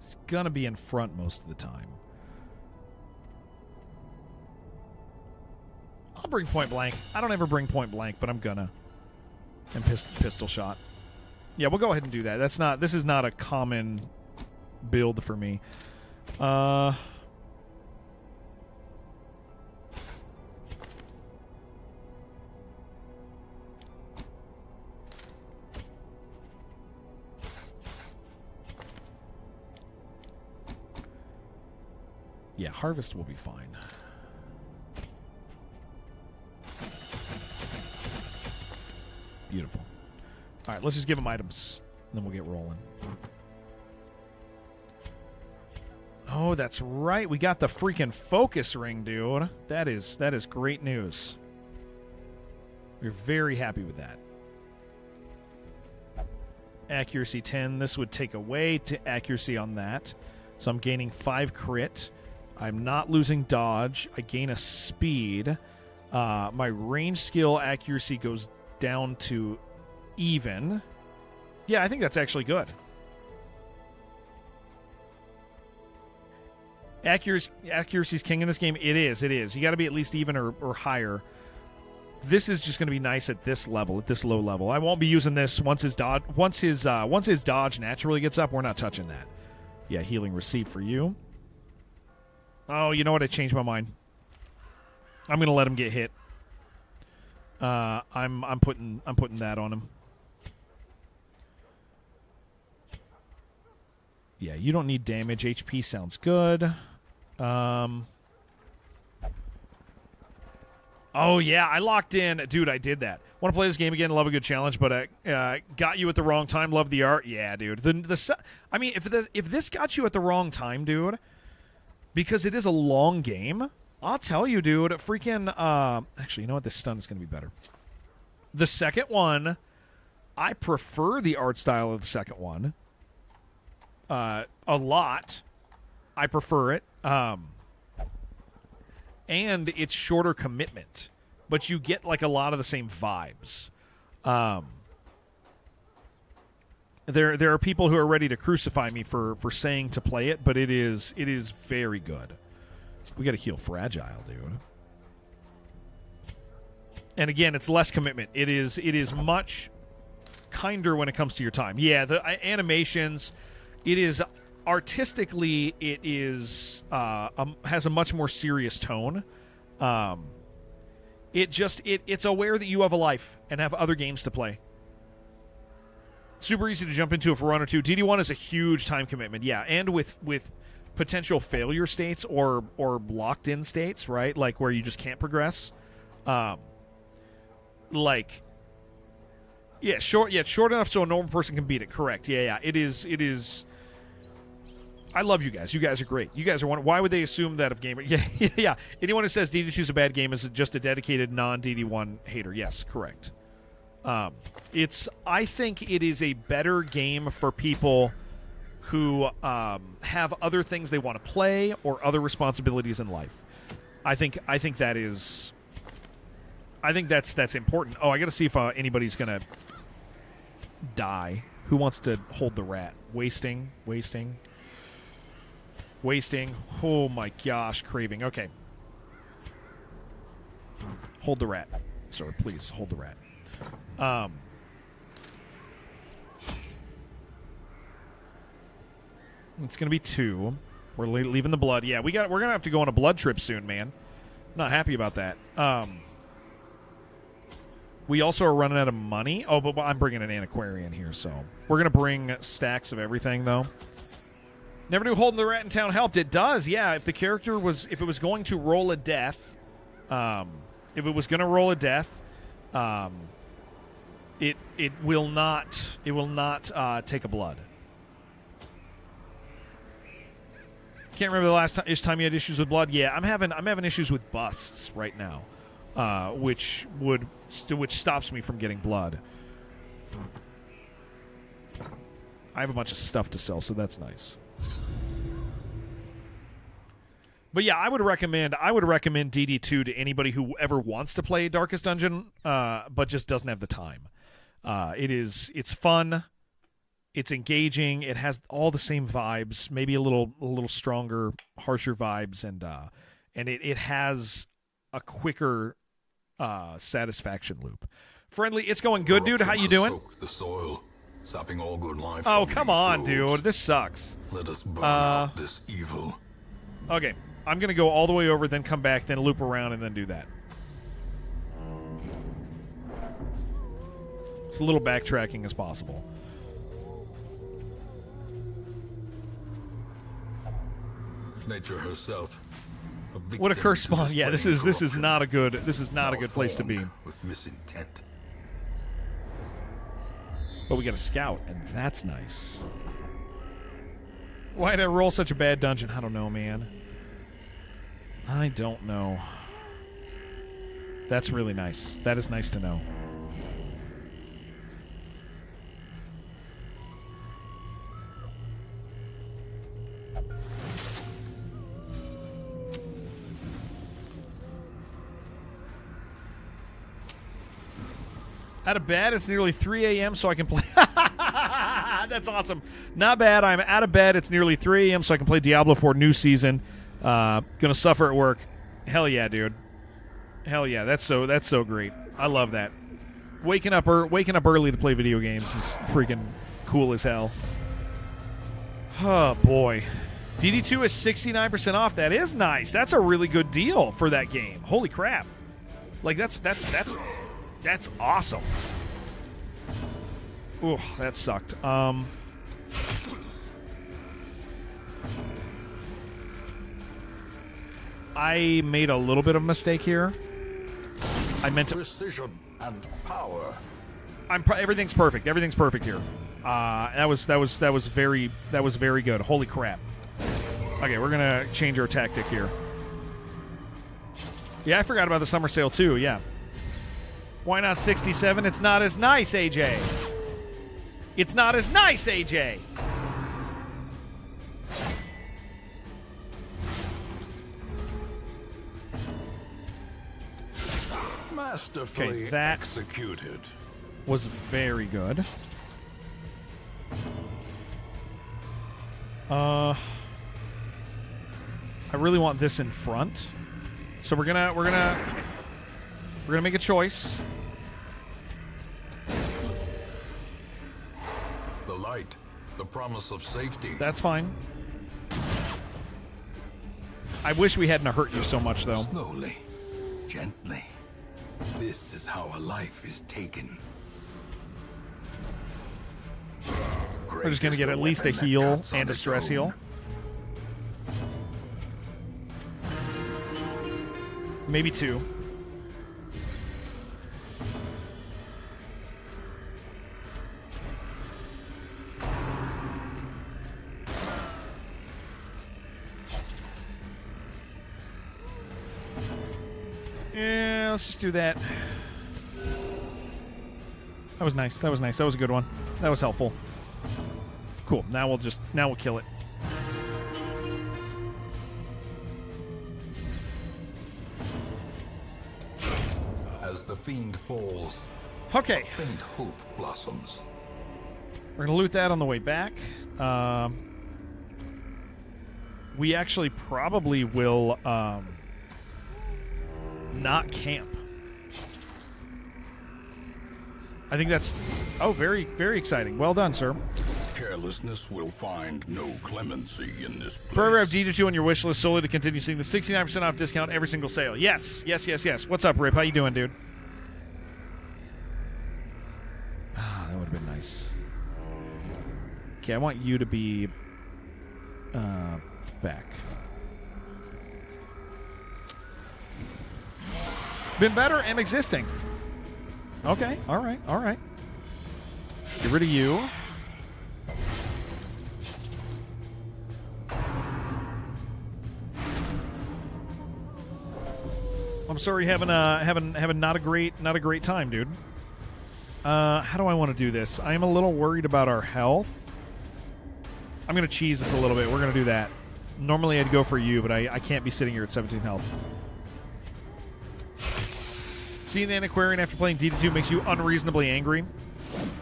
It's gonna be in front most of the time. I'll bring point blank. I don't ever bring point blank, but I'm gonna. And pistol shot. Yeah, we'll go ahead and do that. This is not a common build for me. Yeah, harvest will be fine. Beautiful. All right, let's just give him items, and then we'll get rolling. Oh, that's right. We got the freaking focus ring, dude. That is great news. We're very happy with that. Accuracy 10. This would take away to accuracy on that. So I'm gaining 5 crit. I'm not losing dodge. I gain a speed. My range skill accuracy goes down to even. Yeah, I think that's actually good. Accuracy's king in this game. It is. You got to be at least even or higher. This is just going to be nice at this level, at this low level. I won't be using this once his dodge naturally gets up. We're not touching that. Yeah, healing receipt for you. Oh, you know what? I changed my mind. I'm going to let him get hit. I'm putting that on him. Yeah, you don't need damage. HP sounds good. Oh, yeah, I locked in. Dude, I did that. Want to play this game again? Love a good challenge, but got you at the wrong time. Love the art. Yeah, dude. I mean, if this got you at the wrong time, dude, because it is a long game, I'll tell you, dude, freaking... actually, you know what? This stun is going to be better. The second one, I prefer the art style of the second one. A lot. I prefer it. And it's shorter commitment, but you get like a lot of the same vibes. There are people who are ready to crucify me for saying to play it, but it is very good. We got to heal fragile, dude. And again, it's less commitment. It is much kinder when it comes to your time. Yeah, the animations. It is artistically, it is has a much more serious tone. It's aware that you have a life and have other games to play. Super easy to jump into it for run or two. DD1 is a huge time commitment, yeah, and with potential failure states or locked in states, right? Like where you just can't progress. Short enough so a normal person can beat it. Correct. Yeah. It is. I love you guys. You guys are great. You guys are one. Why would they assume that of gamer? Yeah. Anyone who says DD2 is a bad game is just a dedicated non-DD1 hater. Yes, correct. I think it is a better game for people who have other things they want to play or other responsibilities in life. I think that's important. Oh, I got to see if anybody's gonna die. Who wants to hold the rat? Wasting. Oh my gosh, craving. Okay. Hold the rat. Sir, please hold the rat. It's gonna be 2. We're leaving the blood. Yeah, we're gonna have to go on a blood trip soon, man. I'm not happy about that. We also are running out of money. Oh, but I'm bringing an antiquarian here, so we're gonna bring stacks of everything though. Never knew holding the rat in town helped. It does, yeah. If it was going to roll a death, it will not take a blood. Can't remember the last time you had issues with blood. Yeah, I'm having issues with busts right now, which stops me from getting blood. I have a bunch of stuff to sell, so that's nice. But yeah, I would recommend DD2 to anybody who ever wants to play Darkest Dungeon, but just doesn't have the time. It's fun, it's engaging, it has all the same vibes, maybe a little stronger, harsher vibes, and it has a quicker satisfaction loop. Friendly, it's going good, dude. How you doing? The soil, sapping all good life. Oh, come on, dude. This sucks. Let us burn out this evil. Okay, I'm going to go all the way over, then come back, then loop around, and then do that. It's a little backtracking as possible. Nature herself. What a curse spawn. Yeah, this is not a good place to be. With misintent. But we got a scout, and that's nice. Why did I roll such a bad dungeon? I don't know, man. I don't know. That's really nice. That is nice to know. Out of bed, it's nearly 3 a.m. so I can play. That's awesome. Not bad. I'm out of bed. It's nearly 3 a.m. so I can play Diablo 4 new season. Gonna suffer at work. Hell yeah, dude. Hell yeah. That's so great. I love that. Waking up early to play video games is freaking cool as hell. Oh boy. DD2 is 69% off. That is nice. That's a really good deal for that game. Holy crap. Like that's awesome. Ooh, that sucked. I made a little bit of a mistake here. I meant to. Precision and power. Everything's perfect. Everything's perfect here. That was very good. Holy crap. Okay, we're gonna change our tactic here. Yeah, I forgot about the summer sale too. Yeah. Why not 67? It's not as nice, AJ. It's not as nice, AJ. Masterfully Okay, that executed. was very good. I really want this in front. So we're gonna make a choice. The light, the promise of safety. That's fine. I wish we hadn't hurt you so much, though. Slowly, gently. This is how a life is taken. We're just gonna get at least a heal and a stress heal. Maybe two. Yeah, let's just do that. That was nice. That was nice. That was a good one. That was helpful. Cool. Now we'll kill it. As the fiend falls, Okay. faint hope blossoms. We're going to loot that on the way back. We actually probably will not camp. I think that's... Oh, very, very exciting. Well done, sir. Carelessness will find no clemency in this place. Forever have DD2 on your wish list solely to continue seeing the 69% off discount every single sale. Yes, yes, yes, yes. What's up, Rip? How you doing, dude? Ah, that would have been nice. Okay, I want you to be back. Been better and existing. Okay, all right, all right. Get rid of you. I'm sorry, having not a great time, dude. How do I want to do this? I am a little worried about our health. I'm gonna cheese this a little bit. We're gonna do that. Normally I'd go for you, but I can't be sitting here at 17 health. Seeing the Antiquarian after playing DD2 makes you unreasonably angry.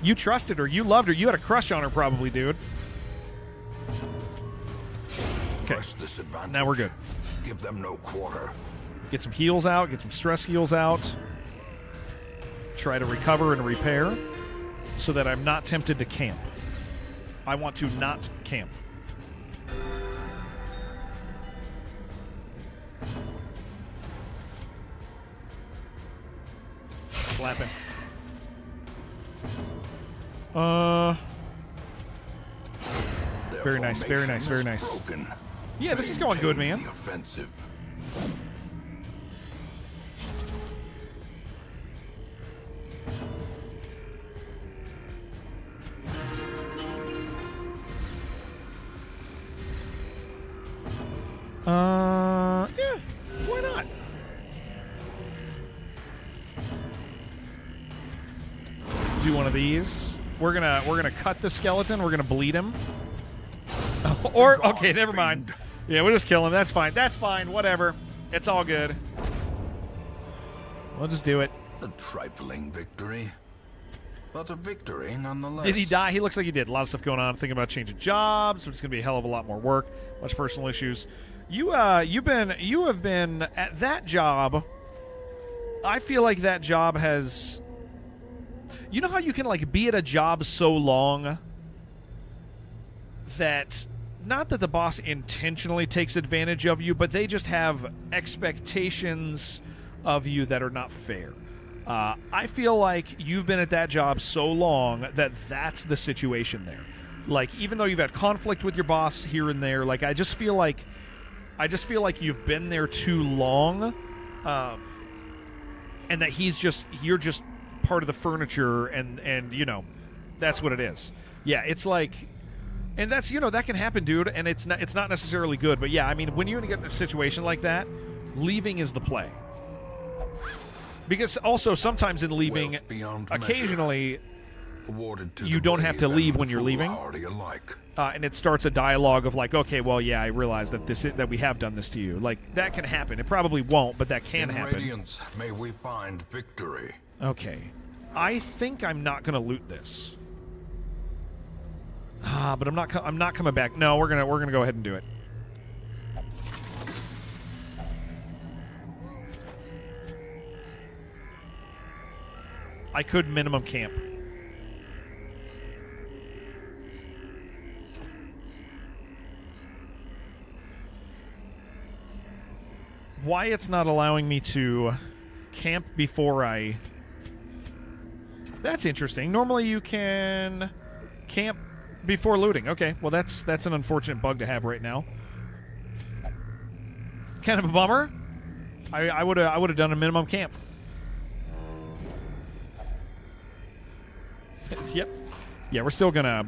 You trusted her. You loved her. You had a crush on her, probably, dude. Okay. Now we're good. Give them no quarter. Get some heals out. Get some stress heals out. Try to recover and repair so that I'm not tempted to camp. I want to not camp. Slapping. Very nice, very nice, very nice. Broken. Yeah, this is going good, man. The offensive. Yeah, why not? Do one of these. We're gonna cut the skeleton. We're gonna bleed him. Or okay, never mind. Yeah, we'll just kill him. That's fine. That's fine. Whatever. It's all good. We'll just do it. A trifling victory, but a victory nonetheless. Did he die? He looks like he did. A lot of stuff going on. Thinking about changing jobs. It's going to be a hell of a lot more work. Much personal issues. You have been at that job. I feel like that job has. You know how you can like be at a job so long that not that the boss intentionally takes advantage of you, but they just have expectations of you that are not fair. I feel like you've been at that job so long that that's the situation there. Like, even though you've had conflict with your boss here and there, like I just feel like you've been there too long, and that you're just part of the furniture, and you know, that's what it is. Yeah, it's like, and that's, you know, that can happen, dude, and it's not necessarily good, but yeah, I mean, when you get in a situation like that, leaving is the play. Because also sometimes in leaving, Wealth beyond occasionally awarded to you the don't have to brave leave and when the you're leaving. foolhardy alike. And it starts a dialogue of like, okay, well, yeah, I realize that we have done this to you. Like, that can happen. It probably won't, but that can In happen. Radiance, may we find victory. Okay. I think I'm not going to loot this. But I'm not coming back. No, we're gonna go ahead and do it. I could minimum camp. Why it's not allowing me to camp before I... That's interesting. Normally you can camp before looting. Okay, well that's an unfortunate bug to have right now. Kind of a bummer. I would have done a minimum camp. Yep. Yeah, we're still gonna...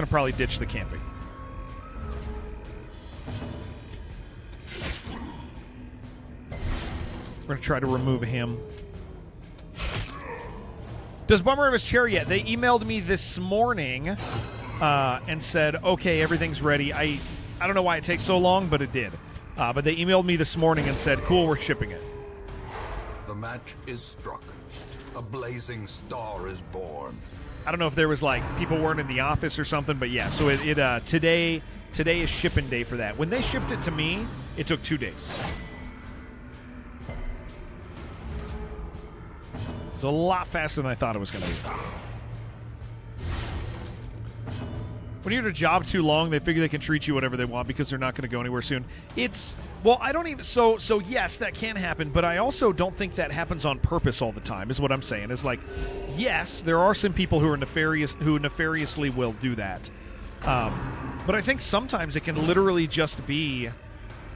probably ditch the camping. We're gonna try to remove him. Does Bummer have his chair yet? They emailed me this morning and said, okay, everything's ready. I don't know why it takes so long, but it did. But they emailed me this morning and said, cool, we're shipping it. The match is struck. A blazing star is born. I don't know if there was like people weren't in the office or something, but yeah. So today is shipping day for that. When they shipped it to me, it took 2 days. It's a lot faster than I thought it was going to be. When you're at a job too long, they figure they can treat you whatever they want because they're not going to go anywhere soon. I don't even... So yes, that can happen, but I also don't think that happens on purpose all the time, is what I'm saying. It's like, yes, there are some people who nefariously will do that. But I think sometimes it can literally just be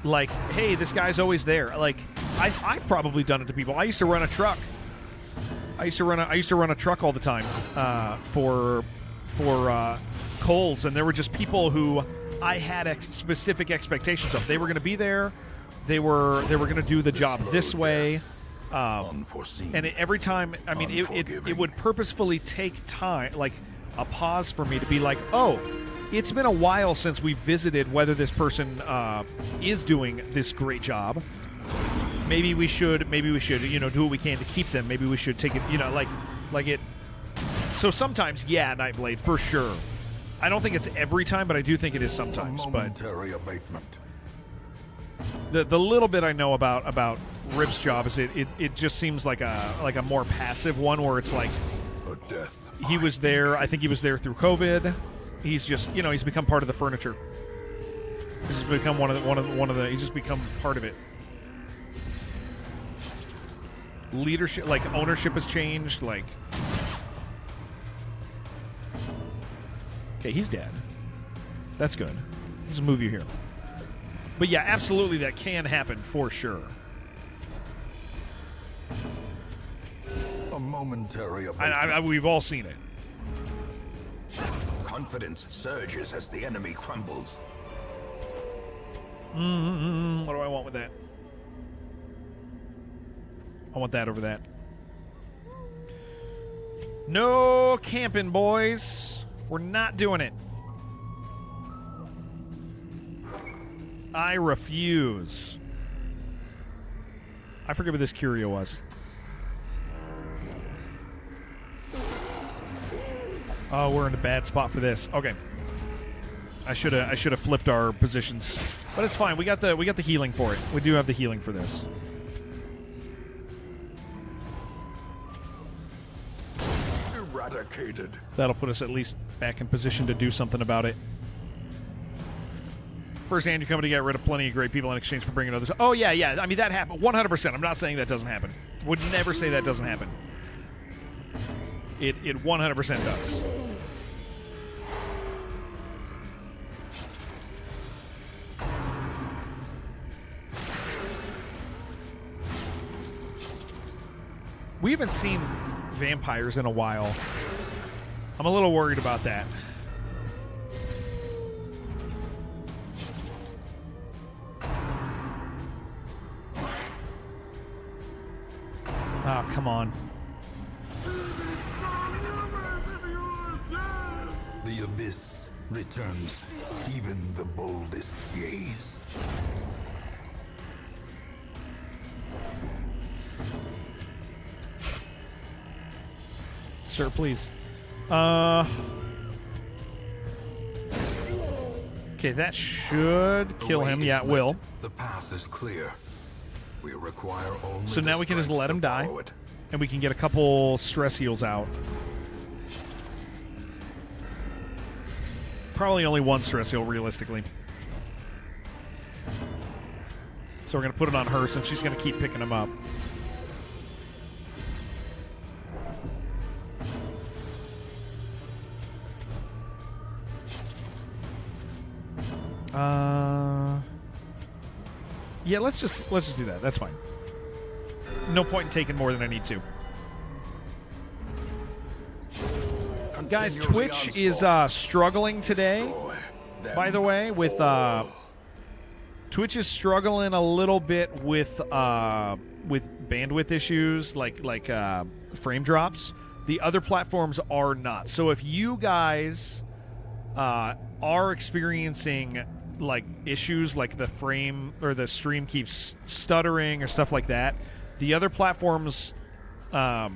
like, hey, this guy's always there. Like, I've probably done it to people. I used to run a truck. I used to run a truck all the time for Kohl's, and there were just people who I had specific expectations of. They were going to be there. They were going to do the job this way. Unforeseen. And every time, I mean, it would purposefully take time, like a pause for me to be like, oh, it's been a while since we visited whether this person is doing this great job. Maybe we should, you know, do what we can to keep them. Maybe we should take it, you know, like it. So sometimes, yeah, Nightblade, for sure. I don't think it's every time, but I do think it is sometimes. But momentary abatement. the little bit I know about Rip's job is it just seems like a more passive one where it's like A death. he was there. I think he was there through COVID. He's just, you know, he's become part of the furniture. He's just become one of the. He's just become part of it. Leadership, like ownership, has changed. Like, Okay, he's dead. That's good. Let's move you here. But yeah, absolutely, that can happen for sure. A momentary We've all seen it. confidence surges as the enemy crumbles. What do I want with that? I want that over that. No camping, boys. We're not doing it. I refuse. I forget what this curio was. Oh, we're in a bad spot for this. Okay. I should have flipped our positions. But it's fine. We got the healing for it. We do have the healing for this. Eradicated. That'll put us at least back in position to do something about it. First hand, you come to get rid of plenty of great people in exchange for bringing others. Oh, yeah. I mean, that happened. 100%. I'm not saying that doesn't happen. Would never say that doesn't happen. It 100% does. We haven't seen vampires in a while. I'm a little worried about that. Oh, come on. The abyss returns even the boldest gaze. Sir, please. Okay, that should kill him. Yeah, it will. The path is clear. We require only So now we can just let him die, and we can get a couple stress heals out. Probably only one stress heal, realistically. So we're going to put it on her, since she's going to keep picking him up. Yeah, let's just do that. That's fine. No point in taking more than I need to. Guys, Twitch is struggling today. By the way, with Twitch is struggling a little bit with bandwidth issues, like frame drops. The other platforms are not. So if you guys are experiencing like issues, like the frame or the stream keeps stuttering or stuff like that, the other platforms, let's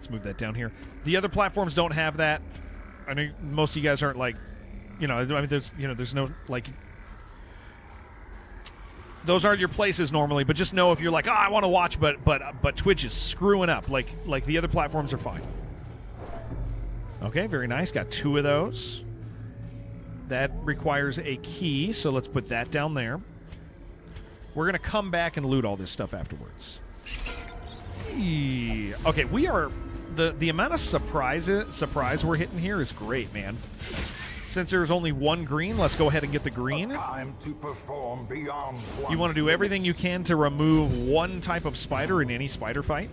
move that down here. The other platforms don't have that. I know most of you guys aren't like, I mean, there's no like, those aren't your places normally. But just know if you're like, I want to watch, but Twitch is screwing up. Like the other platforms are fine. Okay, very nice. Got 2 of those. That requires a key, so let's put that down there. We're going to come back and loot all this stuff afterwards. Okay, we are... The amount of surprise we're hitting here is great, man. Since there's only 1 green, let's go ahead and get the green. Time to perform beyond You want to do everything you can to remove 1 type of spider in any spider fight.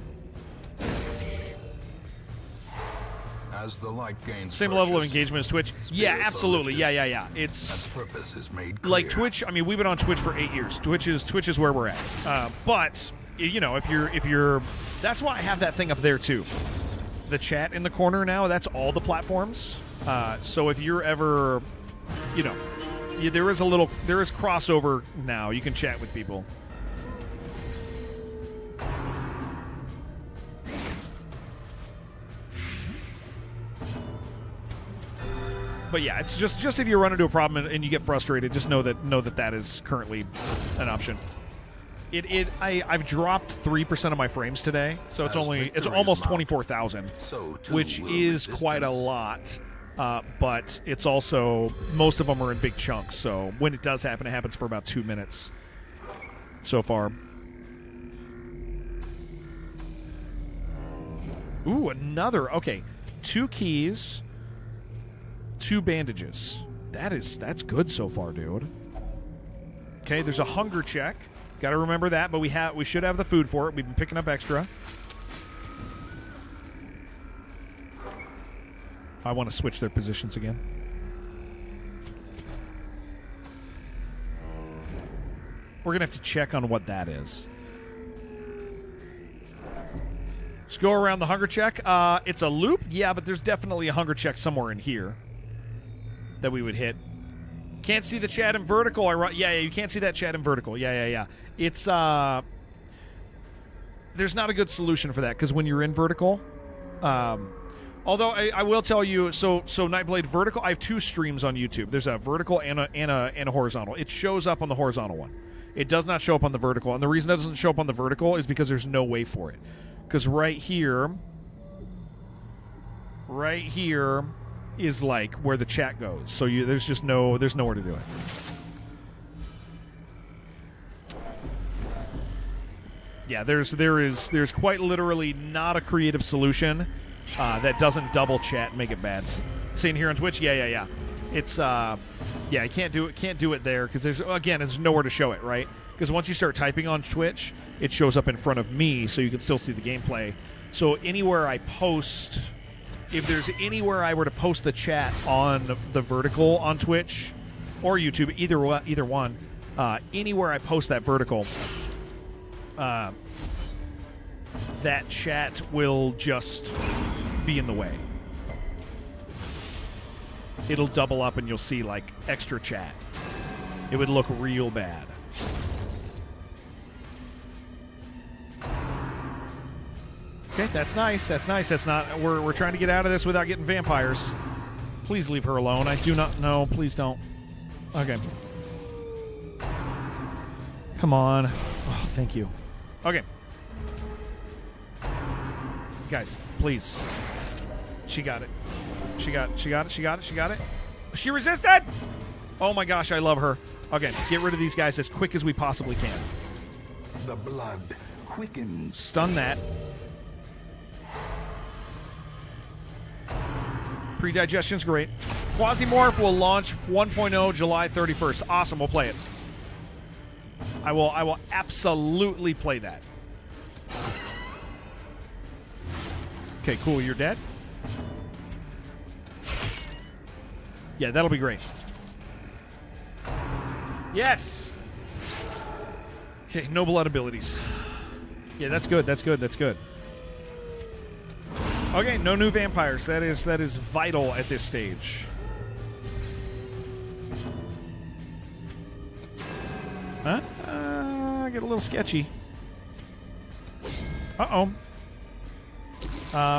As the light gains Same level of engagement as Twitch. Yeah, absolutely. Yeah. It's purpose is made clear. like Twitch. I mean, we've been on Twitch for 8 years. Twitch is where we're at. But if you're, that's why I have that thing up there too. The chat in the corner now. That's all the platforms. So if you're ever, there is crossover now. You can chat with people. But yeah, it's just if you run into a problem and you get frustrated, just know that is currently an option. I've dropped 3% of my frames today, so it's almost 24,000, which is quite a lot. But it's also, most of them are in big chunks, so when it does happen, it happens for about 2 minutes so far. Ooh, another. Okay, 2 keys. 2 bandages. That's good so far, dude. Okay, there's a hunger check. Got to remember that, but we should have the food for it. We've been picking up extra. I want to switch their positions again. We're going to have to check on what that is. Let's go around the hunger check. It's a loop? Yeah, but there's definitely a hunger check somewhere in here that we would hit. Can't see the chat in vertical. Yeah, you can't see that chat in vertical. Yeah. It's, there's not a good solution for that, because when you're in vertical, although I will tell you, so Nightblade vertical, I have 2 streams on YouTube. There's a vertical and a horizontal. It shows up on the horizontal one. It does not show up on the vertical, and the reason it doesn't show up on the vertical is because there's no way for it. Because right here is like where the chat goes. So there's nowhere to do it. Yeah, there's quite literally not a creative solution that doesn't double chat and make it bad. Seeing here on Twitch, yeah. It's I can't do it there because there's nowhere to show it, right? Because once you start typing on Twitch, it shows up in front of me, so you can still see the gameplay. So anywhere I post, if there's anywhere I were to post the chat on the vertical on Twitch or YouTube, either one, anywhere I post that vertical, that chat will just be in the way. It'll double up and you'll see like extra chat. It would look real bad. Okay, that's nice. That's not. We're trying to get out of this without getting vampires. Please leave her alone. I do not know. Please don't. Okay. Come on. Oh, thank you. Okay. Guys, please. She got it. She got it. She resisted! Oh my gosh, I love her. Okay, get rid of these guys as quick as we possibly can. The blood quickens. Stun that. Pre-digestion's great. Quasimorph will launch 1.0 July 31st. Awesome, we'll play it. I will absolutely play that. Okay, cool, you're dead? Yeah, that'll be great. Yes! Okay, no blood abilities. Yeah, that's good. Okay, no new vampires. That is vital at this stage. Huh? Get a little sketchy. Uh-oh.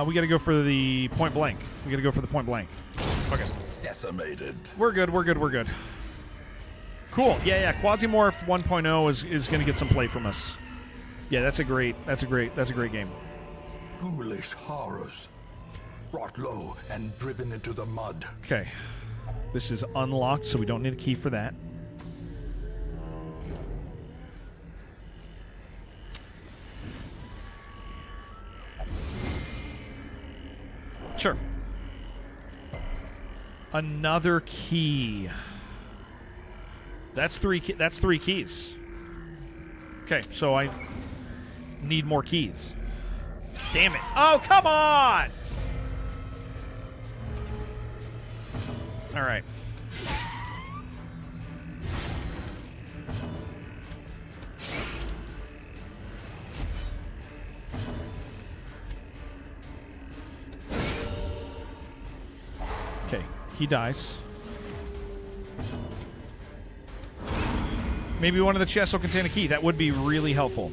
We gotta go for the point blank. Okay. Decimated. We're good. Cool. Yeah. Quasimorph 1.0 is going to get some play from us. Yeah, that's a great game. Ghoulish horrors. Brought low and driven into the mud. Okay. This is unlocked, so we don't need a key for that. Sure. Another key. That's three keys. Okay, so I need more keys. Damn it. Oh, come on! All right. Okay, he dies. Maybe one of the chests will contain a key. That would be really helpful.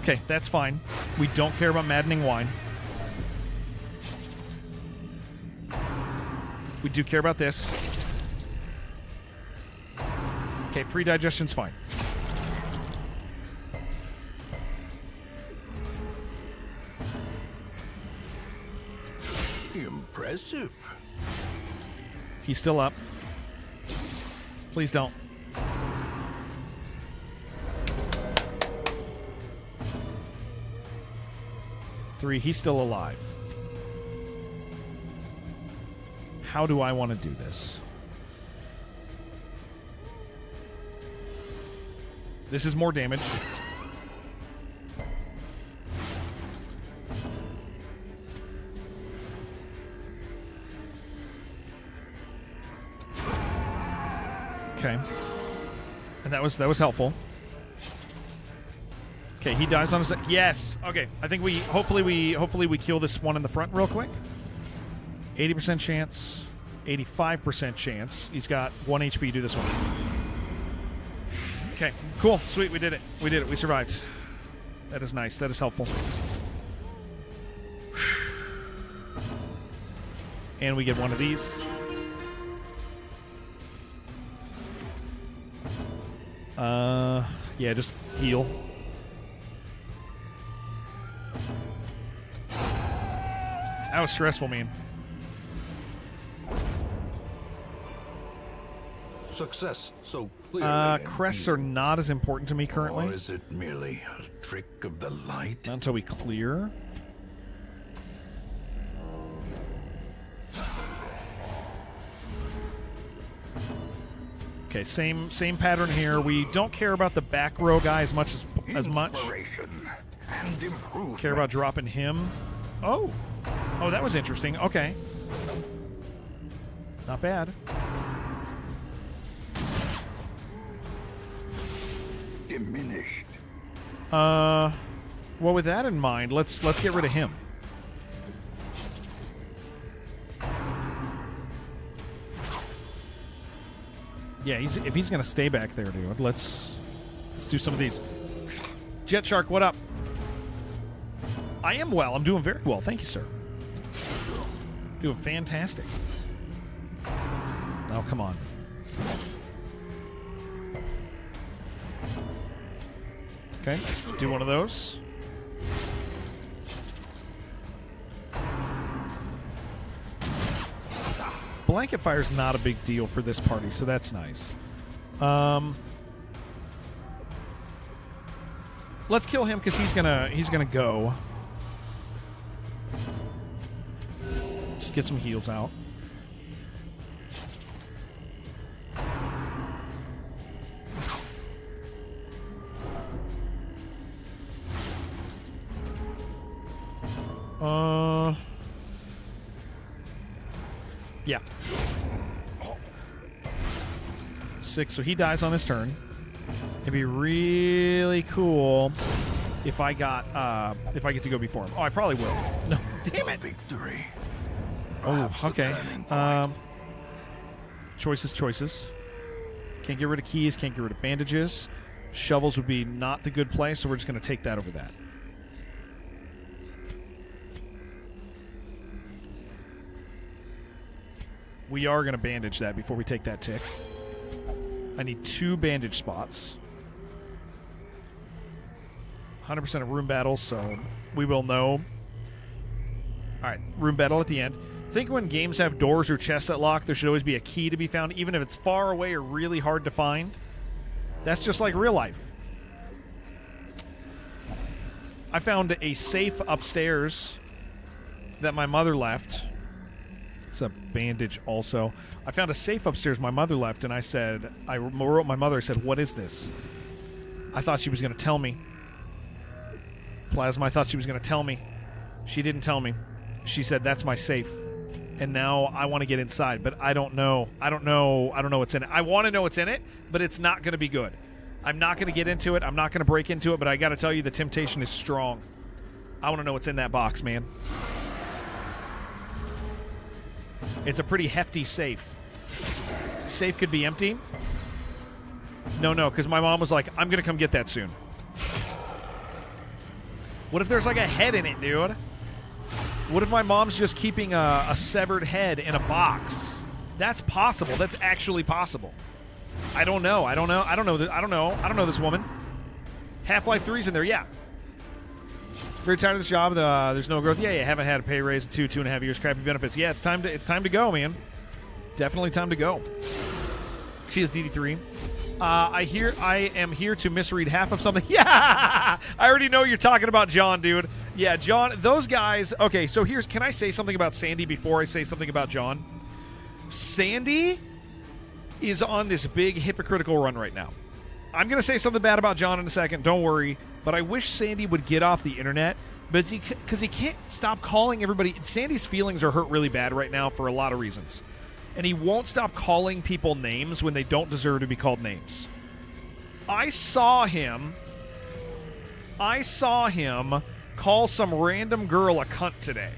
Okay, that's fine. We don't care about maddening wine. We do care about this. Okay, pre-digestion's fine. Impressive. He's still up. Please don't. 3. He's still alive. How do I want to do this? This is more damage. Okay. And that was helpful. Okay, he dies on his... Yes. Okay. I think hopefully we kill this one in the front real quick. 80% chance. 85% chance. He's got 1 HP. Do this one. Okay. Cool. Sweet. We did it. We did it. We survived. That is nice. That is helpful. And we get one of these. Yeah, just heal. That was stressful, man. Success so clearly. Crests are not as important to me currently. Or is it merely a trick of the light? Not until we clear. Okay, same pattern here. We don't care about the back row guy as much. Inspiration and improvement. Care about dropping him. Oh, that was interesting. Okay, not bad. Diminished. Well, with that in mind, let's get rid of him. Yeah, if he's gonna stay back there, dude, let's do some of these. Jet Shark, what up? I am well. I'm doing very well. Thank you, sir. Doing fantastic. Oh, come on. Okay, do one of those. Blanket fire is not a big deal for this party, so that's nice. Let's kill him because he's gonna go. Let's get some heals out. Yeah. 6, so he dies on his turn. It'd be really cool if I get to go before him. Oh, I probably will. No, damn it. Victory. Oh, okay. Choices. Can't get rid of keys, can't get rid of bandages. Shovels would be not the good play, so we're just going to take that over that. We are going to bandage that before we take that tick. I need 2 bandage spots. 100% of room battles, so we will know. All right, room battle at the end. Think when games have doors or chests that lock, there should always be a key to be found, even if it's far away or really hard to find. That's just like real life. I found a safe upstairs that my mother left. It's a bandage also. I found a safe upstairs my mother left, and I wrote my mother, I said, what is this? I thought she was going to tell me. Plasma, I thought she was going to tell me. She didn't tell me. She said, that's my safe. And now I want to get inside, but I don't know. I don't know what's in it. I want to know what's in it, but it's not going to be good. I'm not going to get into it. I'm not going to break into it, but I got to tell you, the temptation is strong. I want to know what's in that box, man. It's a pretty hefty safe. Safe could be empty. No, because my mom was like, I'm going to come get that soon. What if there's like a head in it, dude? What if my mom's just keeping a severed head in a box? That's possible. That's actually possible. I don't know. I don't know this woman. Half-Life 3's in there, yeah. Very tired of this job. There's no growth. Yeah, haven't had a pay raise in 2.5 years. Crappy benefits. Yeah, it's time to go, man. Definitely time to go. She is DD3. I am here to misread half of something. Yeah, I already know you're talking about John, dude. Yeah, John, those guys. Okay, so can I say something about Sandy before I say something about John? Sandy is on this big hypocritical run right now. I'm going to say something bad about John in a second, don't worry, but I wish Sandy would get off the internet because he can't stop calling everybody. Sandy's feelings are hurt really bad right now for a lot of reasons, and he won't stop calling people names when they don't deserve to be called names. I saw him call some random girl a cunt today.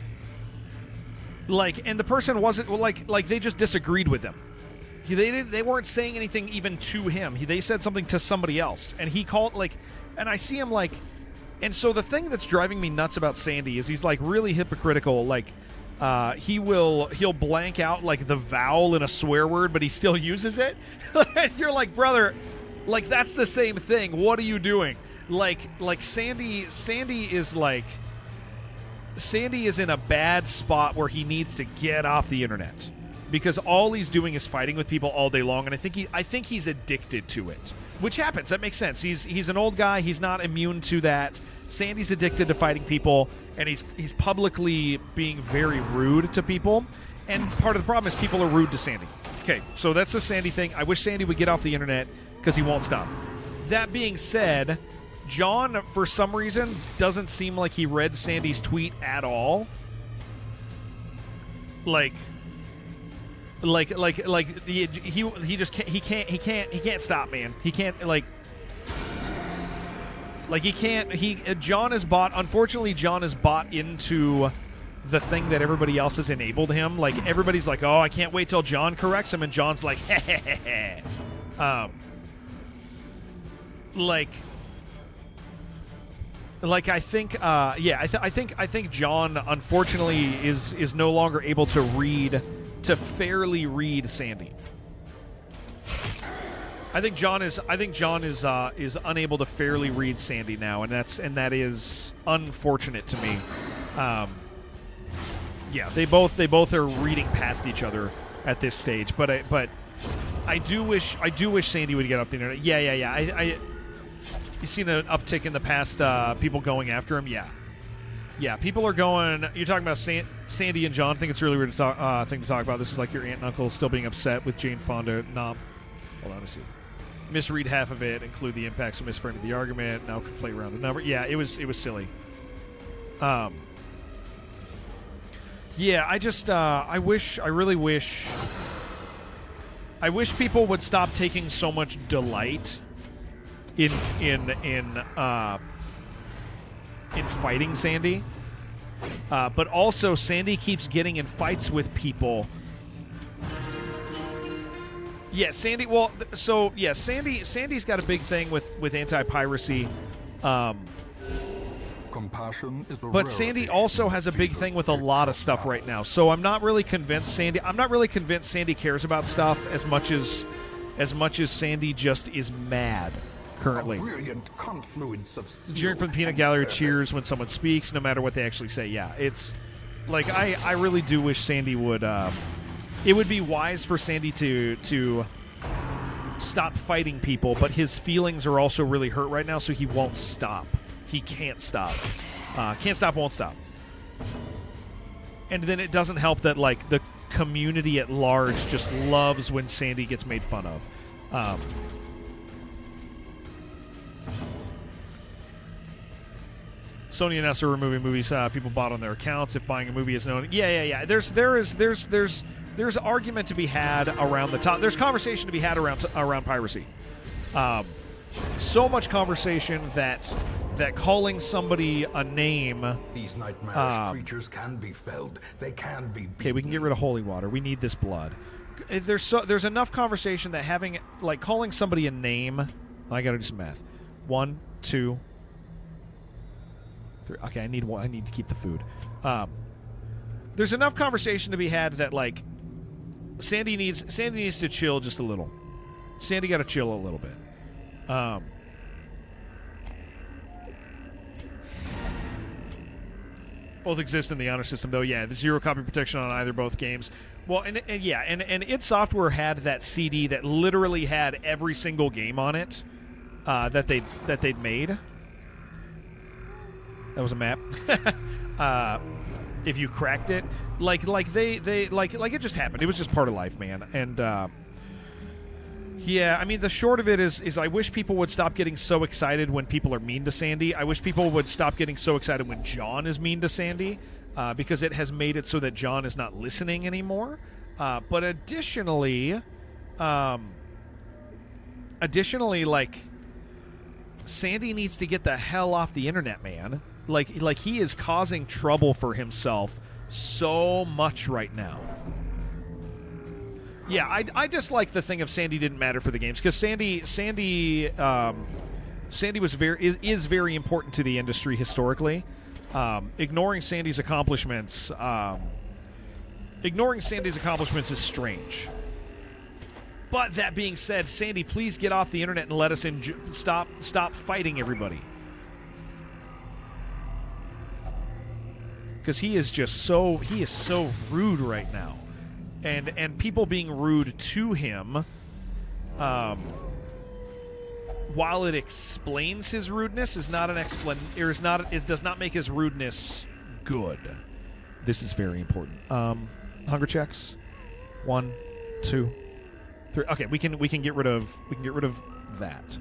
And the person wasn't like they just disagreed with him. They weren't saying anything even to him. They said something to somebody else, and he called and I see him and so the thing that's driving me nuts about Sandy is he's really hypocritical. He'll blank out the vowel in a swear word, but he still uses it. You're like, brother, that's the same thing. What are you doing? Sandy is in a bad spot where he needs to get off the internet because all he's doing is fighting with people all day long, and I think he's addicted to it, which happens. That makes sense. He's an old guy. He's not immune to that. Sandy's addicted to fighting people, and he's publicly being very rude to people, and part of the problem is people are rude to Sandy. Okay, so that's the Sandy thing. I wish Sandy would get off the internet because he won't stop. That being said, John, for some reason, doesn't seem like he read Sandy's tweet at all. He just can't stop, man. He can't John is bought. Unfortunately, John is bought into the thing that everybody else has enabled him. Everybody's like, oh, I can't wait till John corrects him, and John's like, heh. I think John unfortunately is no longer able to fairly read Sandy. I think John is unable to fairly read Sandy now, and that is unfortunate to me. They both are reading past each other at this stage, but I do wish Sandy would get off the internet. Yeah. You seen an uptick in the past people going after him? Yeah. People are going. You're talking about Sandy and John. I think it's really weird thing to talk about. This is like your aunt and uncle still being upset with Jane Fonda. Hold on, let me see. Misread half of it. Include the impacts of misframing the argument. Now conflate around the number. Yeah, it was silly. Yeah, I really wish people would stop taking so much delight in fighting Sandy, but also Sandy keeps getting in fights with people. Yeah, Sandy. Well, so yeah, Sandy's got a big thing with anti-piracy. Compassion is a but Sandy also has a big thing with a lot of stuff right now. So I'm not really convinced Sandy cares about stuff as much as Sandy just is mad currently. A brilliant confluence of skill Cheering from the peanut gallery cheers when someone speaks, no matter what they actually say. Yeah, it's I really do wish Sandy would. It would be wise for Sandy to stop fighting people, but his feelings are also really hurt right now, so he won't stop. He can't stop. Can't stop, won't stop. And then it doesn't help that the community at large just loves when Sandy gets made fun of. Sony and us are removing movies people bought on their accounts if buying a movie is known. Yeah. There's argument to be had around the top. There's conversation to be had around piracy. So much conversation that calling somebody a name. These nightmarish creatures can be felled. They can be beaten. Okay, we can get rid of holy water. We need this blood. There's enough conversation that having calling somebody a name. I got to do some math. 1, 2, 3. Okay, I need to keep the food. There's enough conversation to be had that Sandy needs to chill just a little. Sandy got to chill a little bit. Both exist in the honor system, though. Yeah, there's 0 copy protection on both games. Well, and id Software had that CD that literally had every single game on it that they'd made. That was a map. If you cracked it, like it just happened. It was just part of life, man. And yeah, I mean, the short of it is I wish people would stop getting so excited when people are mean to Sandy. I wish people would stop getting so excited when John is mean to Sandy, because it has made it so that John is not listening anymore. But additionally, like, Sandy needs to get the hell off the internet, man. Like he is causing trouble for himself so much right now. Yeah, I just like the thing of Sandy didn't matter for the games, because Sandy was is very important to the industry historically. Ignoring Sandy's accomplishments is strange. But that being said, Sandy, please get off the internet and let us stop fighting everybody. Because he is so rude right now. And people being rude to him, while it explains his rudeness, is not an it does not make his rudeness good. This is very important. Hunger checks. 1, 2, 3. Okay, we can get rid of that.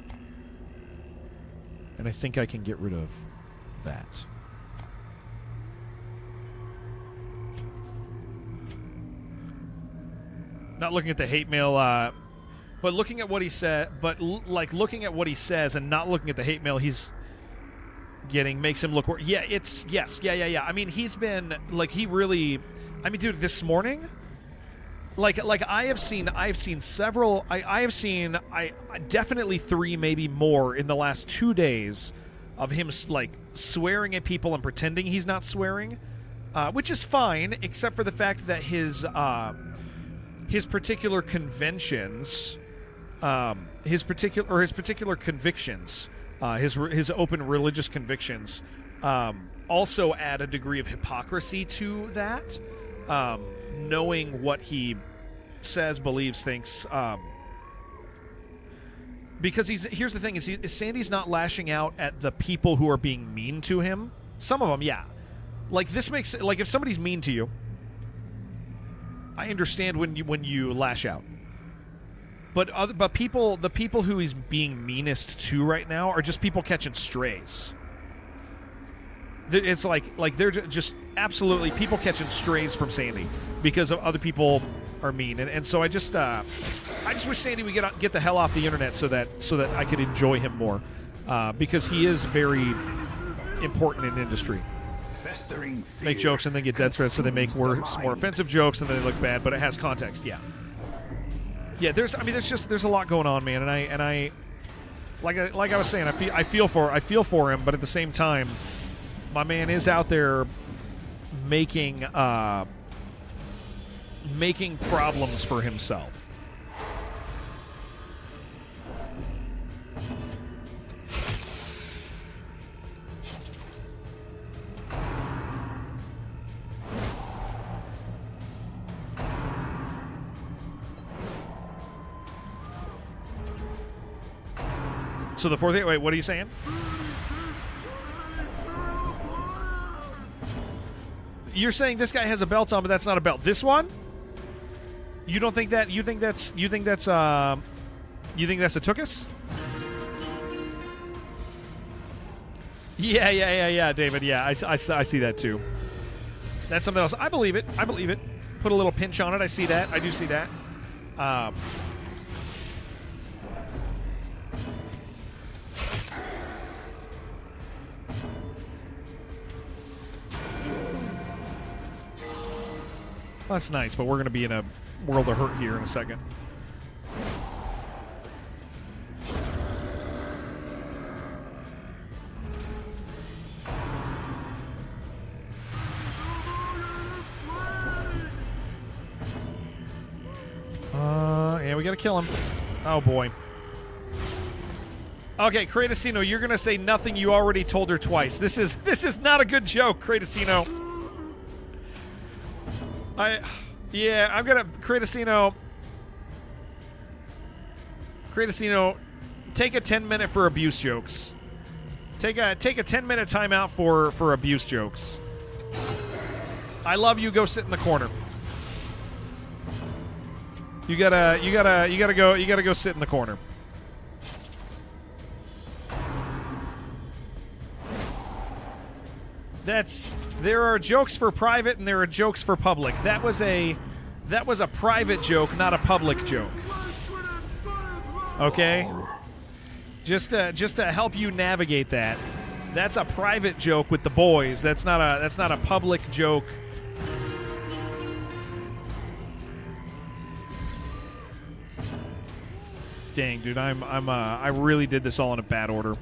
And I think I can get rid of that. Not looking at the hate mail, but looking at what he said. But looking at what he says and not looking at the hate mail he's getting makes him look worse. Yeah, yeah. I mean, he's been he really. I mean, dude, this morning, I have seen several. I have seen definitely 3, maybe more in the last 2 days of him swearing at people and pretending he's not swearing, which is fine, except for the fact that his particular conventions, his particular convictions, his open religious convictions, also add a degree of hypocrisy to that. Knowing what he says, believes, thinks, because here's the thing: is Sandy's not lashing out at the people who are being mean to him. Some of them, yeah. This makes if somebody's mean to you, I understand when you lash out. But the people who he's being meanest to right now are just people catching strays. It's like they're just absolutely people catching strays from Sandy because of other people are mean, and so I just wish Sandy would get the hell off the internet so that I could enjoy him more, because he is very important in the industry. Make jokes and then get death threats, so they make worse, more offensive jokes and then they look bad, but it has context. Yeah. There's a lot going on, man, and I like I was saying, I feel for him, but at the same time, my man is out there making problems for himself. So the fourth. Wait, what are you saying? You're saying this guy has a belt on, but that's not a belt. This one? You don't think that? You think that's a tuchus? Yeah, David. Yeah, I see that too. That's something else. I believe it. Put a little pinch on it. I see that. I do see that. That's nice, but we're going to be in a world of hurt here in a second. Yeah, we got to kill him. Oh, boy. Okay, Kratasino, you're going to say nothing you already told her twice. This is not a good joke, Kratasino. I'm gonna Kratasino, take a 10-minute for abuse jokes. Take a 10-minute timeout for abuse jokes. I love you. Go sit in the corner. You gotta go sit in the corner. There are jokes for private and there are jokes for public. That was a private joke, not a public joke. Okay? Just to help you navigate that. That's a private joke with the boys. That's not a public joke. Dang, dude, I really did this all in a bad order.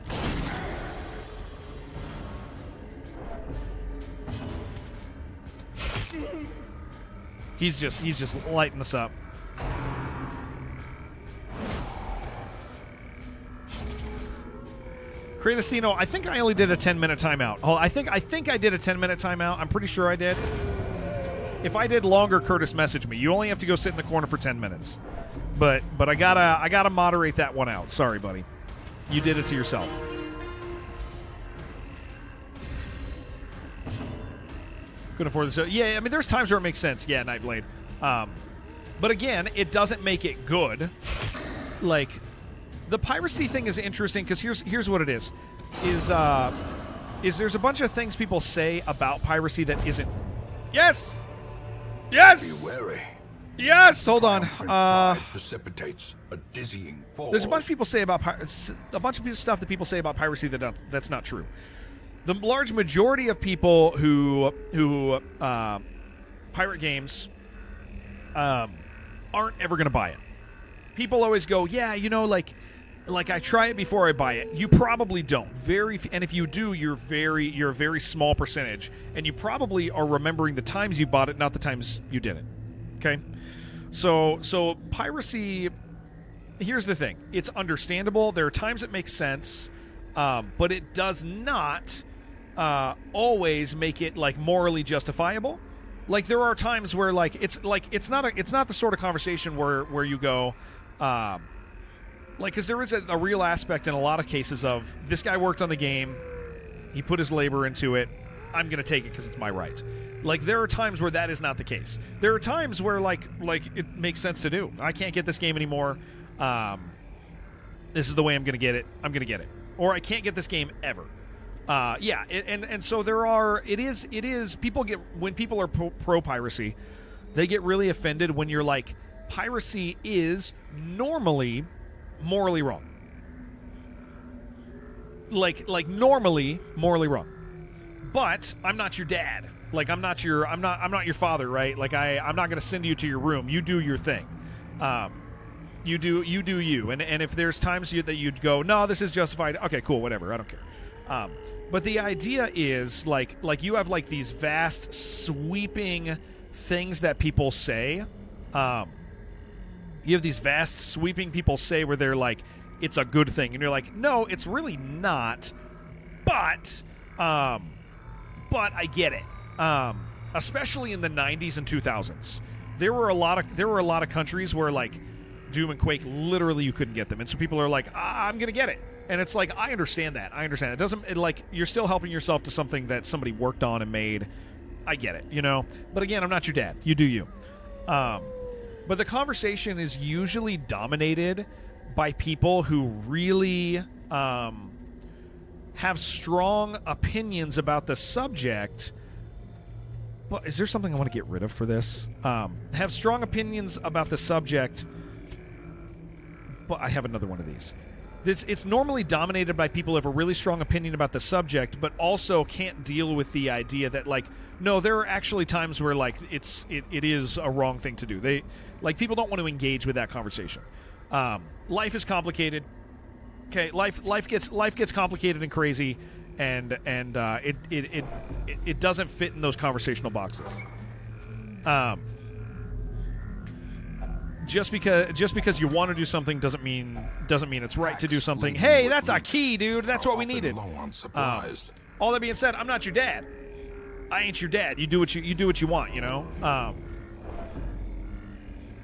He's just lighting us up. Cratosino, I think I only did a 10-minute timeout. Oh, I think I did a 10-minute timeout. I'm pretty sure I did. If I did longer, Curtis, message me. You only have to go sit in the corner for 10 minutes. But I gotta moderate that one out. Sorry, buddy. You did it to yourself. Couldn't afford this. Yeah, I mean, there's times where it makes sense. Yeah, Nightblade. But again, it doesn't make it good. Like, the piracy thing is interesting because here's what it is there's a bunch of things people say about piracy that isn't. Yes. Be wary. Yes. Hold on. Pride precipitates a dizzying fall. There's a bunch of people say about a bunch of stuff that people say about piracy that's not true. The large majority of people who pirate games aren't ever going to buy it. People always go, yeah, you know, like I try it before I buy it. You probably don't. And if you do, you're a very small percentage, and you probably are remembering the times you bought it, not the times you didn't. Okay, so piracy. Here's the thing: it's understandable. There are times it makes sense, but it does not always make it like morally justifiable. Like there are times where it's not the sort of conversation where you go. Because there is a real aspect in a lot of cases of this guy worked on the game, he put his labor into it, I'm going to take it because it's my right. Like there are times where that is not the case. There are times where like it makes sense to do. I can't get this game anymore. This is the way I'm going to get it. I'm going to get it. Or I can't get this game ever. And so it is people get, when people are pro piracy, they get really offended when you're like, piracy is normally morally wrong. Like normally morally wrong. But I'm not your dad. Like I'm not your father, right? Like I'm not going to send you to your room. You do your thing. You do you. And if there's times that you'd go, no, this is justified. Okay, cool, whatever. I don't care. But the idea is like you have like these vast sweeping things that people say. You have these vast sweeping people say where they're like, it's a good thing, and you're like, no, it's really not. But I get it. Especially in the 90s and 2000s, there were a lot of countries where like Doom and Quake literally you couldn't get them, and so people are like, I'm gonna get it, and it's like I understand that. It doesn't like you're still helping yourself to something that somebody worked on and made. I get it, you know. But again, I'm not your dad. You do you. But the conversation is usually dominated by people who really have strong opinions about the subject. But is there something I want to get rid of for this? Have strong opinions about the subject. But I have another one of these. It's normally dominated by people who have a really strong opinion about the subject, but also can't deal with the idea that, like, no, there are actually times where, like, it is a wrong thing to do. People don't want to engage with that conversation. Life is complicated. Okay, life gets complicated and crazy, and it doesn't fit in those conversational boxes. Just because you want to do something doesn't mean it's right to do something. Hey, that's a key, dude. That's what we needed. All that being said, I'm not your dad. I ain't your dad. You do what you want, you know.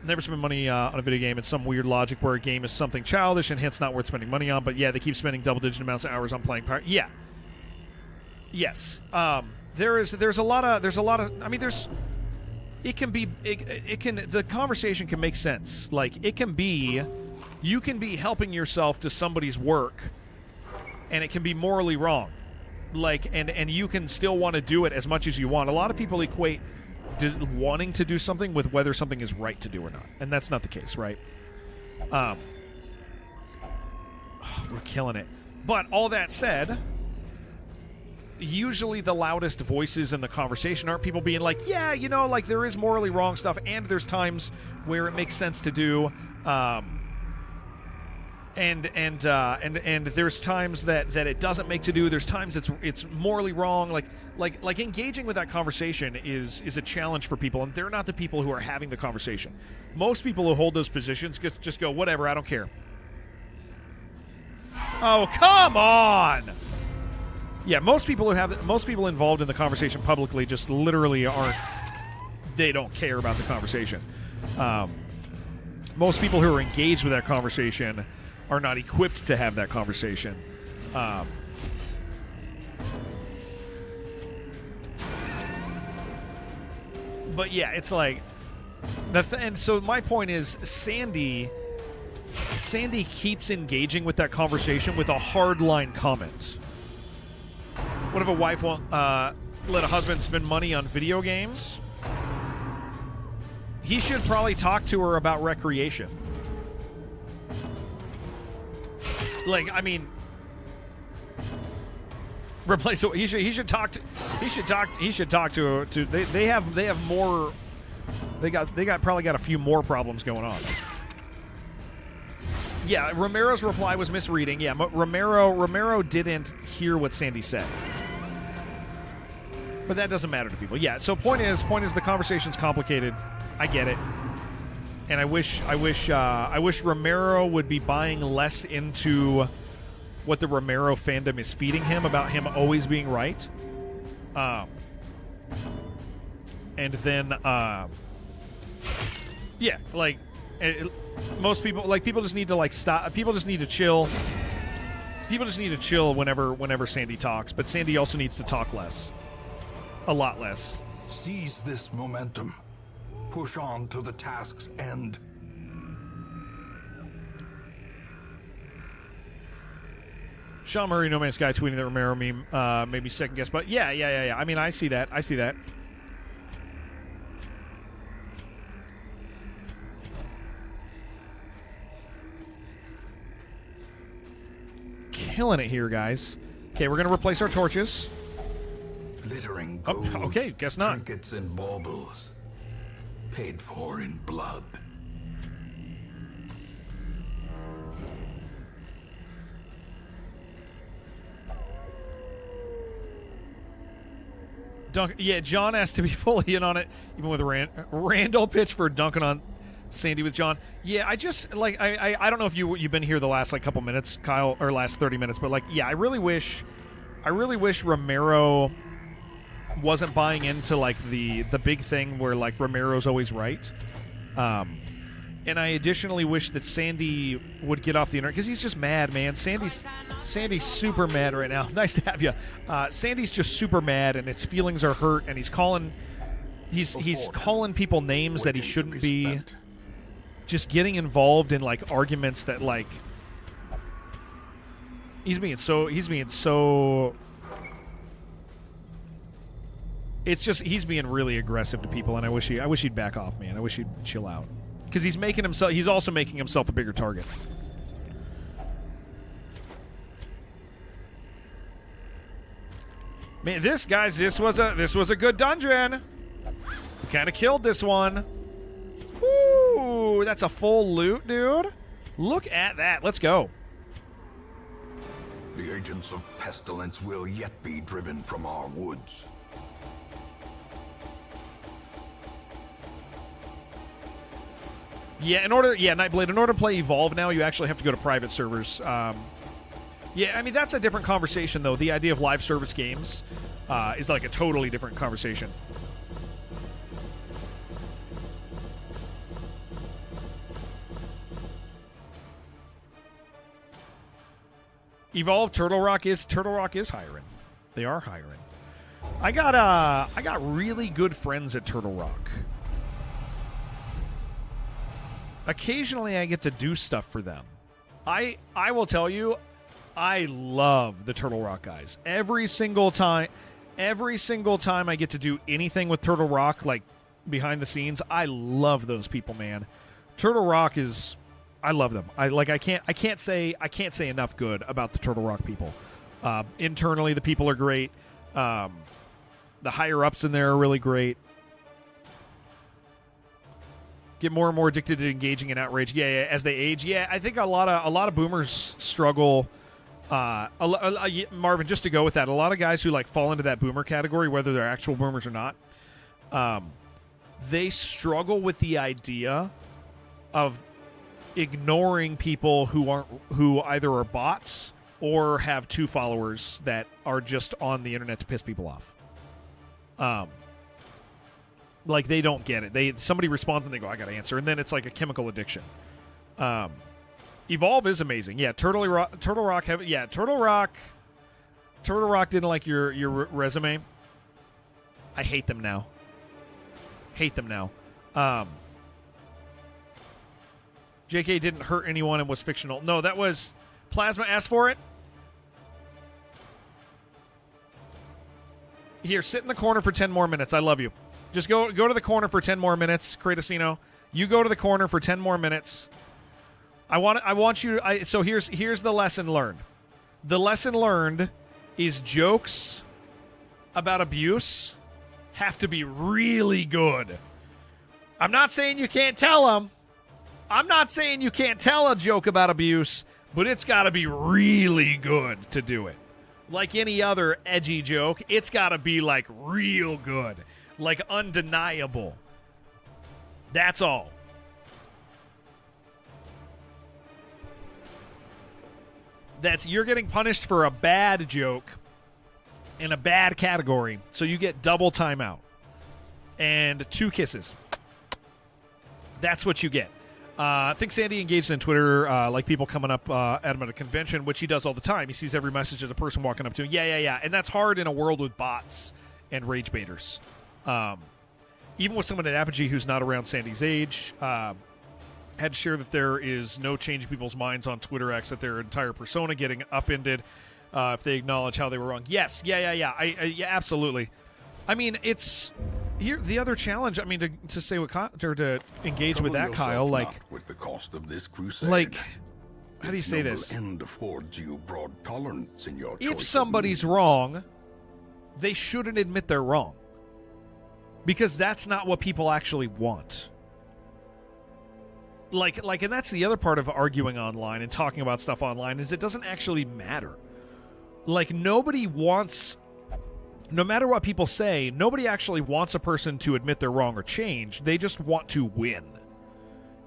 never spend money on a video game. It's some weird logic where a game is something childish and hence not worth spending money on. But yeah, they keep spending double-digit amounts of hours on playing. Yeah. Yes. There's a lot of. I mean, there's. It can be. It can. The conversation can make sense. Like it can be. You can be helping yourself to somebody's work, and it can be morally wrong. Like and you can still want to do it as much as you want. A lot of people equate wanting to do something with whether something is right to do or not, and that's not the case, right? We're killing it. But all that said, usually the loudest voices in the conversation aren't people being like, yeah, you know, like there is morally wrong stuff, and there's times where it makes sense to do, and there's times that it doesn't make to do. There's times it's morally wrong. Like engaging with that conversation is a challenge for people, and they're not the people who are having the conversation. Most people who hold those positions just go, whatever, I don't care. Oh, come on. Yeah, most people involved in the conversation publicly just literally aren't. They don't care about the conversation. Most people who are engaged with that conversation are not equipped to have that conversation. But yeah, it's like and so my point is, Sandy keeps engaging with that conversation with a hardline comment. What if a wife won't let a husband spend money on video games? He should probably talk to her about recreation. Like, I mean, replace. He should talk to her. They have more. They probably got a few more problems going on. Yeah, Romero's reply was misreading. Yeah, Romero didn't hear what Sandy said. But that doesn't matter to people. Yeah, so point is the conversation's complicated. I get it. And I wish Romero would be buying less into what the Romero fandom is feeding him about him always being right. And then yeah, like most people, like, people just need to, like, stop. People just need to chill. People just need to chill whenever Sandy talks. But Sandy also needs to talk less. A lot less. Seize this momentum. Push on to the task's end. Sean Murray, No Man's Sky, tweeting that Romero meme made me second guess. But yeah. I mean, I see that. Killing it here, guys. Okay, we're going to replace our torches. Glittering gold. Okay, guess not. Trinkets and baubles. Paid for in blood. Yeah, John has to be fully in on it, even with Randall pitch for dunking on Sandy with John. Yeah, I just, like, I don't know if you've been here the last, like, couple minutes, Kyle, or last 30 minutes, but, like, yeah, I really wish Romero wasn't buying into, like, the big thing where, like, Romero's always right. And I additionally wish that Sandy would get off the internet, because he's just mad, man. Sandy's super mad right now. Nice to have you. Sandy's just super mad, and his feelings are hurt, and he's calling people names that he shouldn't be. Just getting involved in, like, arguments that, like, he's being so. It's just, he's being really aggressive to people, and I wish he'd back off, man. I wish he'd chill out. Because he's also making himself a bigger target. Man, this was a good dungeon. We kind of killed this one. Woo, that's a full loot, dude. Look at that. Let's go. The agents of pestilence will yet be driven from our woods. Yeah, Nightblade, in order to play Evolve now, you actually have to go to private servers. Yeah, I mean, that's a different conversation, though. The idea of live service games is like a totally different conversation. Evolve Turtle Rock is hiring. They are hiring. I got really good friends at Turtle Rock. Occasionally I get to do stuff for them. I will tell you, I love the Turtle Rock guys. Every single time I get to do anything with Turtle Rock, like behind the scenes, I love those people, man. Turtle Rock is, I love them. I can't say enough good about the Turtle Rock people. Internally, the people are great. The higher ups in there are really great. Get more and more addicted to engaging in outrage. Yeah, as they age. Yeah, I think a lot of boomers struggle. Marvin, just to go with that, a lot of guys who like fall into that boomer category, whether they're actual boomers or not, they struggle with the idea of ignoring people who either are bots or have two followers that are just on the internet to piss people off. Like they don't get it. Somebody responds and they go, I got to answer, and then it's like a chemical addiction. Evolve is amazing. Yeah, Turtle Rock. Turtle Rock didn't like your resume. I hate them now. JK didn't hurt anyone and was fictional. No, that was Plasma asked for it. Here, sit in the corner for 10 more minutes. I love you. Just go to the corner for 10 more minutes, Kratosino. You go to the corner for 10 more minutes. I want you. So here's the lesson learned. The lesson learned is jokes about abuse have to be really good. I'm not saying you can't tell them. I'm not saying you can't tell a joke about abuse, but it's got to be really good to do it. Like any other edgy joke, it's got to be like real good, like undeniable. That's all. You're getting punished for a bad joke in a bad category, so you get double timeout and 2 kisses. That's what you get. I think Sandy engaged in Twitter, like people coming up at him at a convention, which he does all the time. He sees every message of the person walking up to him. Yeah. And that's hard in a world with bots and rage baiters. Even with someone at Apogee who's not around Sandy's age, had to share that there is no change in people's minds on Twitter X, that their entire persona getting upended if they acknowledge how they were wrong. Yes, yeah, absolutely. I mean, it's here. The other challenge, I mean, to say what or to engage with that, Kyle, like with the cost of this crusade. Like, how do you say this? End affords you broad tolerance in your if somebody's wrong, they shouldn't admit they're wrong, because that's not what people actually want. Like, and that's the other part of arguing online and talking about stuff online, is it doesn't actually matter. Like, nobody wants, no matter what people say, nobody actually wants a person to admit they're wrong or change. They just want to win.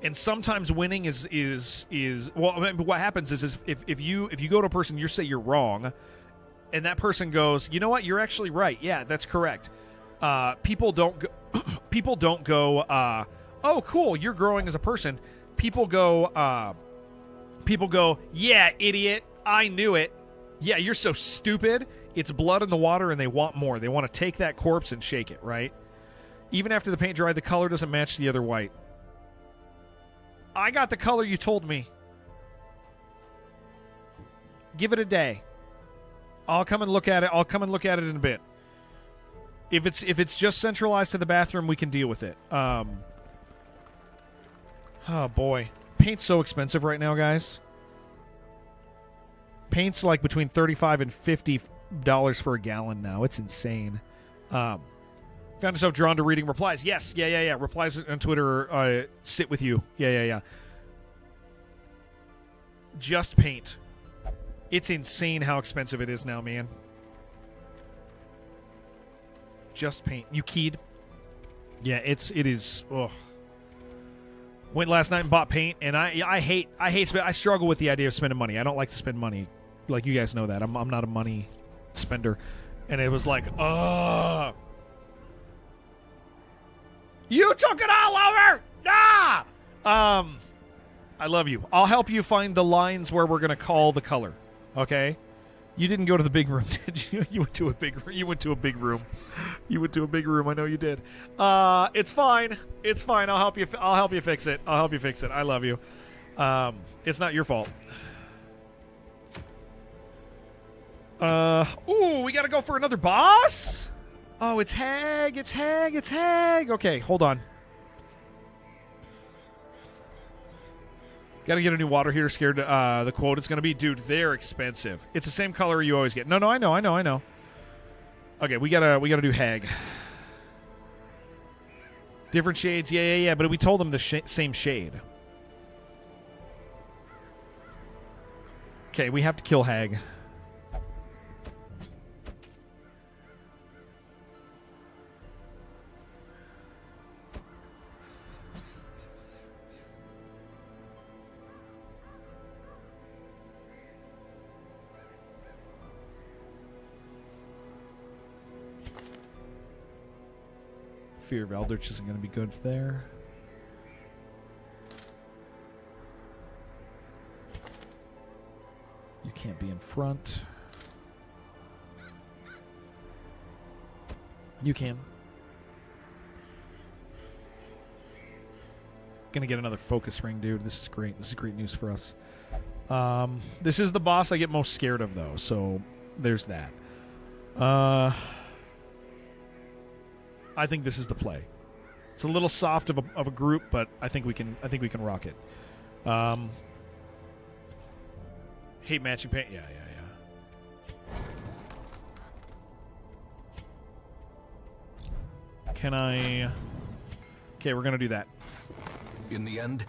And sometimes winning is well, I mean, what happens is if you go to a person, you say you're wrong, and that person goes, you know what, you're actually right. Yeah, that's correct. People don't go, oh, cool, you're growing as a person. People go, yeah, idiot, I knew it. Yeah, you're so stupid. It's blood in the water, and they want more. They want to take that corpse and shake it, right? Even after the paint dried, the color doesn't match the other white. I got the color you told me. Give it a day. I'll come and look at it. I'll come and look at it in a bit. If it's just centralized to the bathroom, we can deal with it. Oh boy, paint's so expensive right now, guys. Paint's like between $35 and $50 for a gallon now. It's insane. Found yourself drawn to reading replies. Yes, yeah. Replies on Twitter sit with you. Yeah. Just paint. It's insane how expensive it is now, man. Just paint. You keyed? Yeah, it is. Ugh. Went last night and bought paint, and I hate I struggle with the idea of spending money. I don't like to spend money. Like, you guys know that. I'm not a money spender. And it was like, you took it all over! Ah! I love you. I'll help you find the lines where we're going to call the color. Okay? You didn't go to the big room, did you? You went to a big room. You went to a big room. You went to a big room. I know you did. It's fine. It's fine. I'll help you. I'll help you fix it. I'll help you fix it. I love you. It's not your fault. Ooh, we gotta go for another boss? Oh, it's Hag. It's Hag. It's Hag. Okay, hold on. Gotta get a new water heater. Scared the quote it's gonna be. Dude, they're expensive. It's the same color you always get. No, I know. Okay, we gotta do Hag. Different shades, yeah. But we told them the same shade. Okay, we have to kill Hag. Fear of Eldritch isn't going to be good there. You can't be in front. You can. Gonna get another focus ring, dude. This is great. This is great news for us. This is the boss I get most scared of, though. So there's that. I think this is the play. It's a little soft of a group, but I think we can rock it. Hate matching paint. Yeah. Can I? Okay, we're gonna do that. In the end,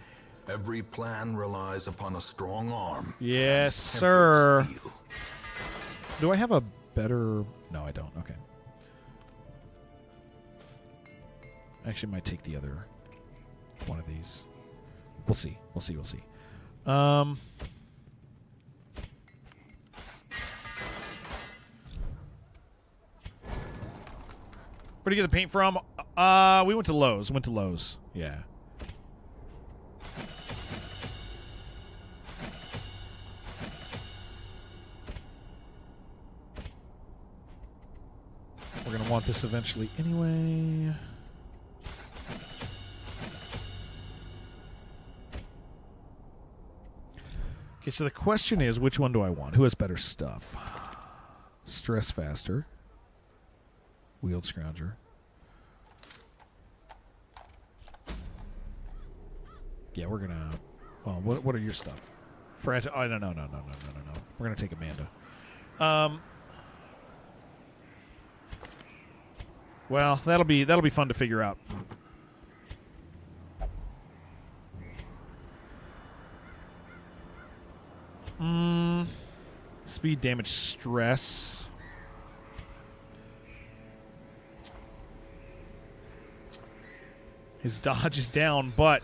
every plan relies upon a strong arm. Yes, sir. Tempered steel. Do I have a better? No, I don't. Okay. Actually, might take the other one of these. We'll see. Where do you get the paint from? We went to Lowe's. Yeah. We're going to want this eventually anyway. Okay, so the question is, which one do I want? Who has better stuff? Stress faster. Wheeled Scrounger. Yeah, we're gonna. Well, what are your stuff? Fragile. Oh, no. We're gonna take Amanda. Well, that'll be fun to figure out. Speed, damage, stress. His dodge is down, but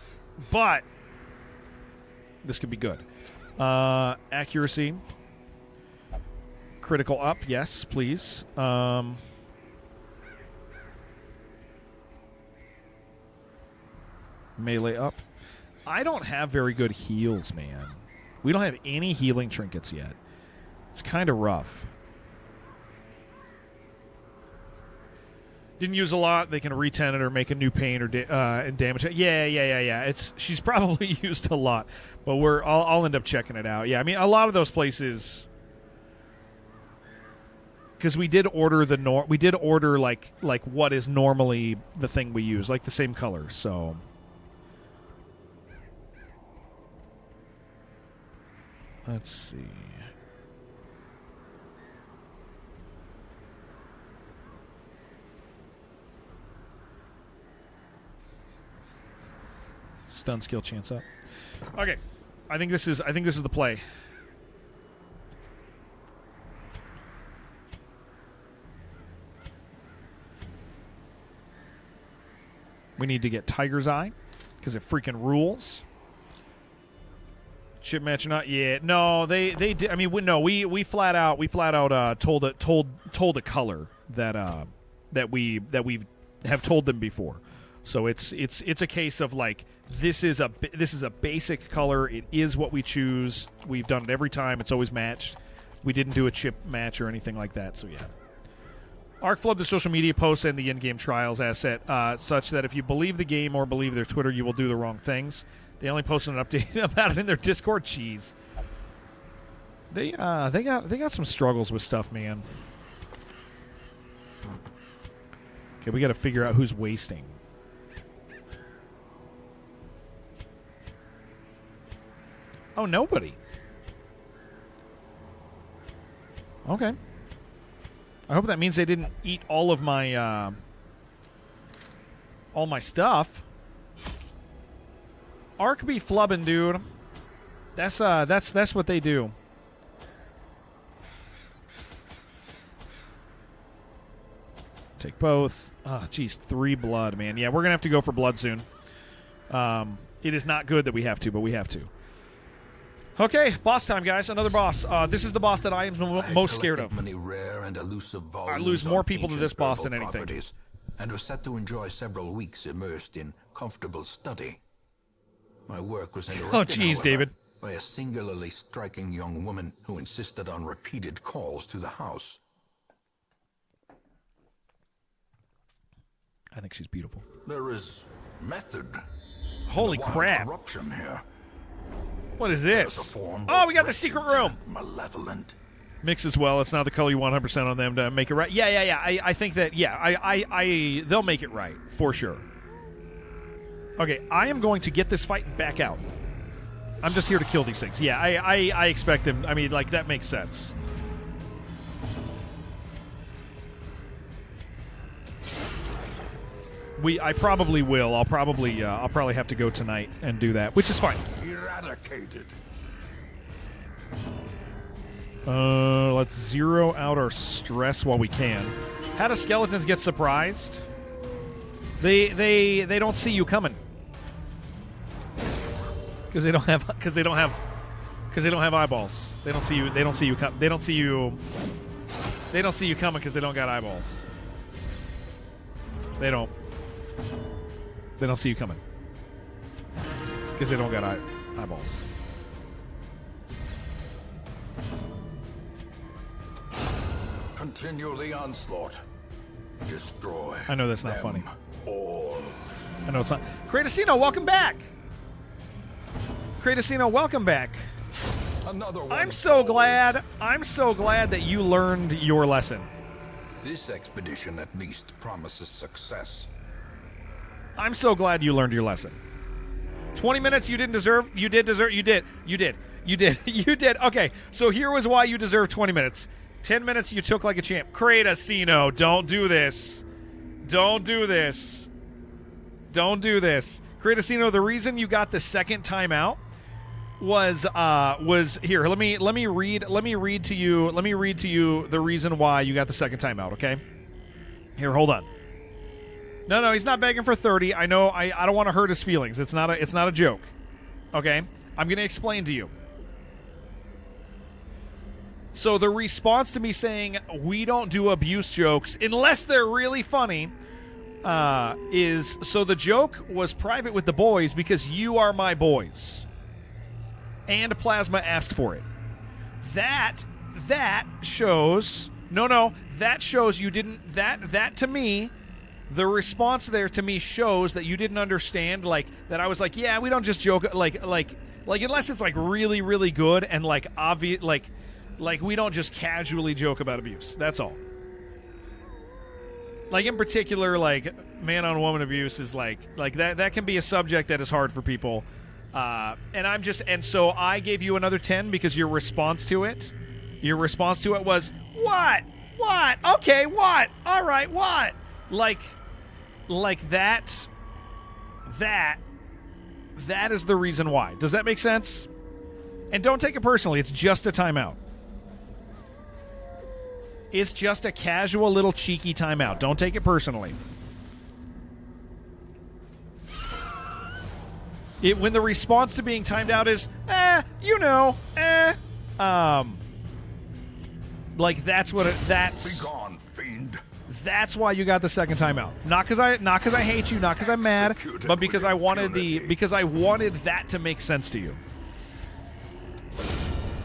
this could be good. Accuracy. Critical up, yes, please. Melee up. I don't have very good heals, man. We don't have any healing trinkets yet. It's kind of rough. Didn't use a lot. They can re-ten it or make a new paint or and damage it. Yeah. She's probably used a lot, but I'll end up checking it out. Yeah, I mean a lot of those places, because we did order like what is normally the thing we use, like the same color. So let's see. Stun skill chance up. Okay, I think this is the play. We need to get Tiger's Eye because it freaking rules. Chip match or not? Yeah, no, they did. I mean, we flat out told a color that we have told them before. So it's a case of like this is a basic color. It is what we choose. We've done it every time. It's always matched. We didn't do a chip match or anything like that, so yeah. Arc flubbed the social media posts and the in-game trials asset such that if you believe the game or believe their Twitter, you will do the wrong things. They only posted an update about it in their Discord. Jeez. They got some struggles with stuff, man. Okay, we got to figure out who's wasting. Oh, nobody. Okay. I hope that means they didn't eat all of my stuff. Arc be flubbing, dude. That's what they do. Take both. Oh, geez, 3 blood, man. Yeah, we're gonna have to go for blood soon. It is not good that we have to, but we have to. Okay, boss time, guys. Another boss. This is the boss that I am most scared of. Many rare and elusive I lose more people to this boss than anything. And was set to enjoy several weeks immersed in comfortable study. My work was interrupted, Oh, jeez, however, David. by a singularly striking young woman who insisted on repeated calls to the house. I think she's beautiful. There is method. Holy Wild crap. corruption here. What is There's a this? form Oh, both we got the secret wretched room. and Malevolent. Mix as well. It's not the color you want 100% on them to make it right. Yeah. I think that, they'll make it right, for sure. Okay, I am going to get this fight and back out. I'm just here to kill these things. Yeah, I expect them. I mean, like, that makes sense. I probably will. I'll probably have to go tonight and do that, which is fine. Eradicated. Let's zero out our stress while we can. How do skeletons get surprised? They don't see you coming. Because they don't have eyeballs. They don't see you. They don't see you come. They don't see you. They don't see you coming because they don't got eyeballs. They don't see you coming because they don't got eyeballs. Continue the onslaught. Destroy. I know that's not them funny. all. I know it's not. Kratasino, welcome back. Kratasino, welcome back. Another one. I'm so glad that you learned your lesson. This expedition at least promises success. I'm so glad you learned your lesson. 20 minutes you didn't deserve. You did deserve. You did. Okay, so here was why you deserve 20 minutes. 10 minutes you took like a champ. Kratasino, don't do this. Don't do this. Don't do this. Kratasino, the reason you got the second time out was here. Let me read to you the reason why you got the second time out, okay? Here, hold on. No, he's not begging for 30. I know I don't want to hurt his feelings. It's not a joke. Okay? I'm going to explain to you. So the response to me saying we don't do abuse jokes unless they're really funny is so the joke was private with the boys because you are my boys. And Plasma asked for it. That shows that shows you didn't that to me, the response there to me shows that you didn't understand, like, that I was like, yeah, we don't just joke, like unless it's like really, really good and like obvious, like we don't just casually joke about abuse. That's all. Like, in particular, like, man on woman abuse is like that can be a subject that is hard for people. And so I gave you another 10 because your response to it was, what? Okay, what? All right, what? Like that is the reason why. Does that make sense? And don't take it personally. It's just a timeout. It's just a casual little cheeky timeout. Don't take it personally. When the response to being timed out is, like, that's what that's. Be gone, fiend. That's why you got the second timeout. Not because I hate you, not because I'm mad, Executed but because with I wanted that to make sense to you.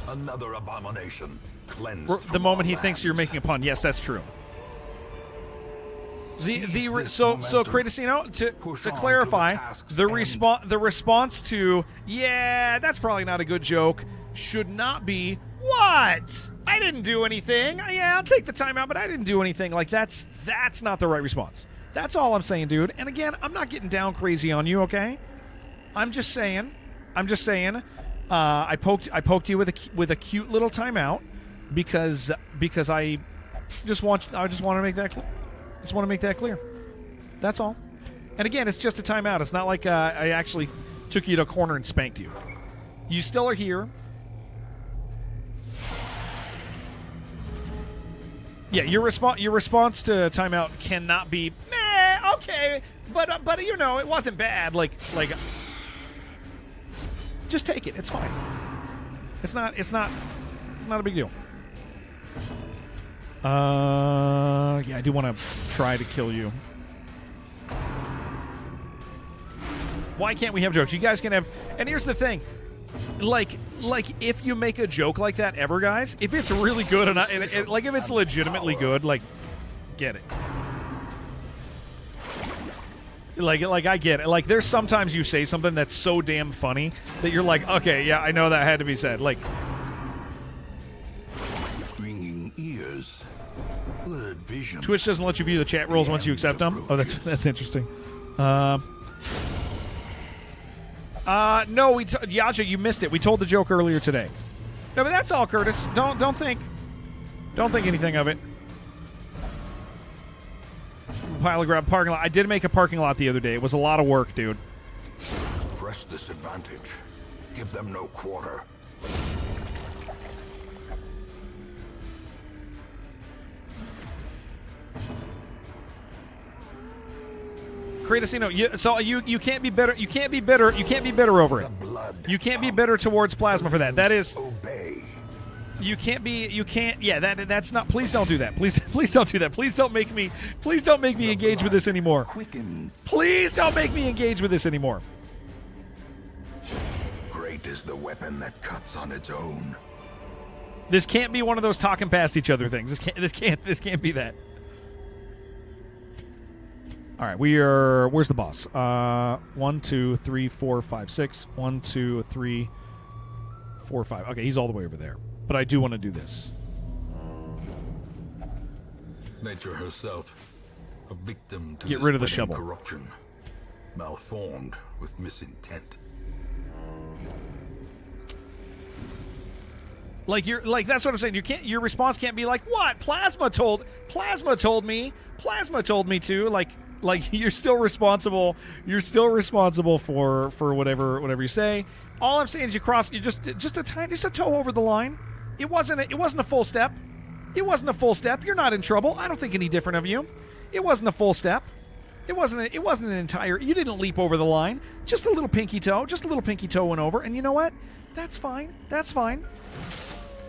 Another abomination. cleansed the from moment our he thinks you're lands. making a pun. Yes, that's true. Seize this So momentum. Kratos, to Push on to clarify, the task's the end. response to that's probably not a good joke should not be what? I didn't do anything. Yeah, I'll take the time out, but I didn't do anything. Like that's not the right response. That's all I'm saying, dude. And again, I'm not getting down crazy on you, okay? I'm just saying. I poked you with a cute little timeout because I just want to make that clear. That's all. And again, it's just a timeout. It's not like I actually took you to a corner and spanked you. You still are here. Yeah, your response to timeout cannot be meh, okay, but you know, it wasn't bad. Like just take it. It's fine. It's not a big deal. Yeah, I do want to try to kill you. Why can't we have jokes? You guys can have. And here's the thing. Like if you make a joke like that ever, guys, if it's really good and like if it's legitimately good, like get it. Like I get it. Like there's sometimes you say something that's so damn funny that you're like, okay, yeah, I know that had to be said. Like Ringing ears, blurred vision. Twitch doesn't let you view the chat rules once you accept them. Oh, that's interesting. No, Yaja, you missed it. We told the joke earlier today. No, but that's all, Curtis. Don't think anything of it. Pile of grab parking lot. I did make a parking lot the other day. It was a lot of work, dude. Press this advantage. Give them no quarter. Kratos, you can't be bitter. You can't be bitter. You can't be bitter over it. The blood. You can't be bitter towards Plasma for that. That is. Obey. You can't be. You can't. Yeah, that's not. Please don't do that. Please don't do that. Please don't make me engage with this anymore. Quickens. Please don't make me engage with this anymore. Great is the weapon that cuts on its own. This can't be one of those talking past each other things. This can't be that. All right, we are. Where's the boss? 1, 2, 3, 4, 5, 6. 1, 2, 3, 4, 5. Okay, he's all the way over there. But I do want to do this. Nature herself, a victim to Get this rid of the winning shovel. corruption, malformed with misintent. Like that's what I'm saying. Your response can't be like, "What? Plasma told me to." Like you're still responsible. You're still responsible for whatever you say. All I'm saying is you just a toe over the line. It wasn't a full step. It wasn't a full step. You're not in trouble. I don't think any different of you. It wasn't a full step. It wasn't an entire. You didn't leap over the line. Just a little pinky toe. Just a little pinky toe went over. And you know what? That's fine. That's fine.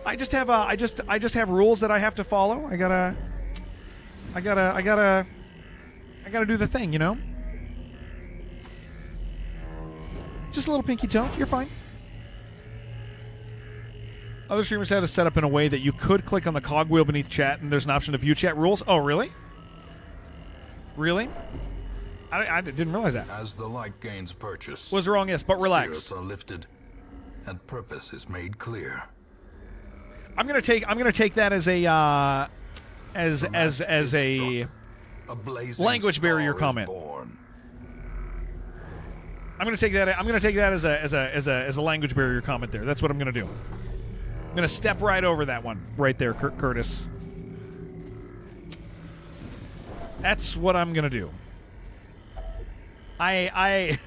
I just have rules that I have to follow. I gotta do the thing, you know? Just a little pinky toe. You're fine. Other streamers had it set up in a way that you could click on the cogwheel beneath chat and there's an option to view chat rules. Oh, really? Really? I didn't realize that. As the light gains purchase, Was wrong, yes, but relax. spirits are lifted, and purpose is made clear. I'm gonna take that as a A blazing language star barrier is comment. born. I'm gonna take that as a language barrier comment there. That's what I'm gonna do. I'm gonna step right over that one right there, Curtis. That's what I'm gonna do. I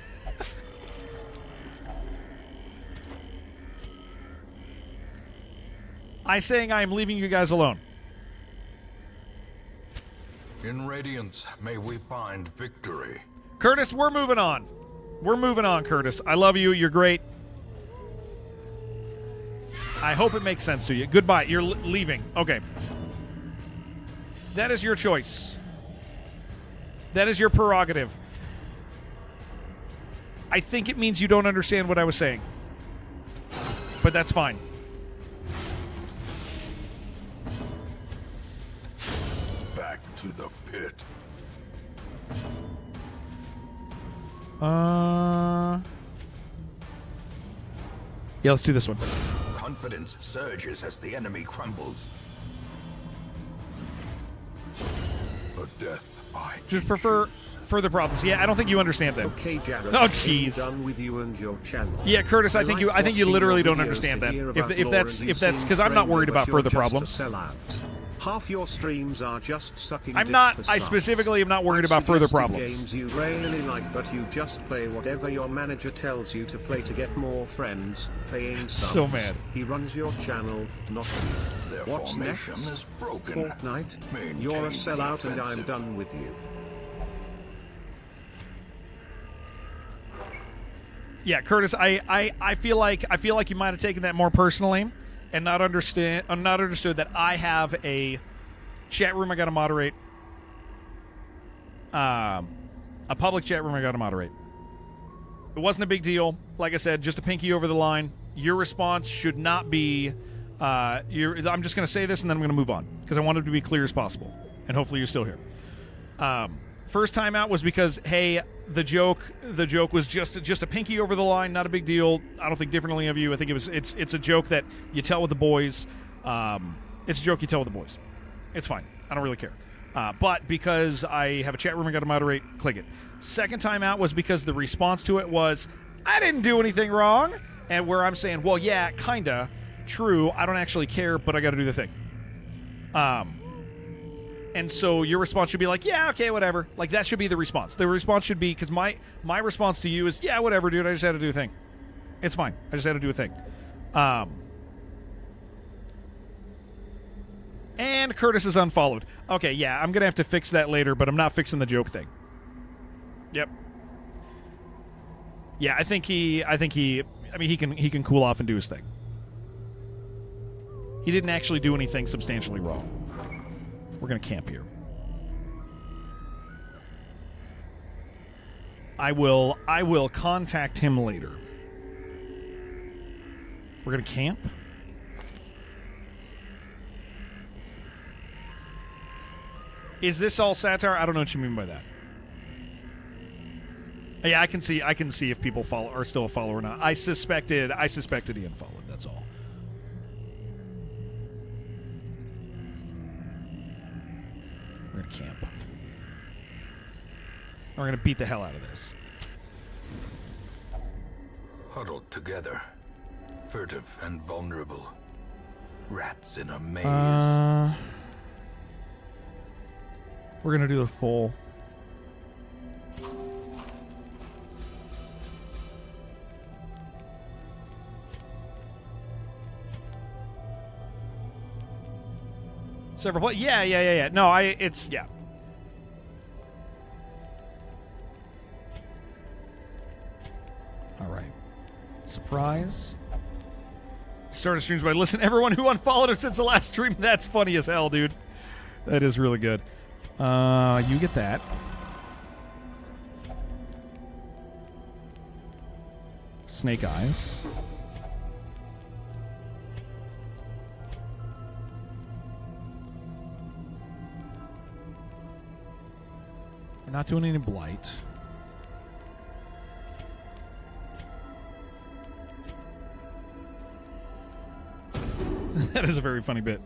saying I am leaving you guys alone. In Radiance, may we find victory. Curtis, we're moving on. We're moving on, Curtis. I love you. You're great. I hope it makes sense to you. Goodbye. You're leaving. Okay. That is your choice. That is your prerogative. I think it means you don't understand what I was saying. But that's fine. Back to the pit. Yeah, let's do this one. Confidence surges as the enemy crumbles. A death I Just prefer further problems. Yeah, I don't think you understand that. Okay, Jared. Oh, jeez. Done with you and your channel. Yeah, Curtis, I think you literally don't understand that. If that's because I'm not worried about further problems. Half your streams are just sucking. I'm dick not. for I subs. specifically am not worried I about further suggested problems. Games you really like, but you just play whatever your manager tells you to play to get more friends. Paying subs. So mad. He runs your channel, not you. Their What's formation next? is broken. Fortnite. Maintain You're a the sellout, and I'm offensive. done with you. Yeah, Curtis, I feel like you might have taken that more personally and not understood that I have a chat room I got to moderate. A public chat room I got to moderate. It wasn't a big deal. Like I said, just a pinky over the line. Your response should not be I'm just going to say this and then I'm going to move on because I want it to be clear as possible. And hopefully you're still here. First time out was because, hey, the joke was just a pinky over the line, not a big deal. I don't think differently of you. I think it's a joke that you tell with the boys. It's a joke you tell with the boys. It's fine. I don't really care. But because I have a chat room I got to moderate, click it. Second time out was because the response to it was, I didn't do anything wrong. And where I'm saying, well, yeah, kinda, true. I don't actually care, but I got to do the thing. And so your response should be like, yeah, okay, whatever. Like, that should be the response. The response should be, because my response to you is, yeah, whatever, dude. I just had to do a thing. It's fine. I just had to do a thing. And Curtis is unfollowed. Okay, yeah, I'm going to have to fix that later, but I'm not fixing the joke thing. Yep. Yeah, I think he can cool off and do his thing. He didn't actually do anything substantially wrong. We're going to camp here. I will contact him later. We're going to camp? Is this all satire? I don't know what you mean by that. Yeah, I can see if people are still a follower or not. I suspected he unfollowed, that's all. We're going to camp. We're going to beat the hell out of this. Huddled together, furtive and vulnerable. Rats in a maze. We're going to do the full. Several. Yeah. No, it's yeah. All right. Surprise. Started streams by listen. Everyone who unfollowed us since the last stream. That's funny as hell, dude. That is really good. You get that. Snake eyes. We're not doing any blight. That is a very funny bit.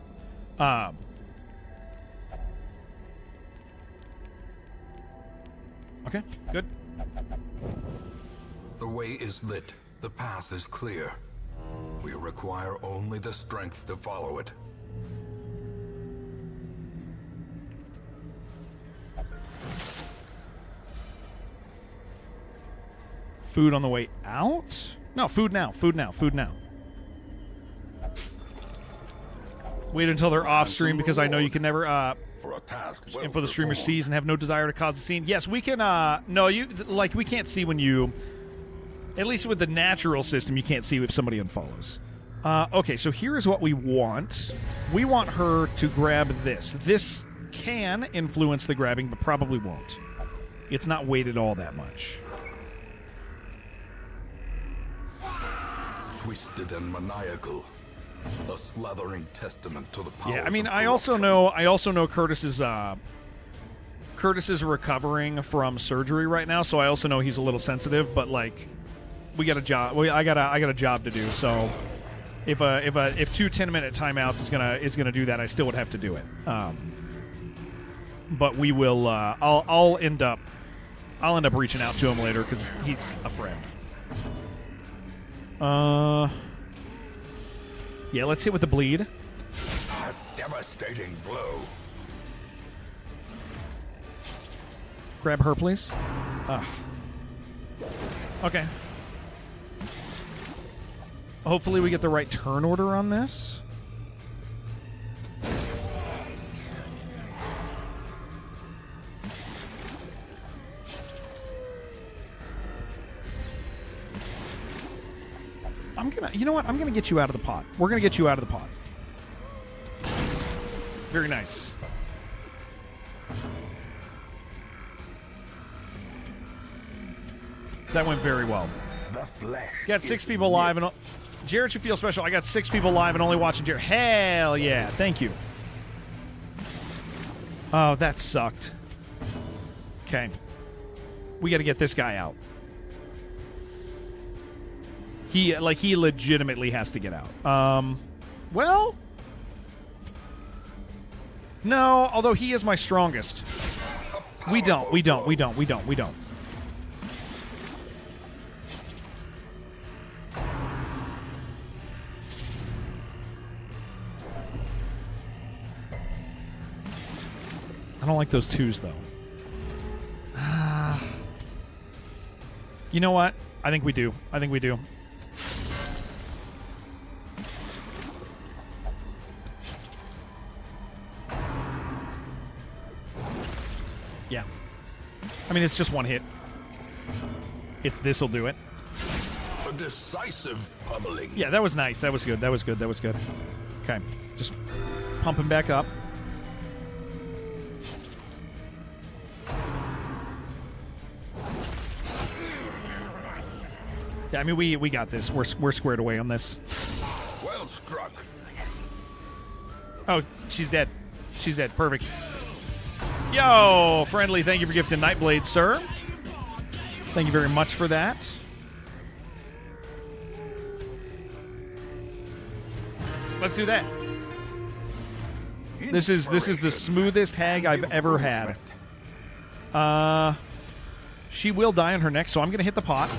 Okay, good. The way is lit. The path is clear. We require only the strength to follow it. Food on the way out? No, food now. Food now. Wait until they're off stream because I know you can never For a task well info the streamer performed. sees and have no desire to cause a scene. Yes, we can we can't see when you, at least with the natural system, you can't see if somebody unfollows. Okay, so here's what we want. We want her to grab this. This can influence the grabbing, but probably won't. It's not weighted all that much. Twisted and maniacal. A slathering testament to the power. Yeah, I mean, I also know Curtis's Curtis is recovering from surgery right now, so I also know he's a little sensitive. But like, we got a job. I got a job to do. So if 2 10-minute timeouts is gonna do that, I still would have to do it. But we will. I'll end up reaching out to him later because he's a friend. Yeah, let's hit with the bleed. A devastating blow. Grab her, please. Okay. Hopefully we get the right turn order on this. You know what? I'm gonna get you out of the pot. We're gonna get you out of the pot. Very nice. That went very well. The flesh. Got 6 people live and Jared should feel special. I got 6 people live and only watching Jared. Hell yeah! Thank you. Oh, that sucked. Okay, we got to get this guy out. He legitimately has to get out. Well, no. Although he is my strongest. We don't. I don't like those 2s, though. You know what? I think we do. Yeah. I mean, it's just one hit. This'll do it. A decisive pummeling. Yeah, that was nice. That was good. Okay. Just pump him back up. Yeah, I mean, we got this. We're squared away on this. Well struck. Oh, she's dead. Perfect. Yo, friendly, thank you for gifting Nightblade, sir. Thank you very much for that. Let's do that. This is the smoothest hag I've ever had. She will die on her neck, so I'm going to hit the pot.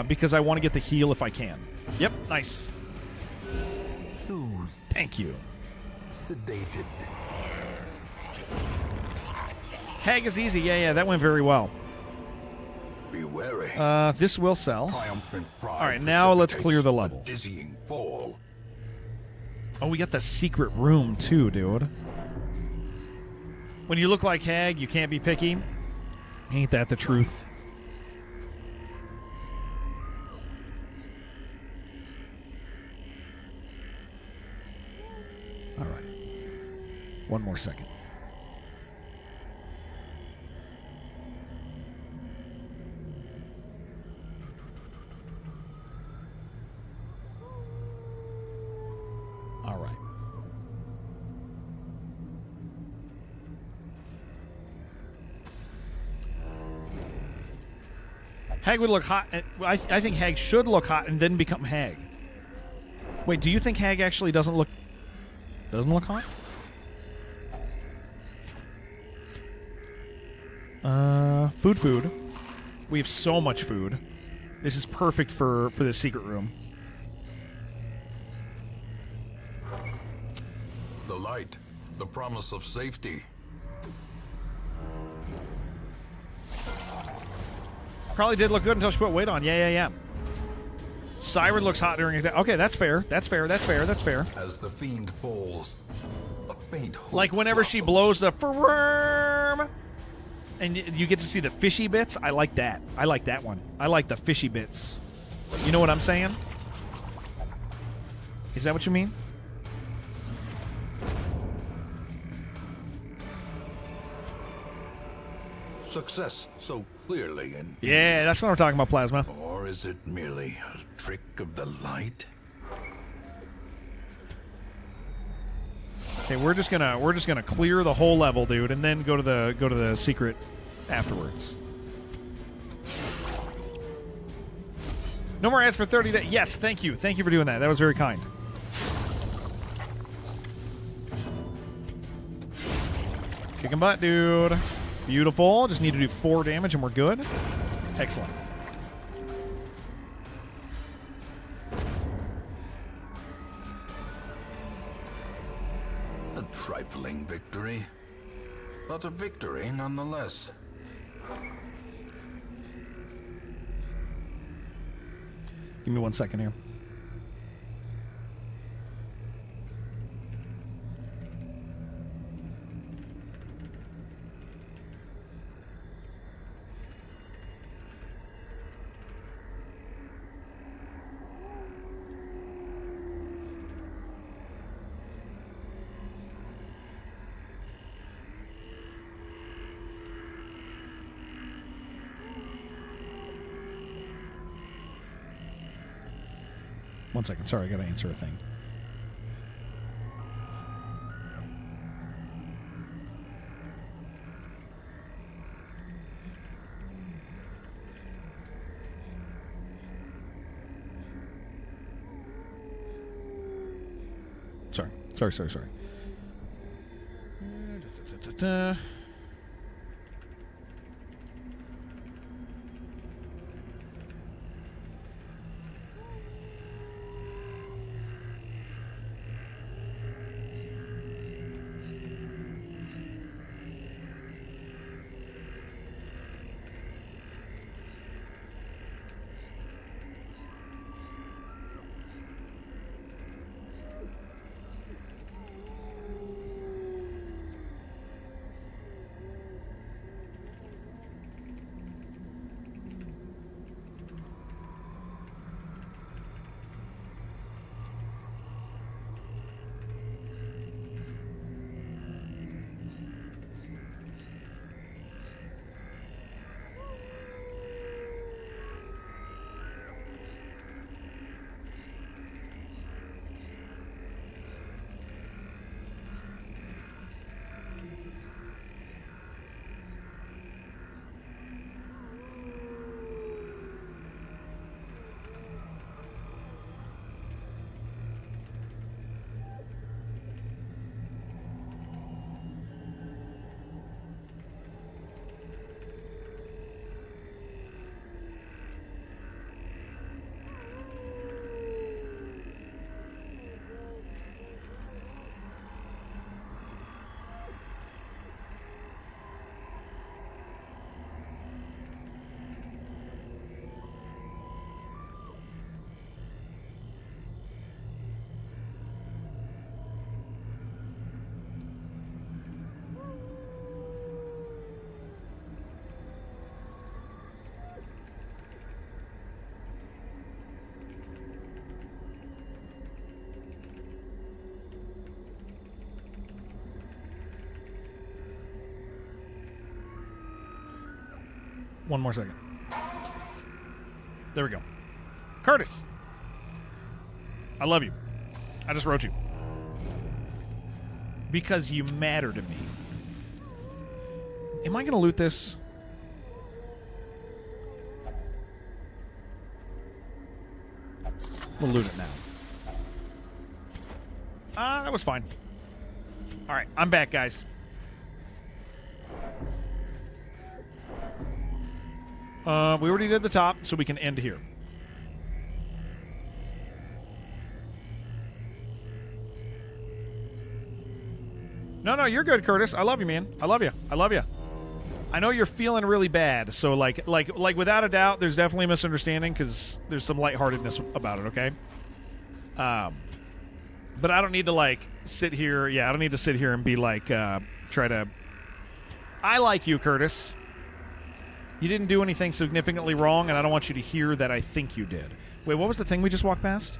Because I want to get the heal if I can. Yep, nice. Soothed. Thank you. Sedated. Hag is easy. Yeah, that went very well. Be wary. This will sell. Triumphant pride. All right, now let's clear the level. A dizzying fall. Oh, we got the secret room too, dude. When you look like Hag, you can't be picky. Ain't that the truth? All right. One more second. All right. Hag would look hot. I think Hag should look hot and then become Hag. Wait, do you think Hag actually doesn't look hot? Food. We have so much food. This is perfect for the secret room. The light. The promise of safety. Probably did look good until she put weight on. Yeah. Siren looks hot during attack. Okay, that's fair. That's fair. As the fiend falls, a faint hope Like whenever she blows the firm, and you get to see the fishy bits. I like that. I like that one. I like the fishy bits. You know what I'm saying? Is that what you mean? Success so clearly in. Yeah, that's what I'm talking about, Plasma. Or is it merely a trick of the light? Okay, we're just gonna clear the whole level, dude, and then go to the secret afterwards. No more ads for 30 days. Yes, thank you. Thank you for doing that. That was very kind. Kicking butt, dude. Beautiful. Just need to do 4 damage and we're good. Excellent. A trifling victory, but a victory nonetheless. Give me 1 second here. One second. Sorry, I got to answer a thing. Sorry. One more second. There we go. Curtis. I love you. I just wrote you. Because you matter to me. Am I going to loot this? We'll loot it now. That was fine. All right, I'm back, guys. We already did the top, so we can end here. No, you're good, Curtis. I love you, man. I love you. I know you're feeling really bad, so like without a doubt, there's definitely a misunderstanding because there's some lightheartedness about it. Okay. But I don't need to sit here. Yeah, I don't need to sit here and be try to. I like you, Curtis. You didn't do anything significantly wrong, and I don't want you to hear that I think you did. Wait, what was the thing we just walked past?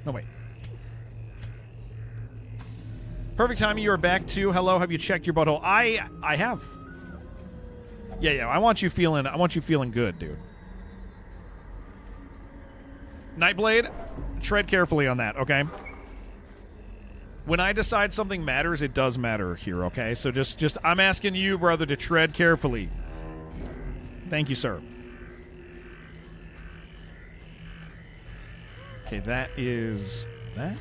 No, wait. Perfect timing. You are back too. Hello. Have you checked your butthole? I have. Yeah. I want you feeling good, dude. Nightblade, tread carefully on that, okay? When I decide something matters, it does matter here, okay? So just I'm asking you, brother, to tread carefully. Thank you, sir. Okay, that is that.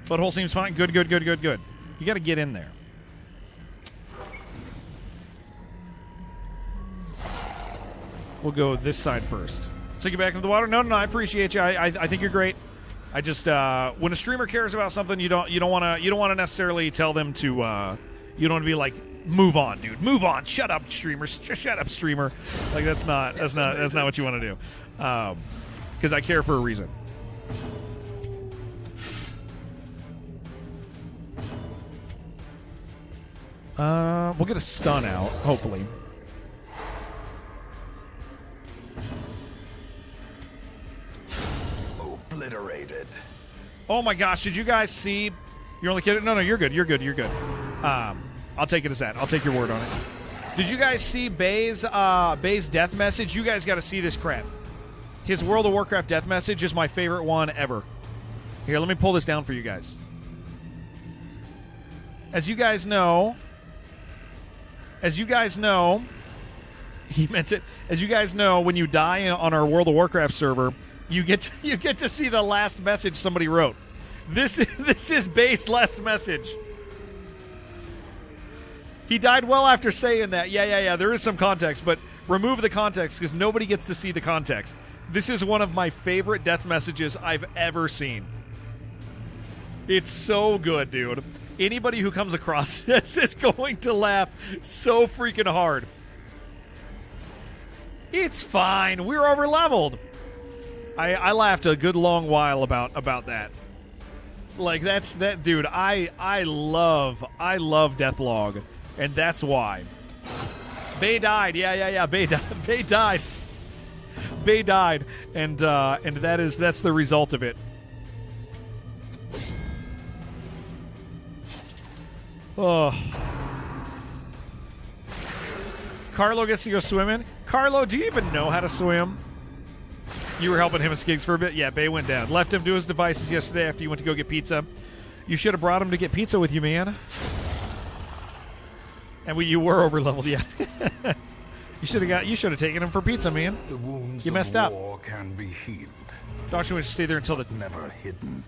Butthole seems fine. Good. You got to get in there. We'll go this side first. So get back into the water. No, I appreciate you. I think you're great. I just when a streamer cares about something, you don't want to necessarily tell them to. You don't want to be like, move on, dude. Move on. Shut up, streamer. Shut up, streamer. Like that's not what you want to do. Because I care for a reason. We'll get a stun out, hopefully. Obliterated. Oh my gosh, did you guys see? You're only kidding? No, you're good. I'll take it as that. I'll take your word on it. Did you guys see Bay's death message? You guys got to see this crap. His World of Warcraft death message is my favorite one ever. Here, let me pull this down for you guys. As you guys know, he meant it. As you guys know, when you die on our World of Warcraft server, you get to see the last message somebody wrote. This is Bay's last message. He died well after saying that. Yeah. There is some context, but remove the context because nobody gets to see the context. This is one of my favorite death messages I've ever seen. It's so good, dude. Anybody who comes across this is going to laugh so freaking hard. It's fine. We're over-leveled. I laughed a good long while about that. Like, that's that, dude. I love Deathlog, and that's why. Bay died. Yeah. Bay died. Bay died, and that's the result of it. Oh. Carlo gets to go swimming. Carlo, do you even know how to swim? You were helping him and Skiggs for a bit? Yeah, Bay went down. Left him to his devices yesterday after you went to go get pizza. You should have brought him to get pizza with you, man. And you were over-leveled, yeah. You should have taken him for pizza, man. The wounds you messed of up. war can be healed, Doctor wants to stay there until the... never hidden.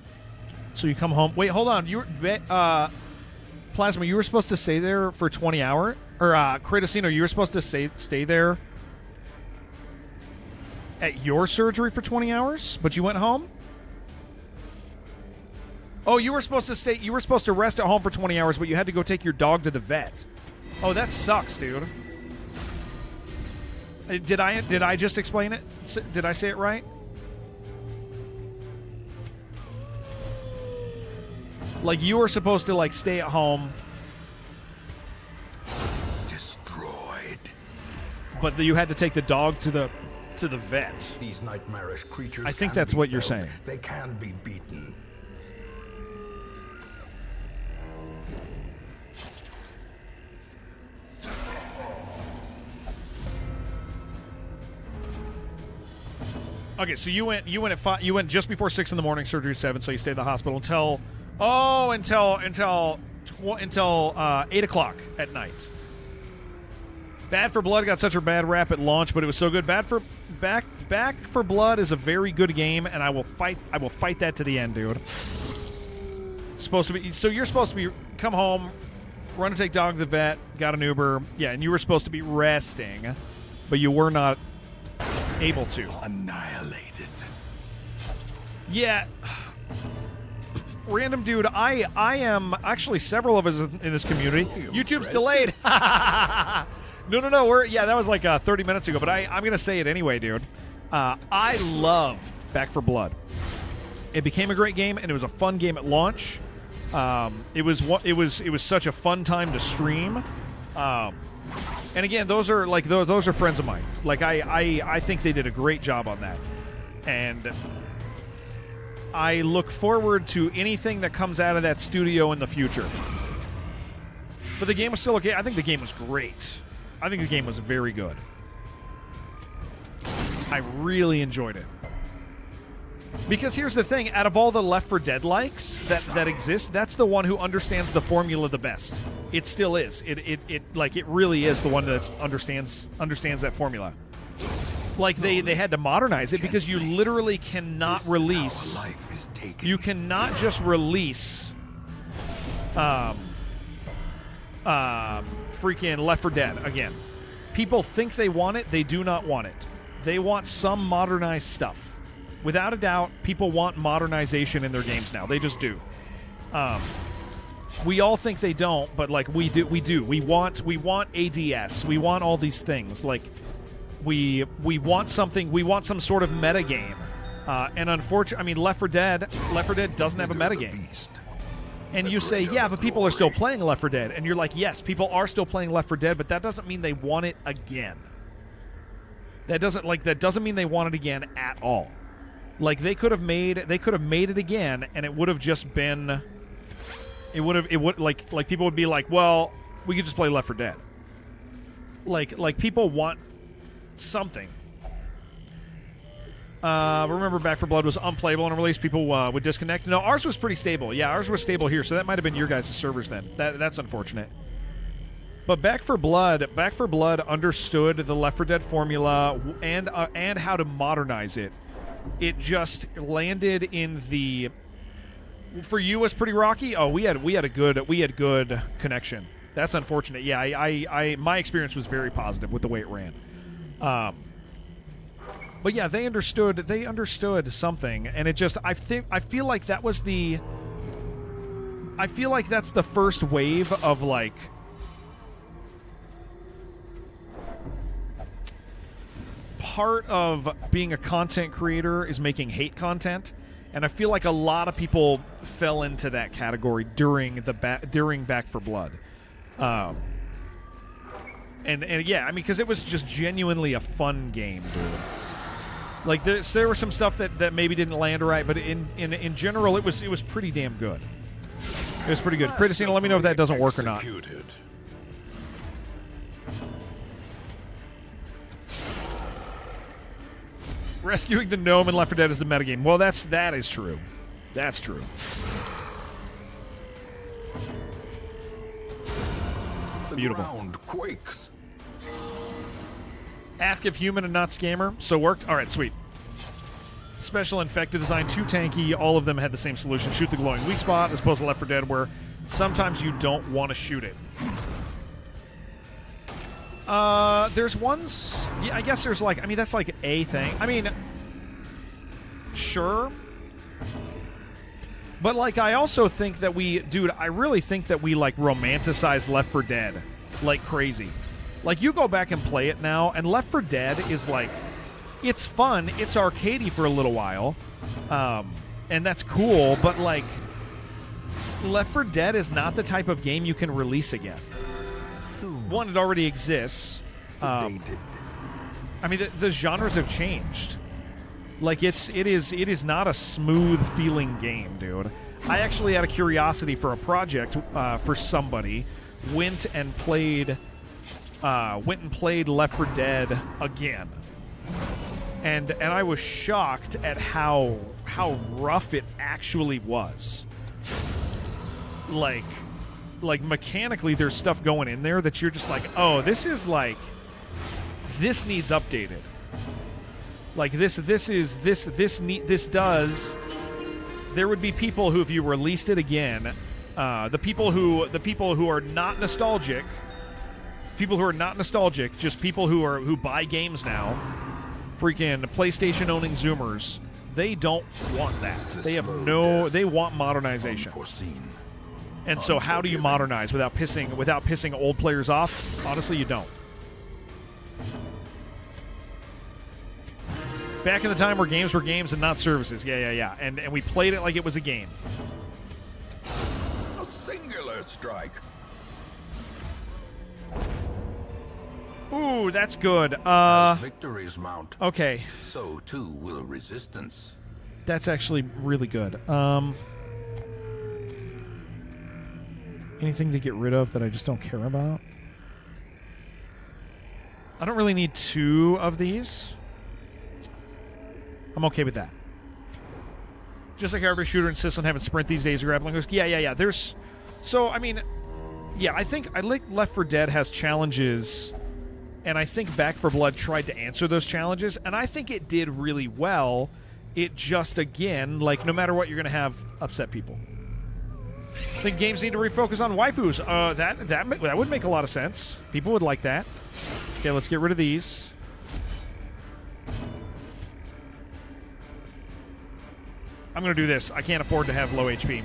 So you come home. Wait, hold on. You were... Plasma, you were supposed to stay there for 20 hours? Or, Kratosino, you were supposed to stay there at your surgery for 20 hours? But you went home? Oh, you were supposed to rest at home for 20 hours, but you had to go take your dog to the vet. Oh, that sucks, dude. Did I just explain it? Did I say it right? Like, you were supposed to, like, stay at home. Destroyed. But you had to take the dog to the vet. These nightmarish creatures. I think can that's be what you're felled. saying. They can be beaten. Okay, so you went at 5, you went just before 6 in the morning, surgery at 7, so you stayed at the hospital until 8 o'clock at night. Bad for Blood got such a bad rap at launch, but it was so good. Back for Blood is a very good game, and I will fight that to the end, dude. Supposed to be, so you're supposed to be come home, run to take dog to the vet, got an Uber, yeah, and you were supposed to be resting, but you were not able to. Annihilated. Yeah. Random dude, I am actually several of us in this community. YouTube's delayed. No. That was like 30 minutes ago, but I'm gonna say it anyway, dude. I love Back for Blood. It became a great game, and it was a fun game at launch. It was such a fun time to stream. And again, those are friends of mine. Like I think they did a great job on that, and I look forward to anything that comes out of that studio in the future. But the game was still okay. I think the game was great. I think the game was very good. I really enjoyed it. Because here's the thing, out of all the Left 4 Dead likes that exist, that's the one who understands the formula the best. It still is. It really is the one that understands that formula. Like they had to modernize it because you literally cannot release. You cannot just release freaking Left 4 Dead again. People think they want it, they do not want it. They want some modernized stuff. Without a doubt, people want modernization in their games now. They just do. We all think they don't, but like we do. We want ADS. We want all these things. Like we want something. We want some sort of metagame. And unfortunately, I mean, Left 4 Dead doesn't have a metagame. And you say, yeah, but people are still playing Left 4 Dead. And you're like, yes, people are still playing Left 4 Dead, but that doesn't mean they want it again. That doesn't mean they want it again at all. Like they could have made it again, and it would have just been. It would like people would be like, well, we could just play Left 4 Dead. Like people want something. Remember, Back 4 Blood was unplayable on release. People would disconnect. No, ours was pretty stable. Yeah, ours was stable here, so that might have been your guys' servers then. That's unfortunate. But Back 4 Blood understood the Left 4 Dead formula and how to modernize it. It just landed in the. For you, was pretty rocky. Oh, we had good connection. That's unfortunate. Yeah, I my experience was very positive with the way it ran. But yeah, they understood something, and it just I feel like that was the. I feel like that's the first wave of like. Part of being a content creator is making hate content, and I feel like a lot of people fell into that category during Back 4 Blood, and yeah, I mean, because it was just genuinely a fun game, dude. Like there was some stuff that maybe didn't land right, but in general, it was pretty damn good. It was pretty good. Criticina, let me know if that doesn't work or not. Rescuing the gnome in Left 4 Dead is the metagame. Well, that is true. That's true. Beautiful. The ground quakes. Ask if human and not scammer. So worked. All right, sweet. Special infected design, too tanky. All of them had the same solution. Shoot the glowing weak spot, as opposed to Left 4 Dead, where sometimes you don't want to shoot it. There's ones. Yeah, I guess there's like. I mean, that's like a thing. I mean, sure. But like, I also think that I really think that we like romanticize Left 4 Dead like crazy. Like, you go back and play it now, and Left 4 Dead is like, it's fun, it's arcadey for a little while, and that's cool. But like, Left 4 Dead is not the type of game you can release again. One, it already exists. I mean, the genres have changed. Like, it is not a smooth feeling game, dude. I actually, out of curiosity for a project for somebody, went and played Left 4 Dead again, and I was shocked at how rough it actually was. Like mechanically, there's stuff going in there that you're just like, oh, this needs updated. Like this does. There would be people who, if you released it again, the people who are not nostalgic, just people who buy games now, freaking PlayStation owning Zoomers, they don't want that. They want modernization. And so, how do you modernize without pissing old players off? Honestly, you don't. Back in the time where games were games and not services. Yeah. And we played it like it was a game. A singular strike. Ooh, that's good. As victories mount, okay. so too will resistance. That's actually really good. Anything to get rid of that I just don't care about? I don't really need 2 of these. I'm okay with that. Just like every shooter insists on having sprint these days or grappling hooks. Yeah. There's... So, I mean... Yeah, I think Left 4 Dead has challenges, and I think Back 4 Blood tried to answer those challenges, and I think it did really well. It just, again, like, no matter what, you're going to have upset people. I think games need to refocus on waifus. That would make a lot of sense. People would like that. Okay, let's get rid of these. I'm going to do this. I can't afford to have low HP.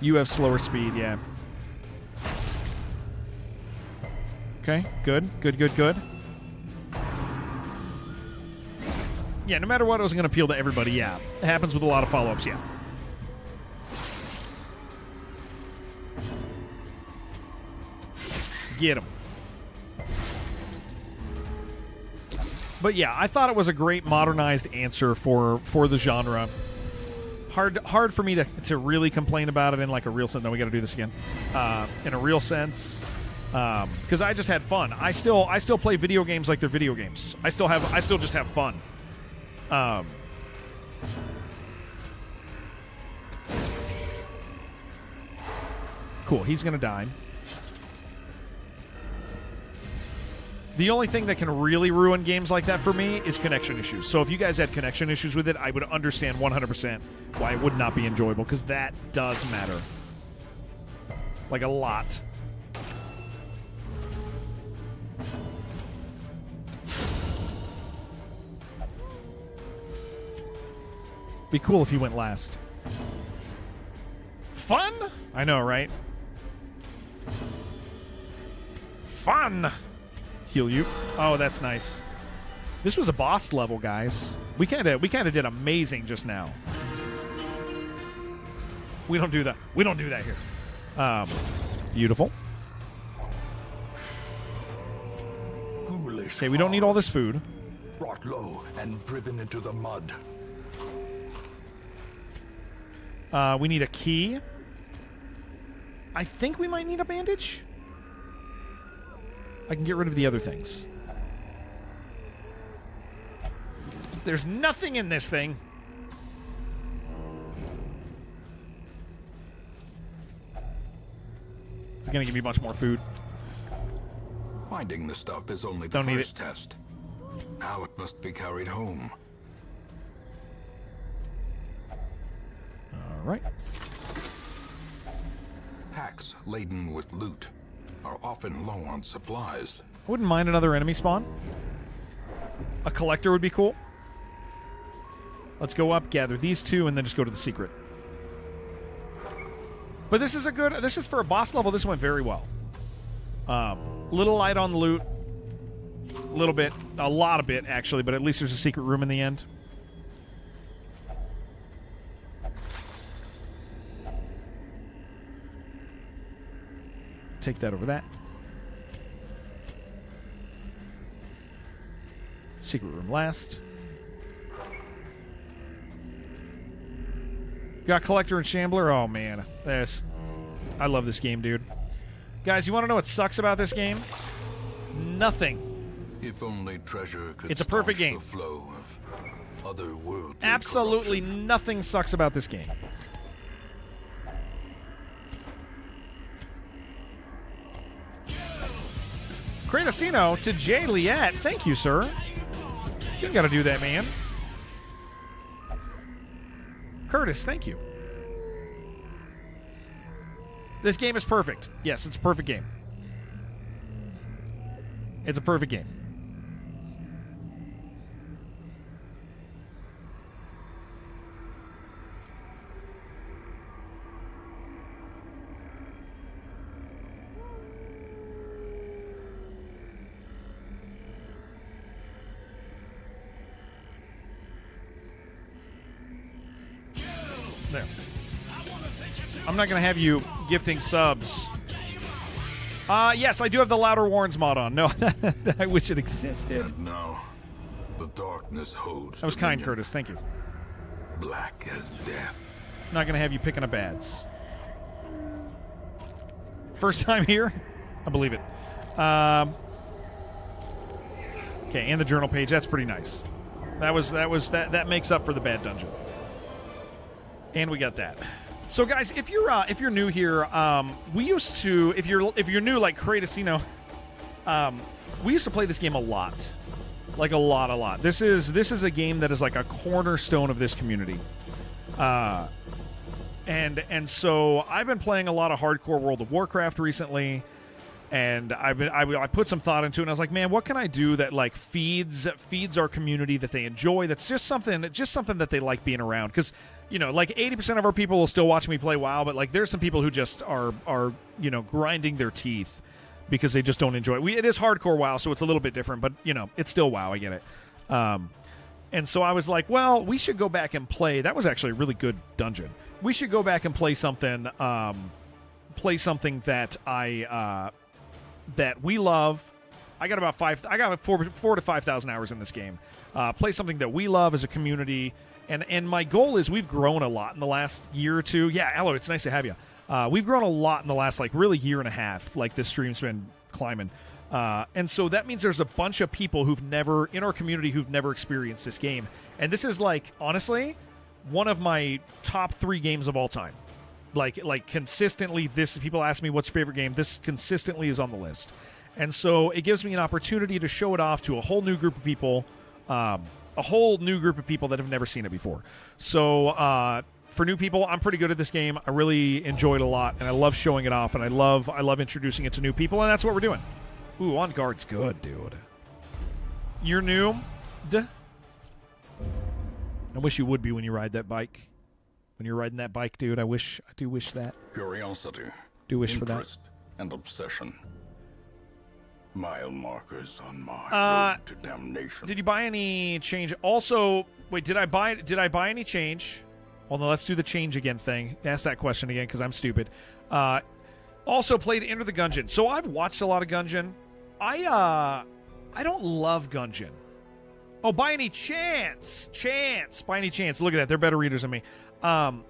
You have slower speed, yeah. Okay, good. Yeah, no matter what, it was going to appeal to everybody, yeah. It happens with a lot of follow-ups, yeah. Get him. But yeah, I thought it was a great modernized answer for the genre. Hard for me to really complain about it in like a real sense. No, we got to do this again. In a real sense, because I just had fun. I still play video games like they're video games. I still just have fun. Cool. He's gonna die. The only thing that can really ruin games like that for me is connection issues. So if you guys had connection issues with it, I would understand 100% why it would not be enjoyable, because that does matter. Like a lot. Be cool if you went last. Fun? I know, right? Fun! Heal you. Oh, that's nice. This was a boss level, guys. We kind of did amazing just now. We don't do that. We don't do that here. Beautiful. Okay, we don't need all this food. Brought low and driven into the mud. We need a key. I think we might need a bandage. I can get rid of the other things. There's nothing in this thing. It's going to give me much more food. Finding the stuff is only the first test. Now it must be carried home. All right. Packs laden with loot are often low on supplies. I wouldn't mind another enemy spawn. A collector would be cool. Let's go up, gather these two, and then just go to the secret. But this is for a boss level, this went very well. Little light on the loot. A lot of bit, actually, but at least there's a secret room in the end. Take that over that. Secret room last. Got Collector and Shambler. Oh, man. I love this game, dude. Guys, you want to know what sucks about this game? Nothing. If only treasure could It's a perfect staunch game. the flow of otherworldly Absolutely corruption. nothing sucks about this game. Kratosino to Jay Liette. Thank you, sir. You gotta do that, man. Curtis, thank you. This game is perfect. Yes, it's a perfect game. It's a perfect game. There. I'm not going to have you gifting subs. Yes, I do have the Louder Warns mod on. No, I wish it existed. And now, the darkness holds. That was kind, dominion. Curtis. Thank you. Black as death. Not going to have you picking up ads. First time here? I believe it. Okay, and the journal page. That's pretty nice. That makes up for the bad dungeon. And we got that. So guys, if you're new here, we used to, if you're new like Cratosino, we used to play this game a lot. Like a lot. This is a game that is like a cornerstone of this community. And so I've been playing a lot of hardcore World of Warcraft recently, and I put some thought into it, and I was like, man, what can I do that like feeds our community that they enjoy, that's just something that they like being around? Because, you know, like 80% of our people will still watch me play WoW, but like there's some people who just are you know, grinding their teeth because they just don't enjoy it. It is hardcore WoW, so it's a little bit different, but you know, it's still WoW, I get it. And so I was like, well, we should go back and play. That was actually a really good dungeon. We should go back and play something that that we love. I got about 4 to 5,000 hours in this game. Play something that we love as a community, and my goal is we've grown a lot in the last year or two. Yeah, Allo, it's nice to have you. We've grown a lot in the last like really year and a half. Like this stream's been climbing, and so that means there's a bunch of people in our community who've never experienced this game, and this is like honestly one of my top 3 games of all time. Like consistently, this people ask me what's your favorite game. This consistently is on the list, and so it gives me an opportunity to show it off to a whole new group of people, that have never seen it before. So for new people, I'm pretty good at this game. I really enjoy it a lot, and I love showing it off, and I love introducing it to new people, and that's what we're doing. Ooh, On Guard's good, dude. You're new. I wish you would be when you ride that bike. When you're riding that bike, dude, I do wish that. Curiosity, Do wish for that. interest, and obsession. Mile markers on my road to damnation. Did you buy any change? Also, wait, did I buy any change? Well, no, let's do the change again thing. Ask that question again because I'm stupid. Also played Enter the Gungeon. So I've watched a lot of Gungeon. I don't love Gungeon. Oh, by any chance. By any chance. Look at that. They're better readers than me. So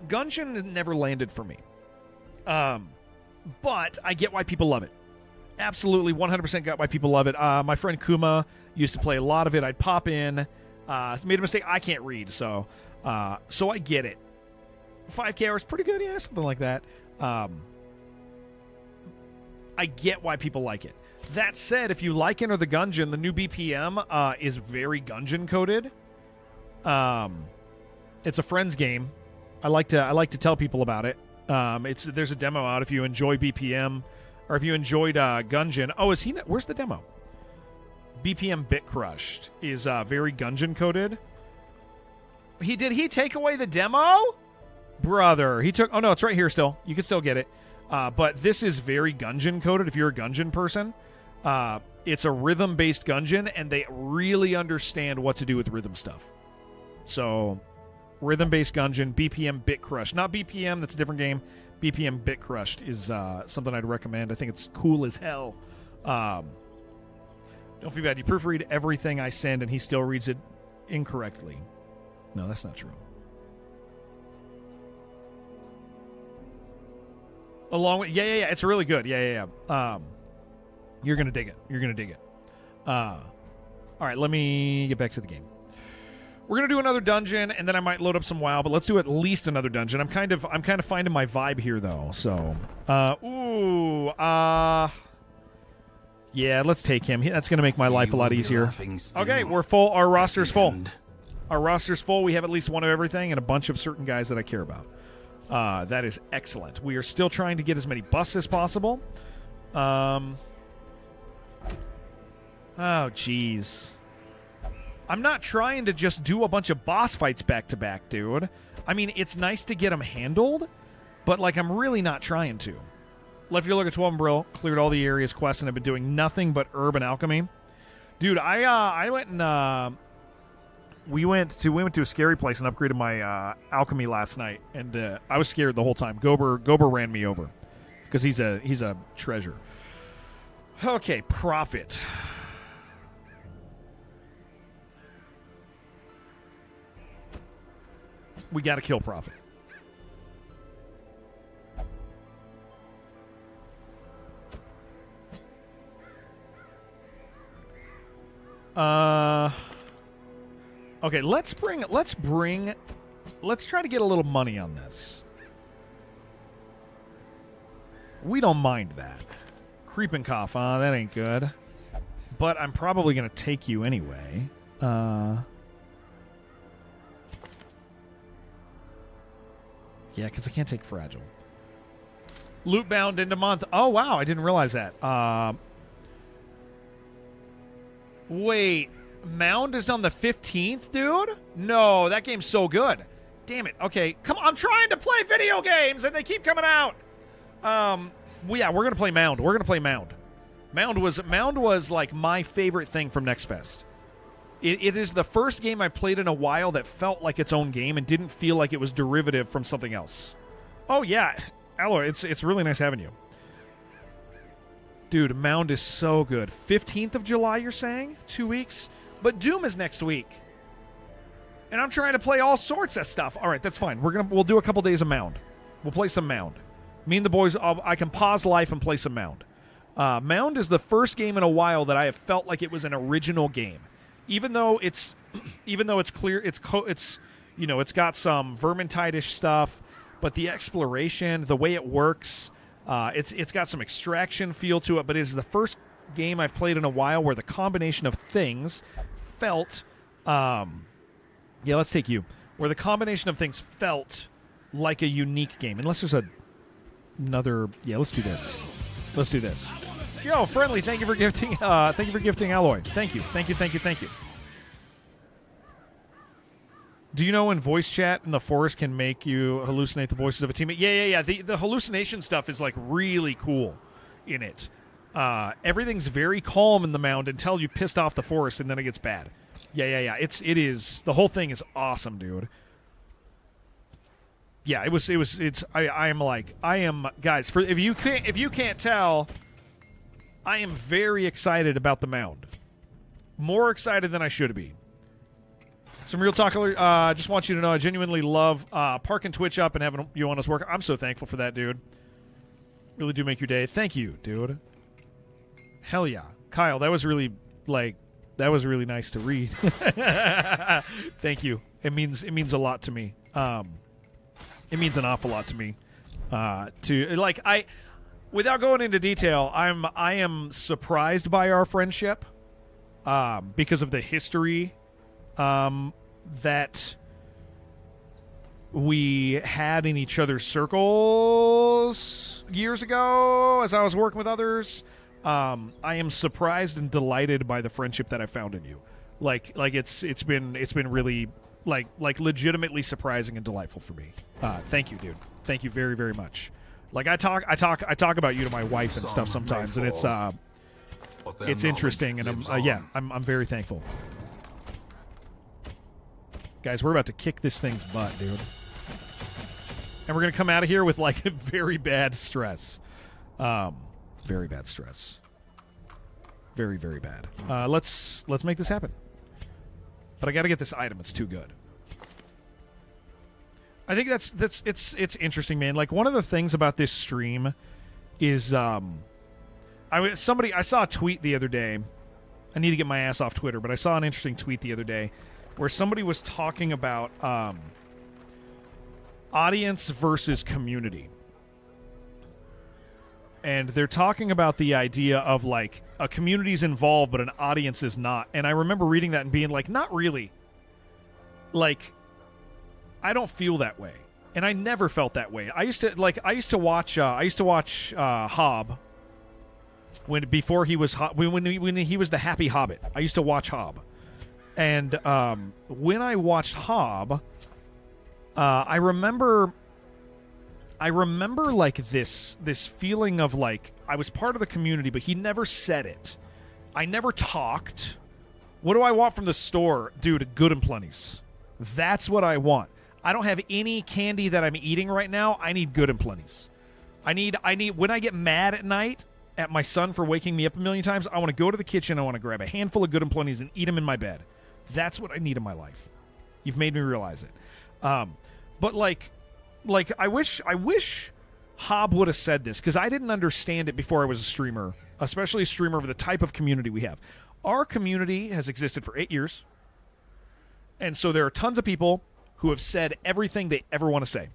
Gungeon never landed for me. But I get why people love it. Absolutely 100% got why people love it. My friend Kuma used to play a lot of it. I'd pop in. Made a mistake. I can't read, so I get it. 5K hours, pretty good, yeah, something like that. I get why people like it. That said, if you like Enter the Gungeon, the new BPM is very Gungeon coded. It's a friends game. I like to tell people about it. There's a demo out if you enjoy BPM or if you enjoyed Gungeon. Oh, where's the demo? BPM Bit Crushed is very Gungeon coded. Did he take away the demo? Brother, he took... Oh, no, it's right here still. You can still get it. But this is very Gungeon coded if you're a Gungeon person. It's a rhythm-based Gungeon, and they really understand what to do with rhythm stuff. So, rhythm-based Gungeon, BPM Bit Crushed. Not BPM, that's a different game. BPM Bit Crushed is something I'd recommend. I think it's cool as hell. Don't feel bad. You proofread everything I send, and he still reads it incorrectly. No, that's not true. Along with... Yeah. It's really good. Yeah. You're going to dig it. All right, let me get back to the game. We're going to do another dungeon, and then I might load up some WoW, but let's do at least another dungeon. I'm kind of finding my vibe here, though, so... Yeah, let's take him. That's going to make my life a lot easier. Okay, we're full. Our roster's full. We have at least one of everything and a bunch of certain guys that I care about. That is excellent. We are still trying to get as many busts as possible. Oh, jeez. I'm not trying to just do a bunch of boss fights back-to-back, dude. I mean, it's nice to get them handled, but, like, I'm really not trying to. Left your look at 12 and Brill, cleared all the areas quests, and have been doing nothing but herb and alchemy. Dude, I went and... We went to a scary place and upgraded my alchemy last night, and I was scared the whole time. Gober ran me over because he's a treasure. Okay, Prophet. We got to kill Prophet. Okay, let's try to get a little money on this. We don't mind that. Creeping cough, that ain't good. But I'm probably going to take you anyway. Yeah, because I can't take fragile. Loot bound into month. Oh, wow, I didn't realize that. Wait, Mound is on the 15th, dude? No, that game's so good. Damn it. Okay, come on. I'm trying to play video games, and they keep coming out. Yeah, we're going to play Mound. We're going to play Mound. Mound was like my favorite thing from Next Fest. It is the first game I played in a while that felt like its own game and didn't feel like it was derivative from something else. Oh, yeah. Alloy, it's really nice having you. Dude, Mound is so good. 15th of July, you're saying? 2 weeks? But Doom is next week. And I'm trying to play all sorts of stuff. All right, that's fine. We'll do a couple days of Mound. We'll play some Mound. Me and the boys, I can pause life and play some Mound. Mound is the first game in a while that I have felt like it was an original game. Even though it's clear, it's got some Vermintide-ish stuff, but the exploration, the way it works, it's got some extraction feel to it. But it is the first game I've played in a while where the combination of things felt, let's take you, where the combination of things felt like a unique game. Unless there's another, let's do this. Let's do this. Yo, Friendly, thank you for gifting. Thank you for gifting Alloy. Thank you. Do you know when voice chat in the forest can make you hallucinate the voices of a teammate? Yeah. The hallucination stuff is like really cool in it. Everything's very calm in the Mound until you pissed off the forest and then it gets bad. Yeah. It is. The whole thing is awesome, dude. Yeah, I am guys, if you can't tell, I am very excited about the Mound. More excited than I should be. Some real talk. Just want you to know I genuinely love parking Twitch up and having you on us work. I'm so thankful for that, dude. Really do make your day. Thank you, dude. Hell yeah. Kyle, that was really nice to read. Thank you. It means a lot to me. It means an awful lot to me. Without going into detail, I am surprised by our friendship because of the history that we had in each other's circles years ago as I was working with others. I am surprised and delighted by the friendship that I found in you. It's been really legitimately surprising and delightful for me. Thank you, dude. Thank you very, very much. Like I talk about you to my wife and stuff sometimes, and it's interesting, and I'm very thankful. Guys, we're about to kick this thing's butt, dude. And we're gonna come out of here with like very bad stress. Very bad stress. Very, very bad. Let's make this happen. But I got to get this item. It's too good. I think it's interesting, man. Like one of the things about this stream is I saw a tweet the other day. I need to get my ass off Twitter, but I saw an interesting tweet the other day where somebody was talking about audience versus community. And they're talking about the idea of like a community's involved, but an audience is not. And I remember reading that and being like, not really. Like, I don't feel that way, and I never felt that way. I used to watch Hob when he was the Happy Hobbit. I used to watch Hob, and when I watched Hob, I remember like this feeling of like I was part of the community, but he never said it. I never talked. What do I want from the store? Dude, Good and Plenty's. That's what I want. I don't have any candy that I'm eating right now. I need Good and Plenty's. I need when I get mad at night at my son for waking me up a million times, I want to go to the kitchen, I want to grab a handful of Good and Plenty's and eat them in my bed. That's what I need in my life. You've made me realize it. But like I wish Hob would have said this, because I didn't understand it before I was a streamer, especially a streamer of the type of community we have. our community has existed for 8 years. And so there are tons of people who have said everything they ever want to say.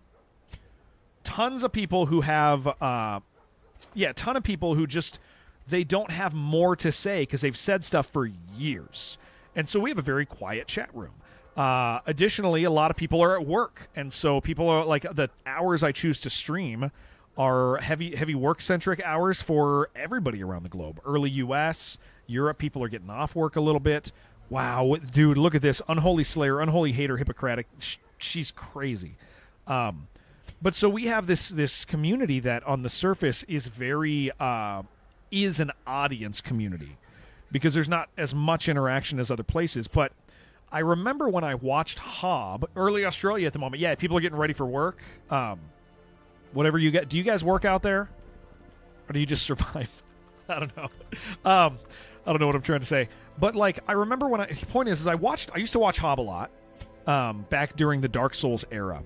Tons of people who have, a ton of people who just, they don't have more to say because they've said stuff for years. And so we have a very quiet chat room. Additionally, a lot of people are at work. And so people are like, the hours I choose to stream are heavy work-centric hours for everybody around the globe. Early U.S., Europe, people are getting off work a little bit. Wow, dude, look at this. Unholy Slayer, Unholy Hater, Hippocratic. She's crazy. But so we have this community that on the surface is very is an audience community because there's not as much interaction as other places. But I remember when I watched Hob, early Australia at the moment. Yeah, people are getting ready for work. Whatever you get. Do you guys work out there? Or do you just survive? I don't know. I don't know what I'm trying to say. But, like, I remember when the point is I used to watch Hob a lot back during the Dark Souls era.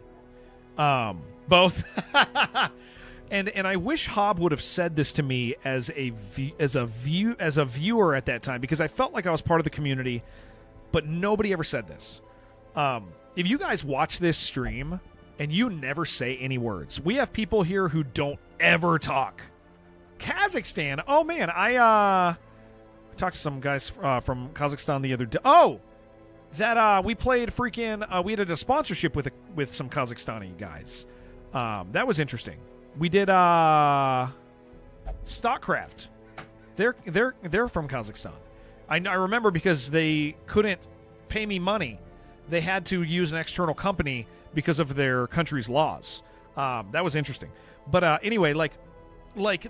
Both. And I wish Hob would have said this to me as a viewer at that time because I felt like I was part of the community, but nobody ever said this. If you guys watch this stream and you never say any words, we have people here who don't ever talk. Kazakhstan. Oh, man. I talked to some guys from Kazakhstan the other day. Oh, that we played freaking. We did a sponsorship with some Kazakhstani guys. That was interesting. We did Stockcraft. They're from Kazakhstan. I remember because they couldn't pay me money. They had to use an external company because of their country's laws. That was interesting. But anyway, like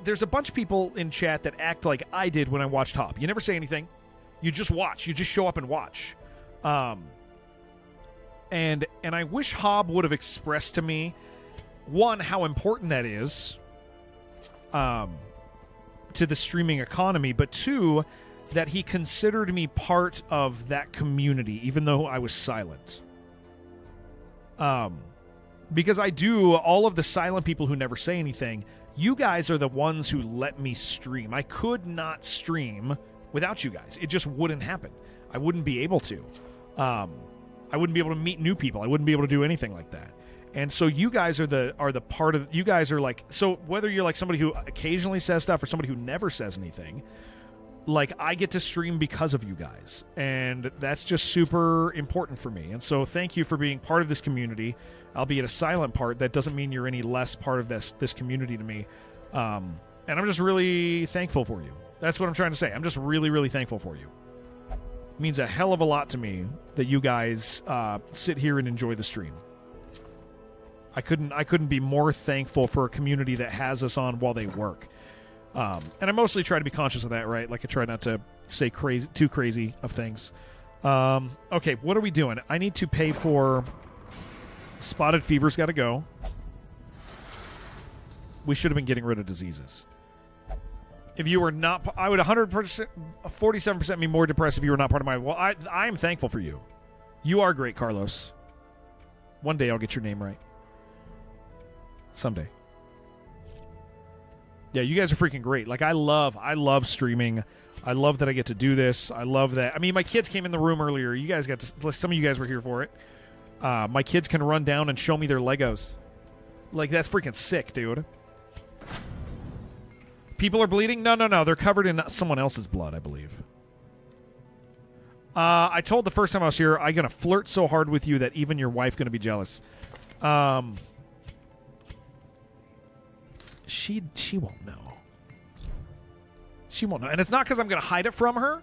there's a bunch of people in chat that act like I did when I watched Hob. You never say anything. You just watch. You just show up and watch. And I wish Hob would have expressed to me, one, how important that is to the streaming economy, but two, that he considered me part of that community, even though I was silent. Because I do, all of the silent people who never say anything, you guys are the ones who let me stream. I could not stream without you guys. It just wouldn't happen. I wouldn't be able to. I wouldn't be able to meet new people. I wouldn't be able to do anything like that. And so you guys are the part of, you guys are like, so whether you're like somebody who occasionally says stuff or somebody who never says anything, like I get to stream because of you guys. And that's just super important for me. And so thank you for being part of this community, albeit a silent part. That doesn't mean you're any less part of this community to me. And I'm just really thankful for you. That's what I'm trying to say. I'm just really, really thankful for you. It means a hell of a lot to me that you guys sit here and enjoy the stream. I couldn't be more thankful for a community that has us on while they work. And I mostly try to be conscious of that, right? Like I try not to say too crazy of things. Okay, what are we doing? I need to pay for Spotted Fever's got to go. We should have been getting rid of diseases. If you were not, I would 100%, 47% be more depressed if you were not part of my. Well, I am thankful for you. You are great, Carlos. One day I'll get your name right. Someday. Yeah, you guys are freaking great. Like I love streaming. I love that I get to do this. I love that. I mean, my kids came in the room earlier. You guys got to. Some of you guys were here for it. My kids can run down and show me their Legos. Like that's freaking sick, dude. People are bleeding? No. They're covered in someone else's blood, I believe. I told the first time I was here, I'm going to flirt so hard with you that even your wife going to be jealous. She won't know. She won't know. And it's not because I'm going to hide it from her.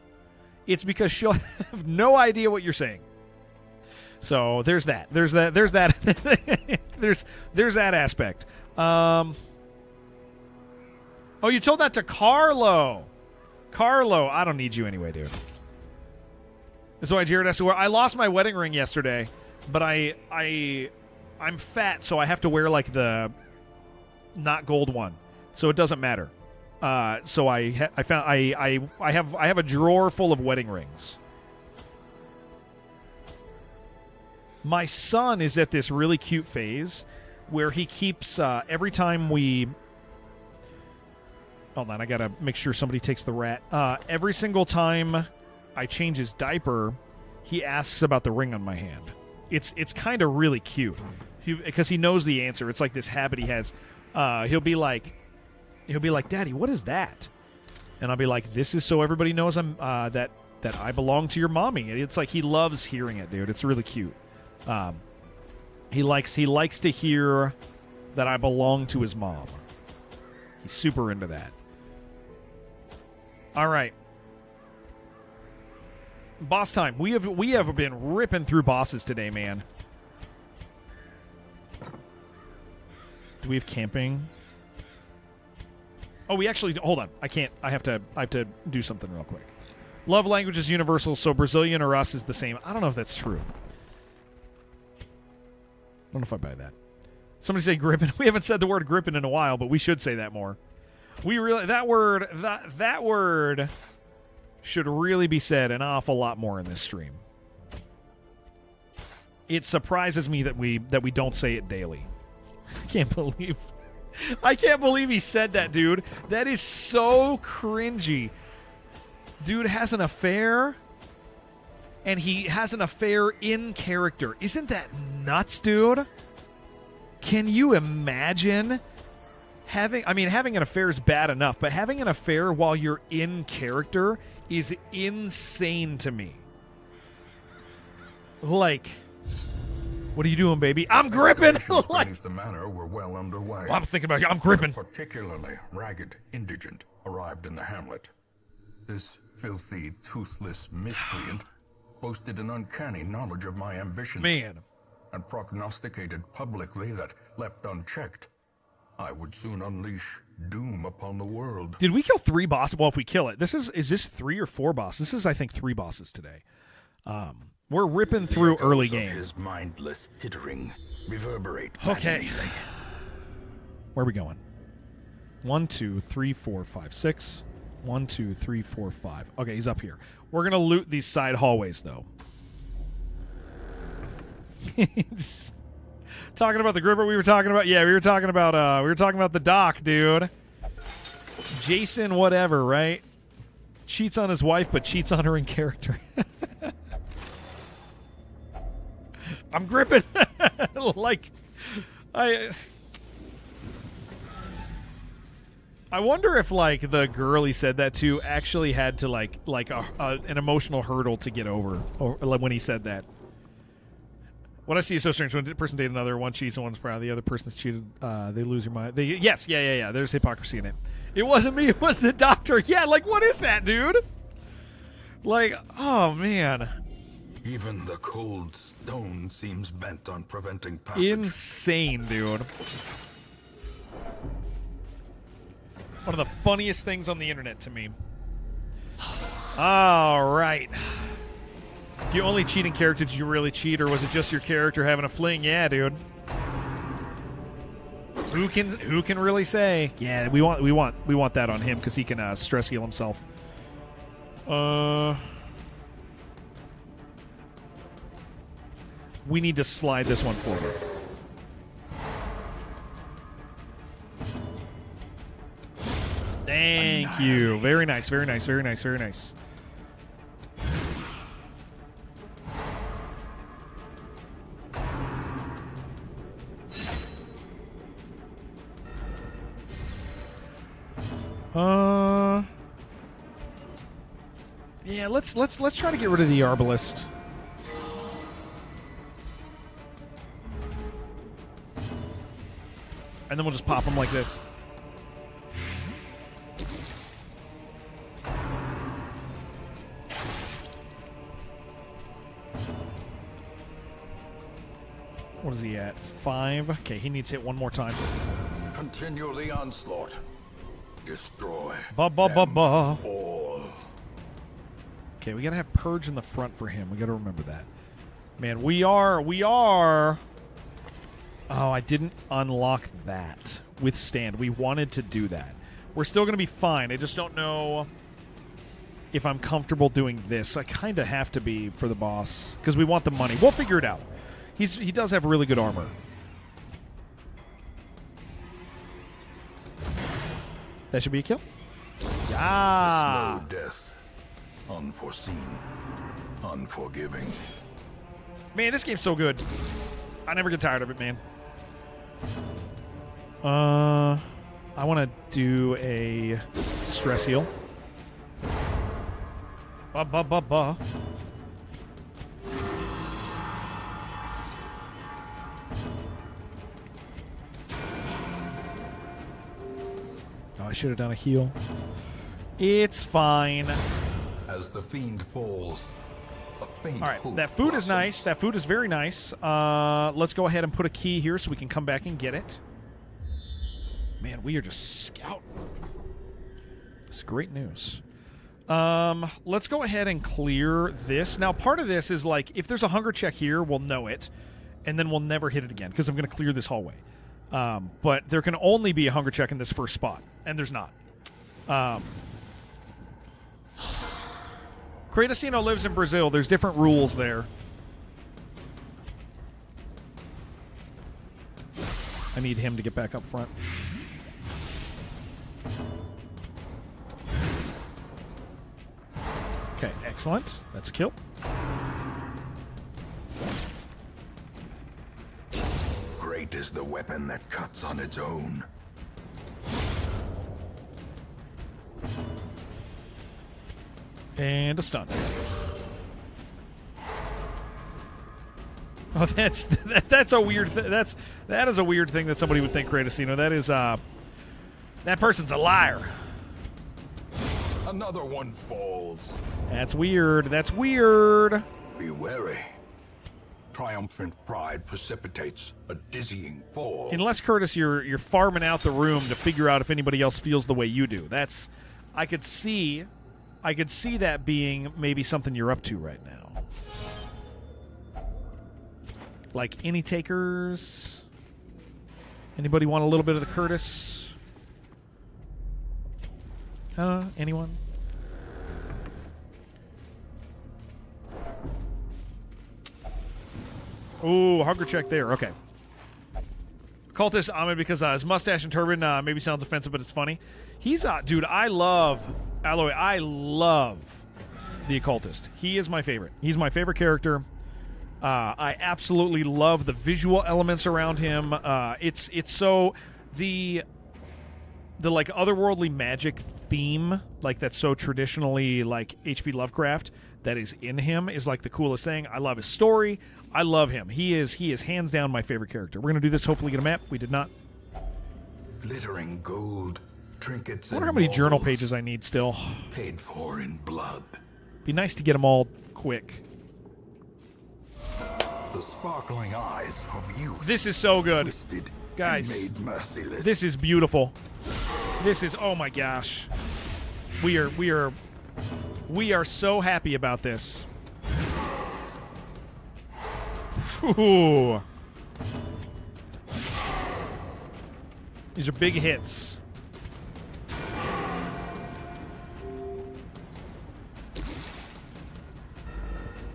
It's because she'll have no idea what you're saying. So there's that. There's that. there's that aspect. Oh, you told that to Carlo. Carlo, I don't need you anyway, dude. That's why Jared has to wear. I lost my wedding ring yesterday, but I'm fat, so I have to wear like the not gold one, so it doesn't matter. So I have a drawer full of wedding rings. My son is at this really cute phase where he keeps every time we. Hold on, I gotta make sure somebody takes the rat. Every single time I change his diaper, he asks about the ring on my hand. It's kind of really cute because he knows the answer. It's like this habit he has. He'll be like, "Daddy, what is that?" And I'll be like, "This is so everybody knows I'm that I belong to your mommy." And it's like he loves hearing it, dude. It's really cute. He likes to hear that I belong to his mom. He's super into that. All right. Boss time. We have been ripping through bosses today, man. Do we have camping? Oh, we actually hold on. I can't. I have to do something real quick. Love language is universal, so Brazilian or us is the same. I don't know if that's true. I don't know if I buy that. Somebody say gripping. We haven't said the word gripping in a while, but we should say that more. We really that word should really be said an awful lot more in this stream. It surprises me that we don't say it daily. I can't believe he said that, dude. That is so cringy. Dude has an affair, and he has an affair in character. Isn't that nuts, dude? Can you imagine having an affair is bad enough, but having an affair while you're in character is insane to me. Like, what are you doing, baby? I'm gripping. Beneath the manor were well underway. I'm thinking about you. I'm gripping. A particularly ragged indigent arrived in the hamlet. This filthy, toothless miscreant boasted an uncanny knowledge of my ambitions. Man. And prognosticated publicly that, left unchecked, I would soon unleash doom upon the world. Did we kill 3 bosses? Well, if we kill it, is this 3 or 4 bosses? This is, I think, 3 bosses today. We're ripping through early game. His mindless tittering reverberate. Okay. Where are we going? 1, 2, 3, 4, 5, 6. 1, 2, 3, 4, 5. Okay, he's up here. We're gonna loot these side hallways, though. Just talking about the gripper we were talking about. Yeah, we were talking about the doc, dude. Jason, whatever, right? Cheats on his wife, but cheats on her in character. I'm gripping. Like, I wonder if, like, the girl he said that to actually had to, like an emotional hurdle to get over when he said that. What I see is so strange. When a person dates another, one cheats and one's proud. The other person's cheated. They lose your mind. Yes. There's hypocrisy in it. It wasn't me. It was the doctor. Yeah, like, what is that, dude? Like, oh, man. Even the cold stone seems bent on preventing passage. Insane, dude. One of the funniest things on the internet to me. All right. Do you only cheat in character? Did you really cheat, or was it just your character having a fling? Yeah, dude. Who can really say? Yeah, we want that on him because he can stress heal himself. We need to slide this one forward. Thank you. Very nice, very nice, very nice, very nice. Yeah, let's try to get rid of the Arbalist. And then we'll just pop them like this. What is he at? 5? Okay, he needs to hit one more time. Continue the onslaught. Destroy them all. Okay, we gotta have Purge in the front for him. We gotta remember that. Man, we are... Oh, I didn't unlock that. Withstand. We wanted to do that. We're still gonna be fine. I just don't know if I'm comfortable doing this. I kind of have to be for the boss because we want the money. We'll figure it out. He does have really good armor. That should be a kill. Yeah. Slow death. Unforeseen. Unforgiving. Man, this game's so good. I never get tired of it, man. I want to do a stress heal. Ba ba ba ba. Oh, I should have done a heal. It's fine. As the fiend falls, a faint All right, hope that food is blossoms. nice. That food is very nice. Let's go ahead and put a key here so we can come back and get it. Man, we are just scouting. It's great news. Let's go ahead and clear this. Now, part of this is like, if there's a hunger check here, we'll know it, and then we'll never hit it again because I'm going to clear this hallway. But there can only be a hunger check in this first spot, and there's not. Cretacino lives in Brazil. There's different rules there. I need him to get back up front. Okay, excellent. That's a kill. Great is the weapon that cuts on its own. And a stun. Oh, that's a weird that is a weird thing that somebody would think, Cretacino. That is that person's a liar. Another one falls. That's weird. That's weird. Be wary. Triumphant pride precipitates a dizzying fall. Unless, Curtis, you're farming out the room to figure out if anybody else feels the way you do. That's I could see that being maybe something you're up to right now. Like any takers? Anybody want a little bit of the Curtis? Anyone? Ooh, hunger check there. Okay. Cultist Ahmed, because his mustache and turban maybe sounds offensive, but it's funny. He's dude, I love Aloy. I love the occultist. He is my favorite. He's my favorite character. I absolutely love the visual elements around him. It's so the like otherworldly magic theme, like that's so traditionally like H.P. Lovecraft, that is in him is like the coolest thing. I love his story. I love him. He is hands down my favorite character. We're gonna do this. Hopefully, get a map. We did not. Glittering gold, trinkets. I wonder how many journal pages I need still. Paid for in blood. Be nice to get them all quick. The sparkling eyes of youth. This is so good, Twisted guys. and made merciless. This is beautiful. This is, oh my gosh. We are so happy about this. Ooh. These are big hits.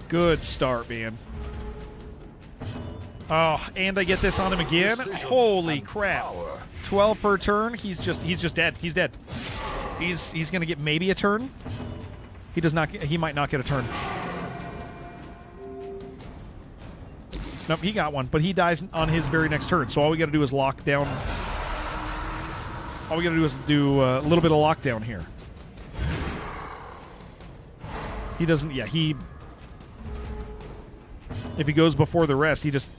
Good start, man. Oh, and I get this on him again. Holy crap. 12 per turn. He's just dead. He's dead. He's going to get maybe a turn. He might not get a turn. Nope, he got one, but he dies on his very next turn. So all we got to do is lock down. All we got to do is do a little bit of lockdown here. He doesn't. Yeah, he. If he goes before the rest, he just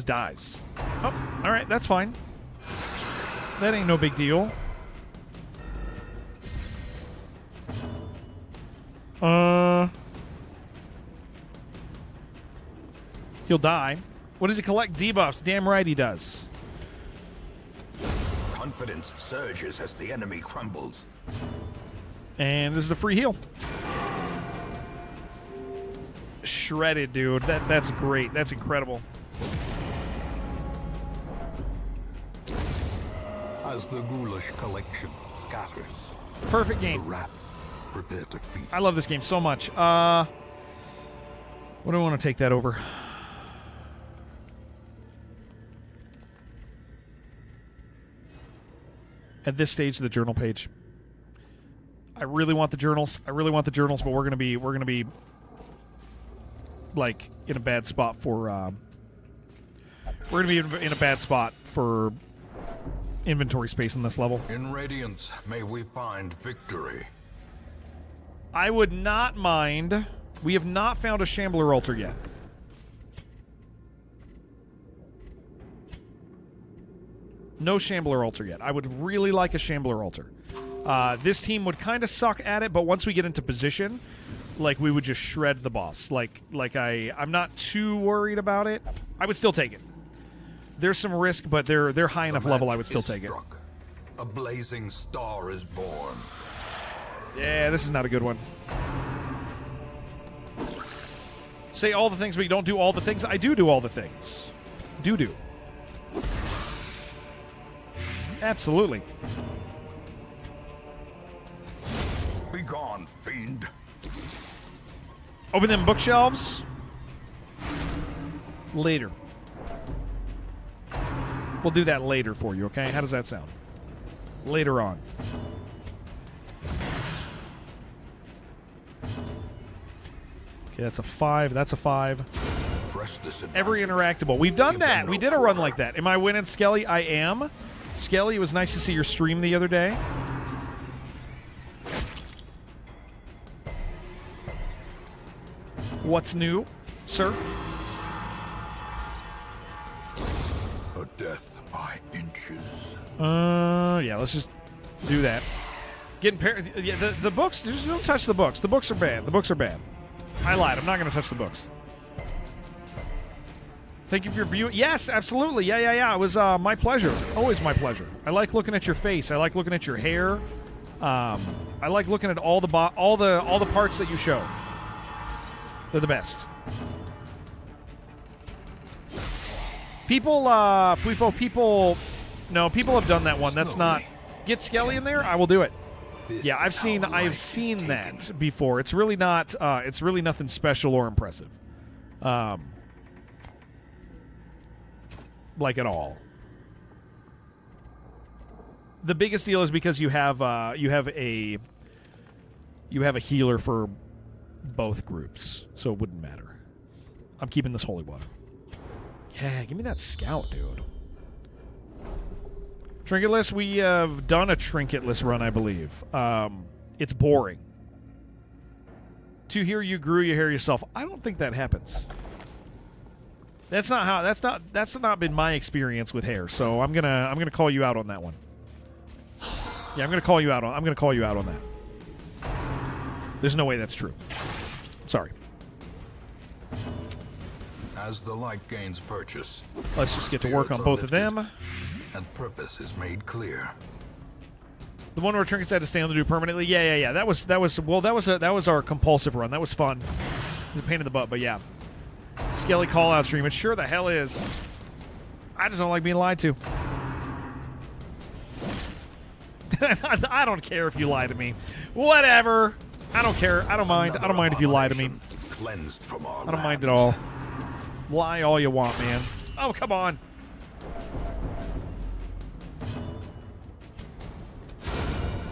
dies. Oh, all right, that's fine. That ain't no big deal. He'll die. What does he collect? Debuffs. Damn right he does. Confidence surges as the enemy crumbles. And this is a free heal. Shredded, dude. That's great. That's incredible. As the ghoulish collection scatters, Perfect the game. rats prepare to feast. I love this game so much. What do I want to take that over? At this stage, the journal page. I really want the journals. But we're gonna be like in a bad spot for. We're gonna be in a bad spot for inventory space in this level. In Radiance, may we find victory. I would not mind. We have not found a Shambler altar yet. No Shambler altar yet. I would really like a Shambler altar. This team would kind of suck at it, but once we get into position, like we would just shred the boss. I'm not too worried about it. I would still take it. There's some risk, but they're high enough level. I would still take it. A blazing star is born. Yeah, this is not a good one. Say all the things, but you don't do all the things. I do all the things. Do. Absolutely. Be gone, fiend. Open them bookshelves. Later. We'll do that later for you, okay? How does that sound? Later on. Okay, that's a 5. That's a 5. Press this Every advantage. interactable. We've done Give that. them We no did a run quarter. like that. Am I winning, Skelly? I am. Skelly, it was nice to see your stream the other day. What's new, sir? A death by inches. Yeah, let's just do that. Yeah, the books, just don't touch the books. The books are bad. The books are bad. I lied. I'm not going to touch the books. Thank you for your view. Yes, absolutely. Yeah. It was my pleasure. Always my pleasure. I like looking at your face. I like looking at your hair. I like looking at all the parts that you show. They're the best. People have done that one. That's not. Get Skelly in there. I will do it. Yeah, I've seen that before. It's really not. It's really nothing special or impressive. Like at all. The biggest deal is because you have a healer for both groups, so it wouldn't matter. I'm keeping this holy water. Yeah, give me that scout, dude. Trinketless, we have done a trinketless run, I believe. It's boring. To hear you grew your hair yourself. I don't think that happens. That's not been my experience with hair, so I'm gonna call you out on that one. Yeah, I'm gonna call you out on that. There's no way that's true. Sorry. As the light gains purchase, Let's just get to work on both of them. and purpose is made clear. The one where Trinkets had to stay on the do permanently. Yeah. That was our compulsive run. That was fun. It was a pain in the butt, but yeah. Skelly call out stream. It sure the hell is. I just don't like being lied to. I don't care if you lie to me. Whatever. I don't care. I don't mind. I don't mind if you lie to me. Cleansed from our I don't mind at all. Lie all you want, man. Oh, come on.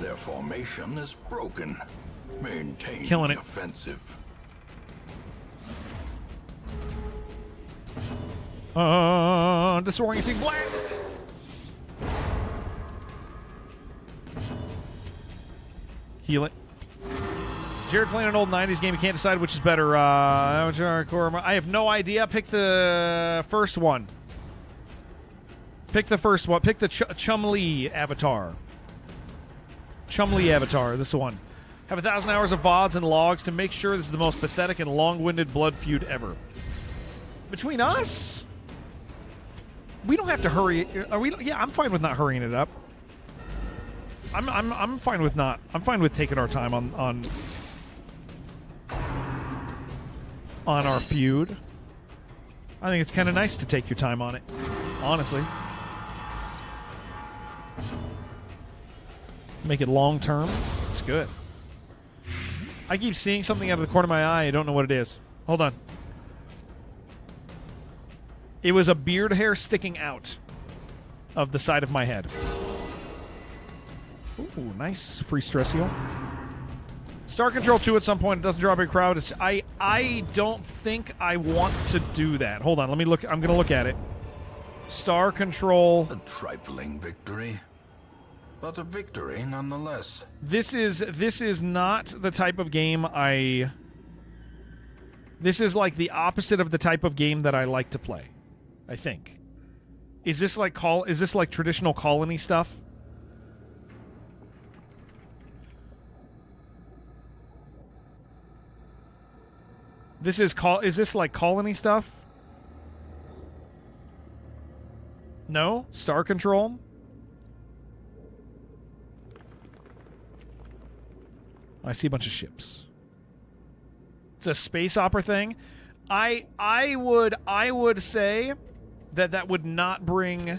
Their formation is broken. Maintain Killing the it. offensive. Disorienting blast. Heal it. Jared playing an old 90s game. You can't decide which is better. I have no idea. Pick the first one. Pick the first one. Pick the Chumlee avatar. Chumlee avatar. This is the one. Have 1,000 hours of VODs and logs to make sure this is the most pathetic and long-winded blood feud ever. Between us, we don't have to hurry. Are we? Yeah, I'm fine with not hurrying it up. I'm fine with not. I'm fine with taking our time on our feud. I think it's kind of nice to take your time on it, honestly. Make it long term. It's good. I keep seeing something out of the corner of my eye. I don't know what it is. Hold on. It was a beard hair sticking out of the side of my head. Ooh, nice free stress heal. Star Control 2 at some point. It doesn't draw a big crowd. I don't think I want to do that. Hold on. Let me look. I'm going to look at it. Star Control. A trifling victory, but a victory nonetheless. This is not the type of game I... This is like the opposite of the type of game that I like to play, I think. Is this like traditional colony stuff? Is this like colony stuff? No? Star Control? I see a bunch of ships. It's a space opera thing. I would say that would not bring.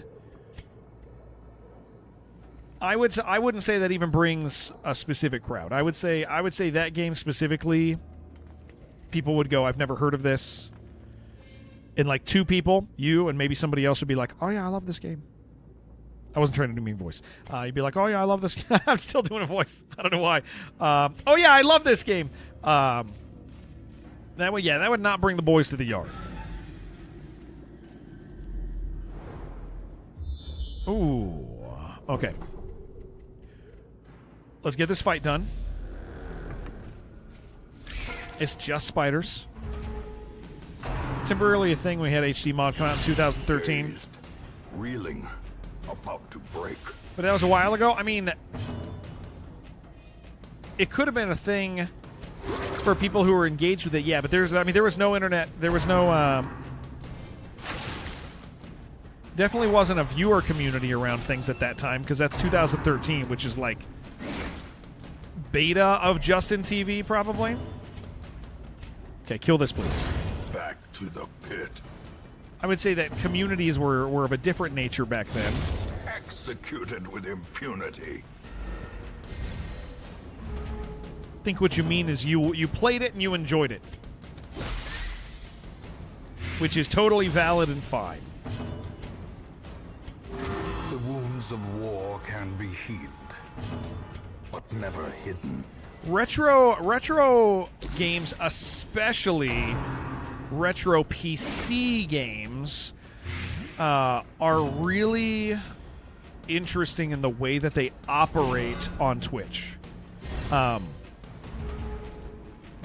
I wouldn't say that even brings a specific crowd. I would say that game specifically, people would go, I've never heard of this. And like 2 people, you and maybe somebody else would be like, oh yeah, I love this game. I wasn't trying to do mean voice. You'd be like, oh yeah, I love this game. I'm still doing a voice. I don't know why. Oh yeah, I love this game. That would not bring the boys to the yard. Ooh. Okay. Let's get this fight done. It's just spiders. Temporarily a thing. We had HD mod come out in 2013. Dazed, reeling, about to break. But that was a while ago. I mean, it could have been a thing for people who were engaged with it. Yeah, but there was no internet. There was no. Definitely wasn't a viewer community around things at that time because that's 2013, which is like beta of Justin TV, probably. Okay, kill this, please. Back to the pit. I would say that communities were of a different nature back then. Executed with impunity. I think what you mean is you played it and you enjoyed it, which is totally valid and fine. The wounds of war can be healed, but never hidden. Retro games, especially retro PC games, are really interesting in the way that they operate on Twitch.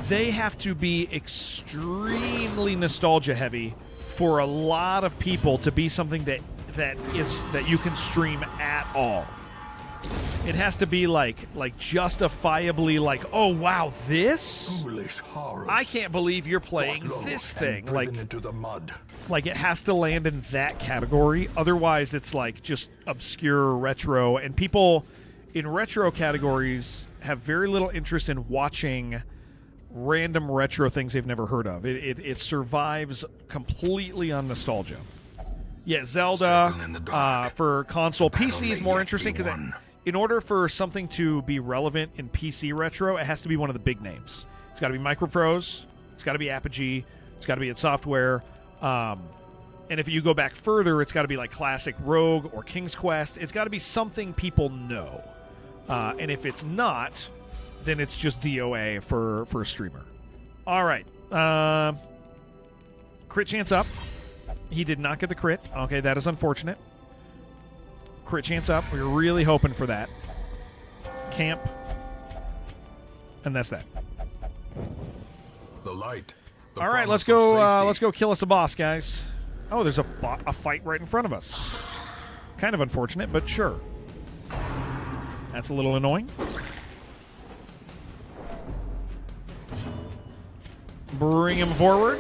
They have to be extremely nostalgia heavy for a lot of people to be something that you can stream at all. It has to be like justifiably like, oh wow, this? Foolish horrors. I can't believe you're playing Brought low this and thing. driven into the mud. Like it has to land in that category. Otherwise, it's like just obscure retro. And people in retro categories have very little interest in watching random retro things they've never heard of. It survives completely on nostalgia. Yeah, Zelda Circle in the dark. for console. Battle PC is may more yet interesting be because won. in order for something to be relevant in PC retro, it has to be one of the big names. It's got to be Microprose. It's got to be Apogee. It's got to be id Software. And if you go back further, it's got to be like classic Rogue or King's Quest. It's got to be something people know. And if it's not, then it's just DOA for a streamer. All right. Crit chance up. He did not get the crit. Okay, that is unfortunate. Crit chance up. We were really hoping for that. Camp. And that's that. The light. The All right, promise let's of go. safety. Let's go kill us a boss, guys. Oh, there's a fight right in front of us. Kind of unfortunate, but sure. That's a little annoying. Bring him forward.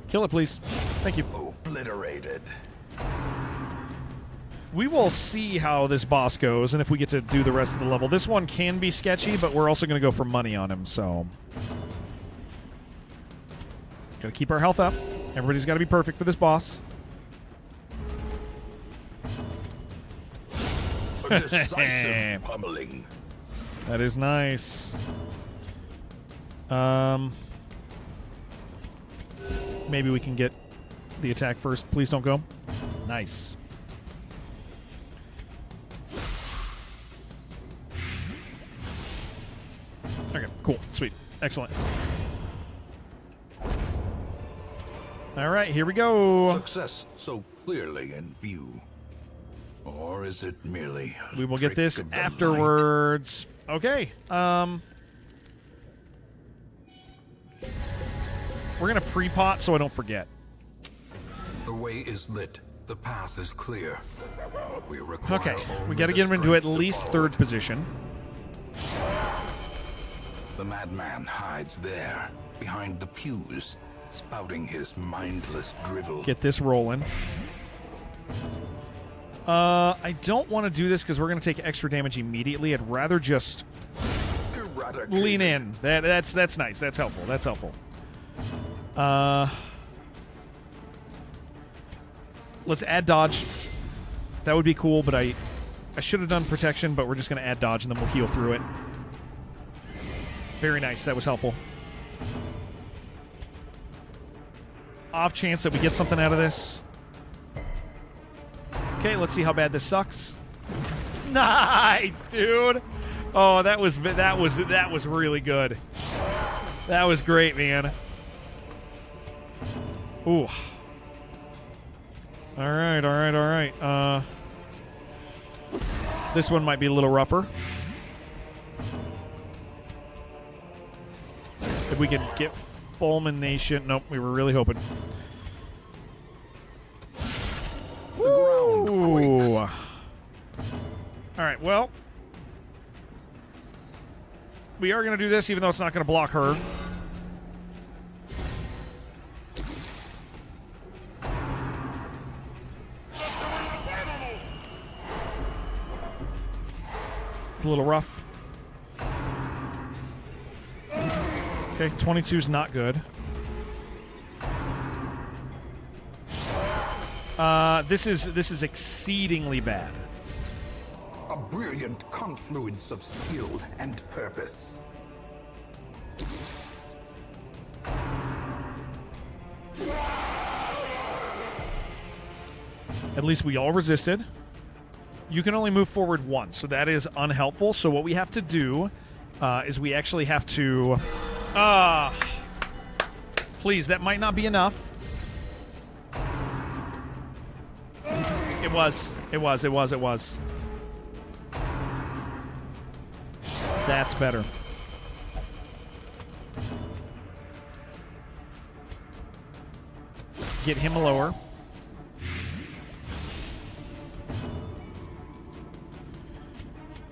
Kill it, please. Thank you. Obliterated. We will see how this boss goes, and if we get to do the rest of the level. This one can be sketchy, but we're also going to go for money on him, so... Got to keep our health up. Everybody's got to be perfect for this boss. A decisive pummeling. That is nice. Maybe we can get the attack first. Please don't go. Nice. Okay, cool. Sweet. Excellent. All right, here we go. Success so clearly in view. Or is it merely a We will get trick this of the light? afterwards. Okay. We're going to pre-pot so I don't forget. The way is lit. The path is clear. We require Okay, we only got to the get him into at strength to least follow third it. position. The madman hides there, behind the pews, spouting his mindless drivel. Get this rolling. I don't want to do this because we're going to take extra damage immediately. I'd rather just Eradicated. lean in. That's nice. That's helpful. That's helpful. Let's add dodge. That would be cool, but I should have done protection, but we're just going to add dodge and then we'll heal through it. Very nice. That was helpful. Off chance that we get something out of this. Okay, let's see how bad this sucks. Nice, dude. Oh, that was really good. That was great, man. Ooh. All right. This one might be a little rougher. If we could get fulmination. Nope, we were really hoping. The ground Ooh. quakes. All right, well. We are going to do this even though it's not going to block her. It's a little rough. Okay, 22's not good. This is exceedingly bad. A brilliant confluence of skill and purpose. At least we all resisted. You can only move forward once, so that is unhelpful. So what we have to do is we actually have to... please, that might not be enough. It was. That's better. Get him lower.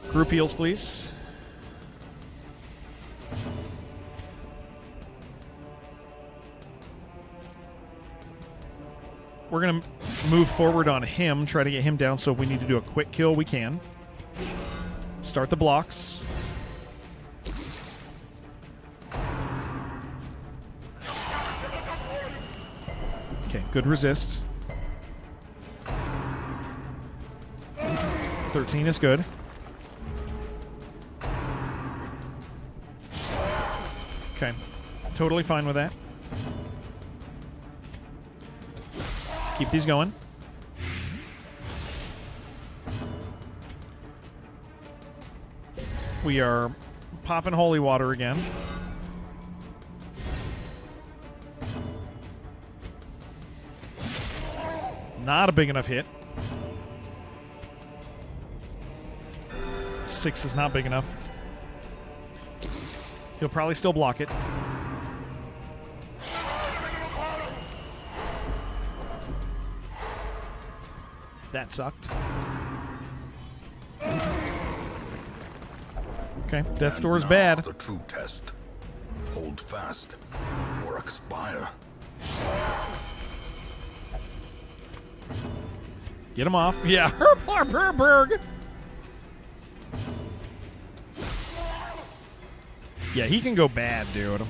Group heals, please. We're going to move forward on him, try to get him down, so if we need to do a quick kill, we can. Start the blocks. Okay, good resist. 13 is good. Okay, totally fine with that. Keep these going. We are popping holy water again. Not a big enough hit. 6 is not big enough. He'll probably still block it. That sucked. Okay, Death's Door is And bad. now the true test. Hold fast or expire. Get him off. Yeah, Herberg. Yeah, he can go bad, dude.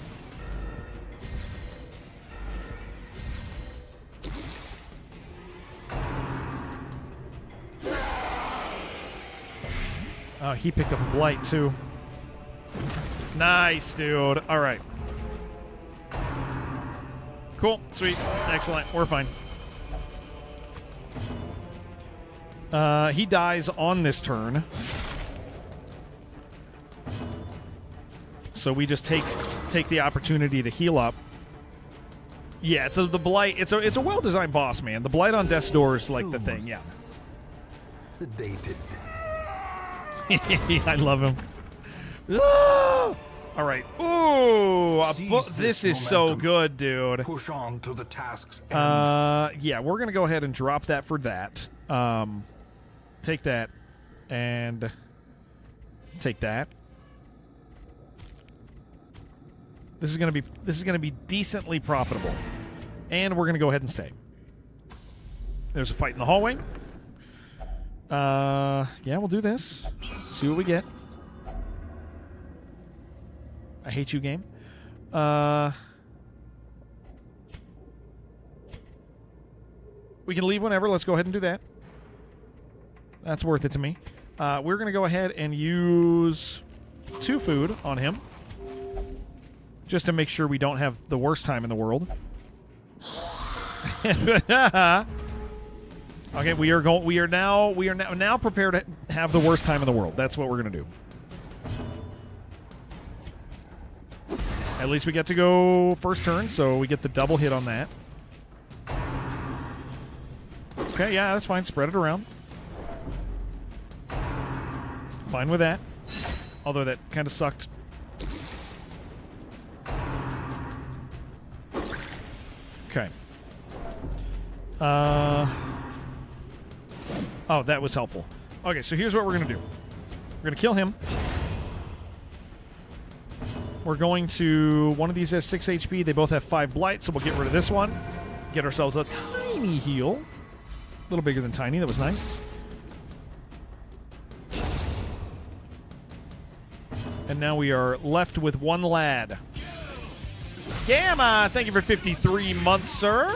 Oh, he picked up a blight, too. Nice, dude. All right. Cool. Sweet. Excellent. We're fine. He dies on this turn. So we just take the opportunity to heal up. Yeah, it's the Blight. It's a well-designed boss, man. The Blight on Death's Door is like the thing, yeah. Sedated. I love him. Ah! All right. Ooh, Seize this this is so momentum. good, dude. Push on to the task's end. Yeah, we're gonna go ahead and drop that for that. Take that and take that. This is gonna be decently profitable, and we're gonna go ahead and stay. There's a fight in the hallway. Yeah, we'll do this. See what we get. I hate you, game. We can leave whenever. Let's go ahead and do that. That's worth it to me. We're going to go ahead and use 2 food on him, just to make sure we don't have the worst time in the world. Okay, we are now prepared to have the worst time in the world. That's what we're going to do. At least we get to go first turn, so we get the double hit on that. Okay, yeah, that's fine. Spread it around. Fine with that. Although that kind of sucked. Okay. Oh, that was helpful. Okay, so here's what we're going to do. We're going to kill him. We're going to... One of these has 6 HP. They both have 5 blight, so we'll get rid of this one. Get ourselves a tiny heal. A little bigger than tiny. That was nice. And now we are left with one lad. Gamma, thank you for 53 months, sir.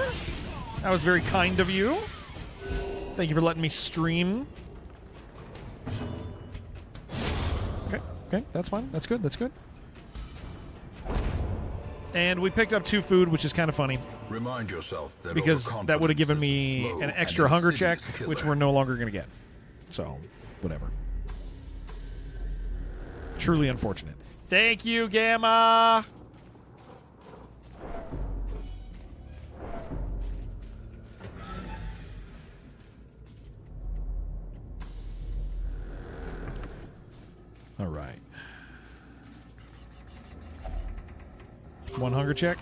That was very kind of you. Thank you for letting me stream. Okay, that's fine. That's good. And we picked up 2 food, which is kind of funny. Remind yourself that Because that would have given overconfidence me is a slow an and extra hunger check, insidious killer. which we're no longer going to get. So, whatever. Truly unfortunate. Thank you, Gamma! All right. 1 hunger check.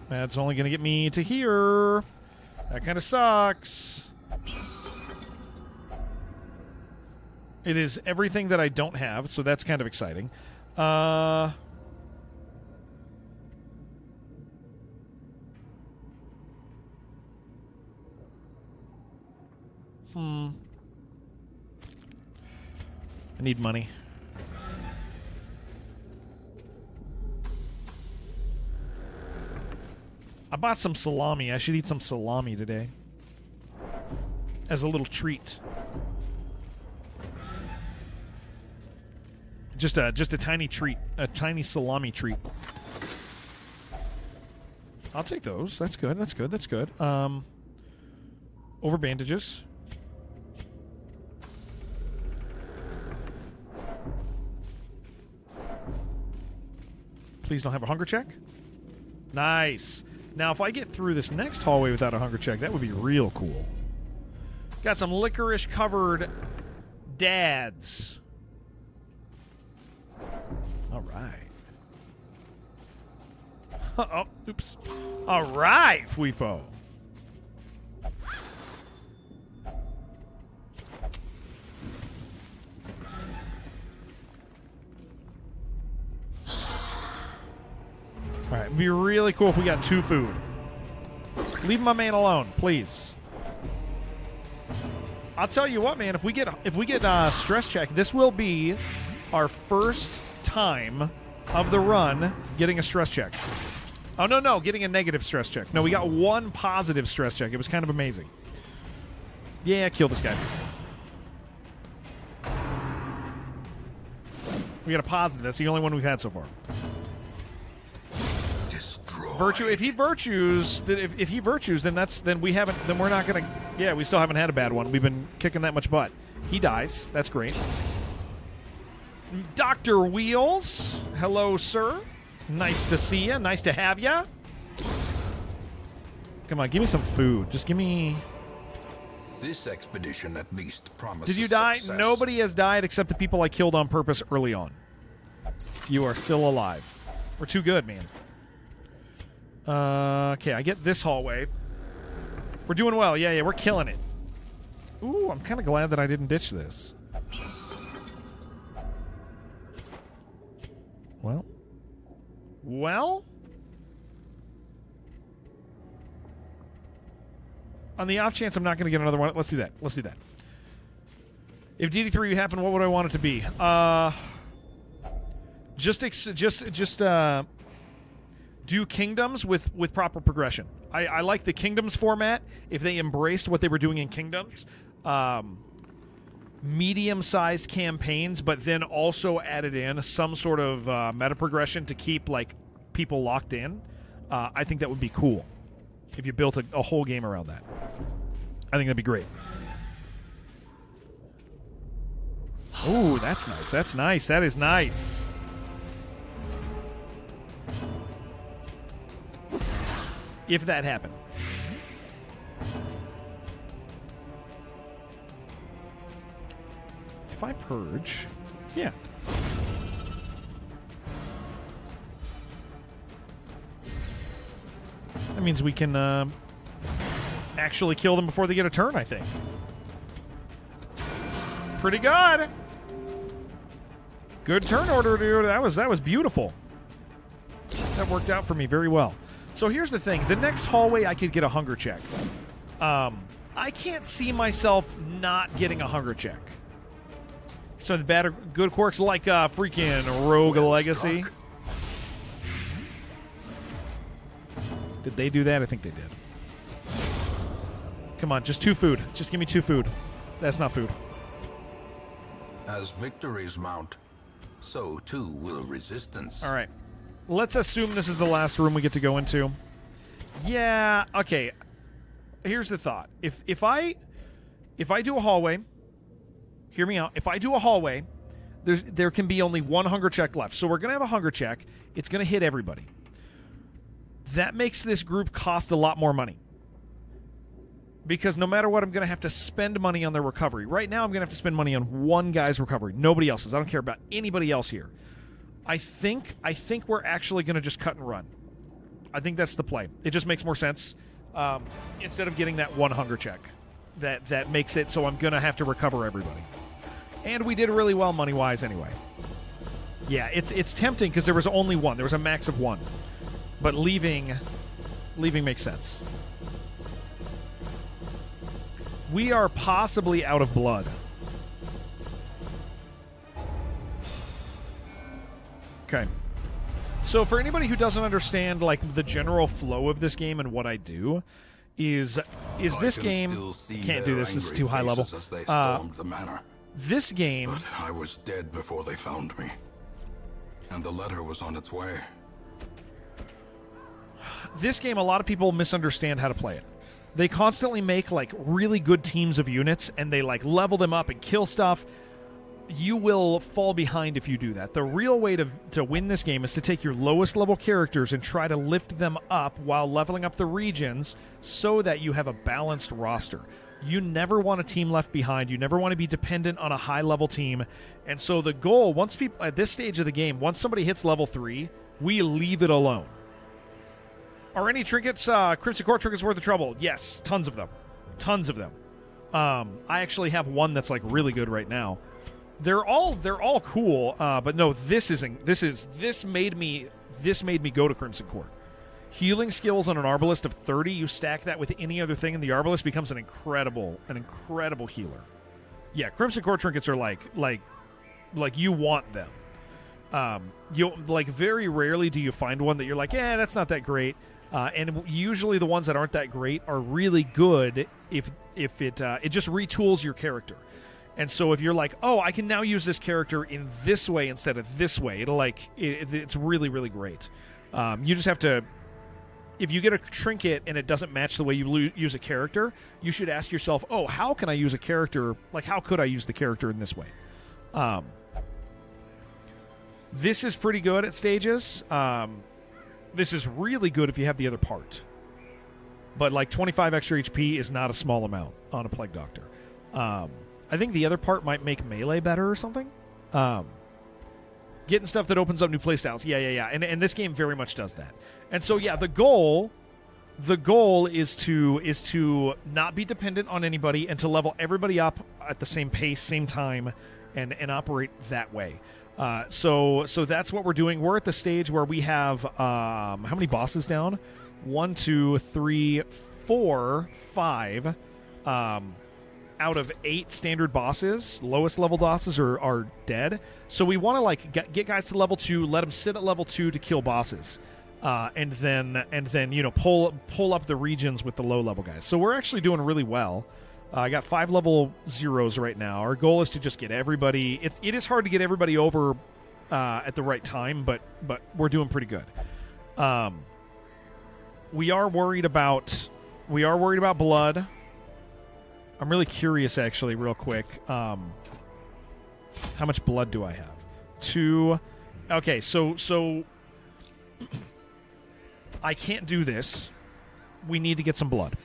That's only going to get me to here. That kind of sucks. It is everything that I don't have, so that's kind of exciting. I need money. I bought some salami. I should eat some salami today. As a little treat. Just a tiny treat. A tiny salami treat. I'll take those. That's good. Over bandages. Please don't have a hunger check. Nice. Now, if I get through this next hallway without a hunger check, that would be real cool. Got some licorice-covered dads. All right. Oh, oops. All right, Fuifo. All right, it'd be really cool if we got 2 food. Leave my man alone, please. I'll tell you what, man. If we get stress check, this will be our first time of the run getting a stress check. Oh no, getting a negative stress check. No, we got 1 positive stress check. It was kind of amazing. Yeah, kill this guy. We got a positive. That's the only one we've had so far. Virtue. If he virtues, then we're not gonna Yeah, we still haven't had a bad one. We've been kicking that much butt. He dies. That's great. Dr. Wheels. Hello, sir. Nice to see you. Nice to have you. Come on, give me some food. Just give me... This expedition at least promises Did you die? success. Nobody has died except the people I killed on purpose early on. You are still alive. We're too good, man. Okay, I get this hallway. We're doing well. Yeah, we're killing it. Ooh, I'm kind of glad that I didn't ditch this. Well? On the off chance I'm not going to get another one, let's do that. If DD3 happened, what would I want it to be? Just do kingdoms with proper progression. I like the kingdoms format. If they embraced what they were doing in kingdoms, medium-sized campaigns, but then also added in some sort of meta progression to keep like people locked in. I think that would be cool if you built a whole game around that. I think that'd be great. Ooh, that's nice. That's nice. That is nice. If that happened. If I purge, yeah. That means we can actually kill them before they get a turn, I think. Pretty good. Good turn order, dude. That was beautiful. That worked out for me very well. So here's the thing. The next hallway, I could get a hunger check. I can't see myself not getting a hunger check. So the bad or good quirks like freaking Rogue Legacy. struck. Did they do that? I think they did. Come on, just 2 food. Just give me 2 food. That's not food. As victories mount, so too will resistance. All right. Let's assume this is the last room we get to go into. Yeah, okay. Here's the thought. If I do a hallway, hear me out. If I do a hallway, there can be only 1 hunger check left. So we're going to have a hunger check. It's going to hit everybody. That makes this group cost a lot more money. Because no matter what, I'm going to have to spend money on their recovery. Right now, I'm going to have to spend money on one guy's recovery. Nobody else's. I don't care about anybody else here. I think we're actually going to just cut and run. I think that's the play. It just makes more sense. Instead of getting that 1 hunger check. That makes it so I'm going to have to recover everybody. And we did really well money-wise anyway. Yeah, it's tempting because there was only 1. There was a max of 1. But leaving makes sense. We are possibly out of blood. Okay. So for anybody who doesn't understand like the general flow of this game and what I do is this game can't do this. This is too high level. As they stormed the manor. This game But I was dead before they found me. And the letter was on its way. a lot of people misunderstand how to play it. They constantly make like really good teams of units and they like level them up and kill stuff. You will fall behind if you do that. The real way to win this game is to take your lowest level characters and try to lift them up while leveling up the regions so that you have a balanced roster. You never want a team left behind. You never want to be dependent on a high level team. And so the goal, once people at this stage of the game, once somebody hits level 3, we leave it alone. Are any trinkets, Crimson Court trinkets worth the trouble? Yes, tons of them. Tons of them. I actually have one that's like really good right now. They're all cool, but no, this made me go to Crimson Court. Healing skills on an Arbalest of 30, you stack that with any other thing, and the Arbalest becomes an incredible healer. Yeah, Crimson Court trinkets are like you want them. You like very rarely do you find one that you're like, yeah, that's not that great. And usually the ones that aren't that great are really good if it just retools your character. And so if you're like, oh, I can now use this character in this way instead of this way, it's really, really great. You just have to if you get a trinket and it doesn't match the way you use a character, you should ask yourself, oh, how can I use a character? Like, how could I use the character in this way? This is pretty good at stages. This is really good if you have the other part. But, like, 25 extra HP is not a small amount on a Plague Doctor. I think the other part might make melee better or something. Getting stuff that opens up new playstyles. Yeah. And this game very much does that. And so, yeah, the goal is to not be dependent on anybody and to level everybody up at the same pace, same time, and operate that way. So that's what we're doing. We're at the stage where we have how many bosses down? 1, 2, 3, 4, 5. Out of 8 standard bosses, lowest level bosses are dead. So we want to like get guys to level 2, let them sit at level 2 to kill bosses, and then pull up the regions with the low level guys. So we're actually doing really well. I got 5 level 0s right now. Our goal is to just get everybody. It is hard to get everybody over at the right time, but we're doing pretty good. We are worried about blood. I'm really curious, actually, real quick. How much blood do I have? 2. Okay, so I can't do this. We need to get some blood.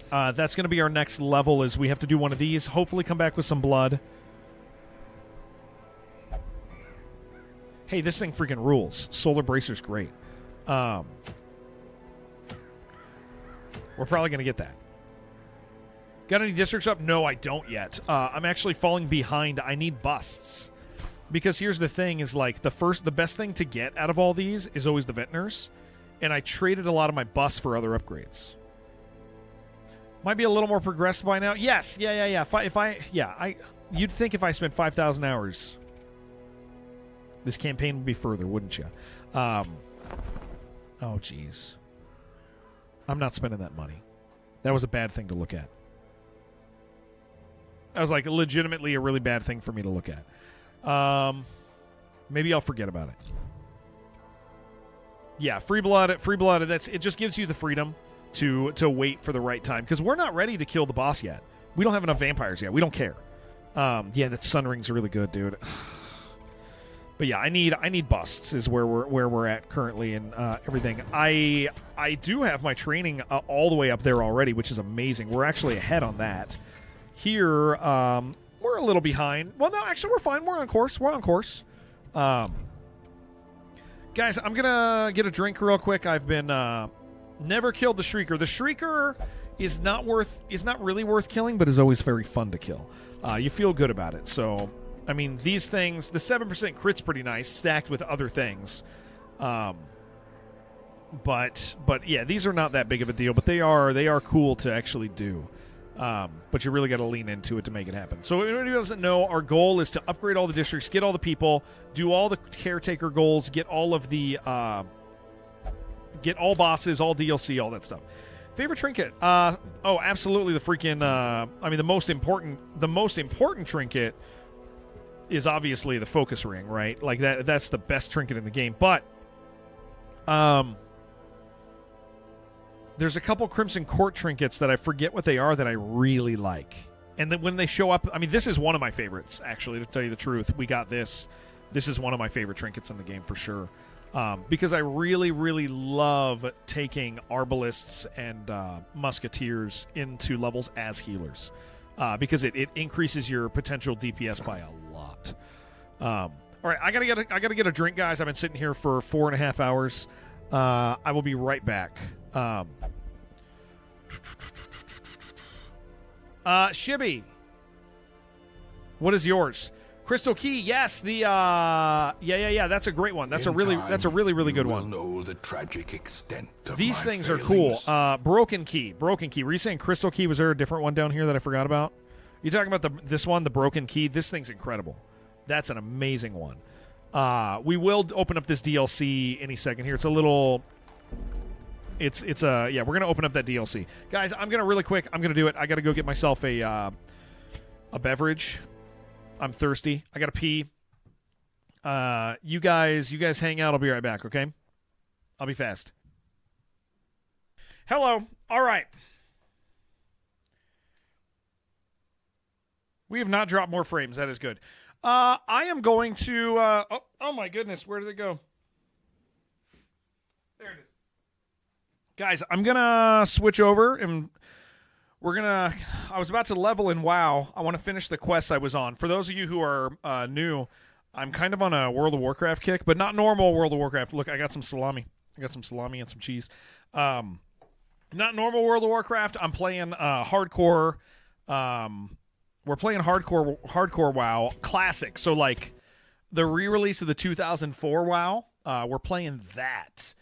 That's going to be our next level. Is we have to do one of these. Hopefully, come back with some blood. Hey, this thing freaking rules. Solar Bracer's great. We're probably going to get that. Got any districts up? No, I don't yet. I'm actually falling behind. I need busts. Because here's the thing, is like the best thing to get out of all these is always the vet nurse. And I traded a lot of my busts for other upgrades. Might be a little more progressed by now. Yes, yeah. You'd think if I spent 5,000 hours, this campaign would be further, wouldn't you? Oh, jeez. I'm not spending that money. That was a bad thing to look at. That was like legitimately a really bad thing for me to look at. Maybe I'll forget about it. Yeah, free blood. It just gives you the freedom to wait for the right time, because we're not ready to kill the boss yet. We don't have enough vampires yet. We don't care. Yeah, that Sun Ring's really good, dude. But yeah, I need busts is where we're at currently, and everything. I do have my training all the way up there already, which is amazing. We're actually ahead on that. Here, we're a little behind. Well, no, actually, we're fine. We're on course. Guys, I'm gonna get a drink real quick. I've been never killed the Shrieker. The Shrieker is not really worth killing, but is always very fun to kill. You feel good about it. So, I mean, these things, the 7% crit's pretty nice, stacked with other things. But yeah, these are not that big of a deal, but they are cool to actually do. But you really got to lean into it to make it happen. So if anybody doesn't know, our goal is to upgrade all the districts, get all the people, do all the caretaker goals, get all of the get all bosses, all DLC, all that stuff. Favorite trinket? Oh, absolutely the freaking I mean, the most important trinket is obviously the focus ring, right? Like that's the best trinket in the game. But there's a couple Crimson Court trinkets that I forget what they are that I really like. And then when they show up, I mean, this is one of my favorites, actually, to tell you the truth. We got this. This is one of my favorite trinkets in the game for sure. Because I really, really love taking Arbalists and Musketeers into levels as healers. Because it increases your potential DPS by a lot. All right, I gotta get a drink, guys. I've been sitting here for 4.5 hours. I will be right back. Shibby, what is yours? Crystal Key, yes. The yeah. That's a great one. That's a really good one. Know the tragic extent of These my things are failings. cool. Broken Key. Were you saying Crystal Key? Was there a different one down here that I forgot about? You talking about this one, the Broken Key? This thing's incredible. That's an amazing one. We will open up this DLC any second here. It's a little. It's yeah. We're gonna open up that DLC, guys. I'm gonna really quick. I'm gonna do it. I gotta go get myself a beverage. I'm thirsty. I gotta pee. You guys hang out. I'll be right back. Okay. I'll be fast. Hello. All right. We have not dropped more frames. That is good. I am going to... oh, my goodness. Where did it go? There it is. Guys, I'm going to switch over, and we're going to... I was about to level in WoW. I want to finish the quests I was on. For those of you who are new, I'm kind of on a World of Warcraft kick, but not normal World of Warcraft. Look, I got some salami. And some cheese. Not normal World of Warcraft. I'm playing hardcore... we're playing hardcore WoW classic. So like the re-release of the 2004 WoW, we're playing that.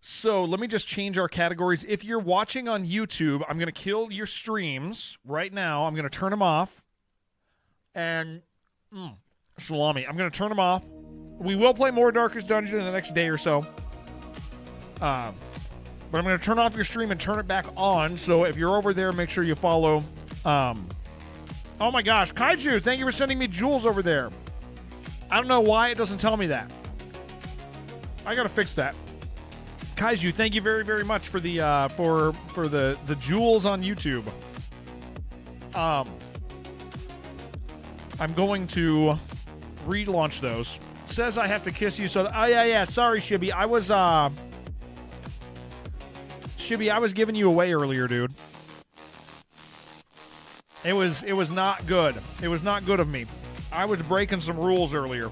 So let me just change our categories. If you're watching on YouTube, I'm going to kill your streams right now. I'm going to turn them off. And salami. I'm going to turn them off. We will play more Darkest Dungeon in the next day or so. But I'm going to turn off your stream and turn it back on. So if you're over there, make sure you follow. Oh my gosh, Kaiju, thank you for sending me jewels over there. I don't know why it doesn't tell me that. I gotta fix that. Kaiju, thank you very, very much for the for the jewels on YouTube. I'm going to relaunch those. It says I have to kiss you, so oh yeah. Sorry, Shibby. I was giving you away earlier, dude. It was not good. It was not good of me. I was breaking some rules earlier.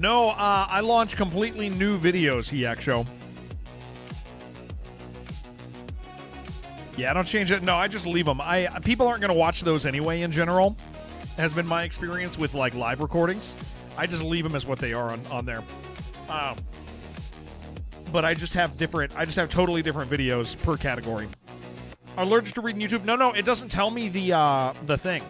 No, I launched completely new videos, Hiaksho. Yeah, I don't change it. No, I just leave them. People aren't going to watch those anyway in general. Has been my experience with like live recordings. I just leave them as what they are on there. But I just have totally different videos per category. Allergic to reading YouTube? No, it doesn't tell me the thing.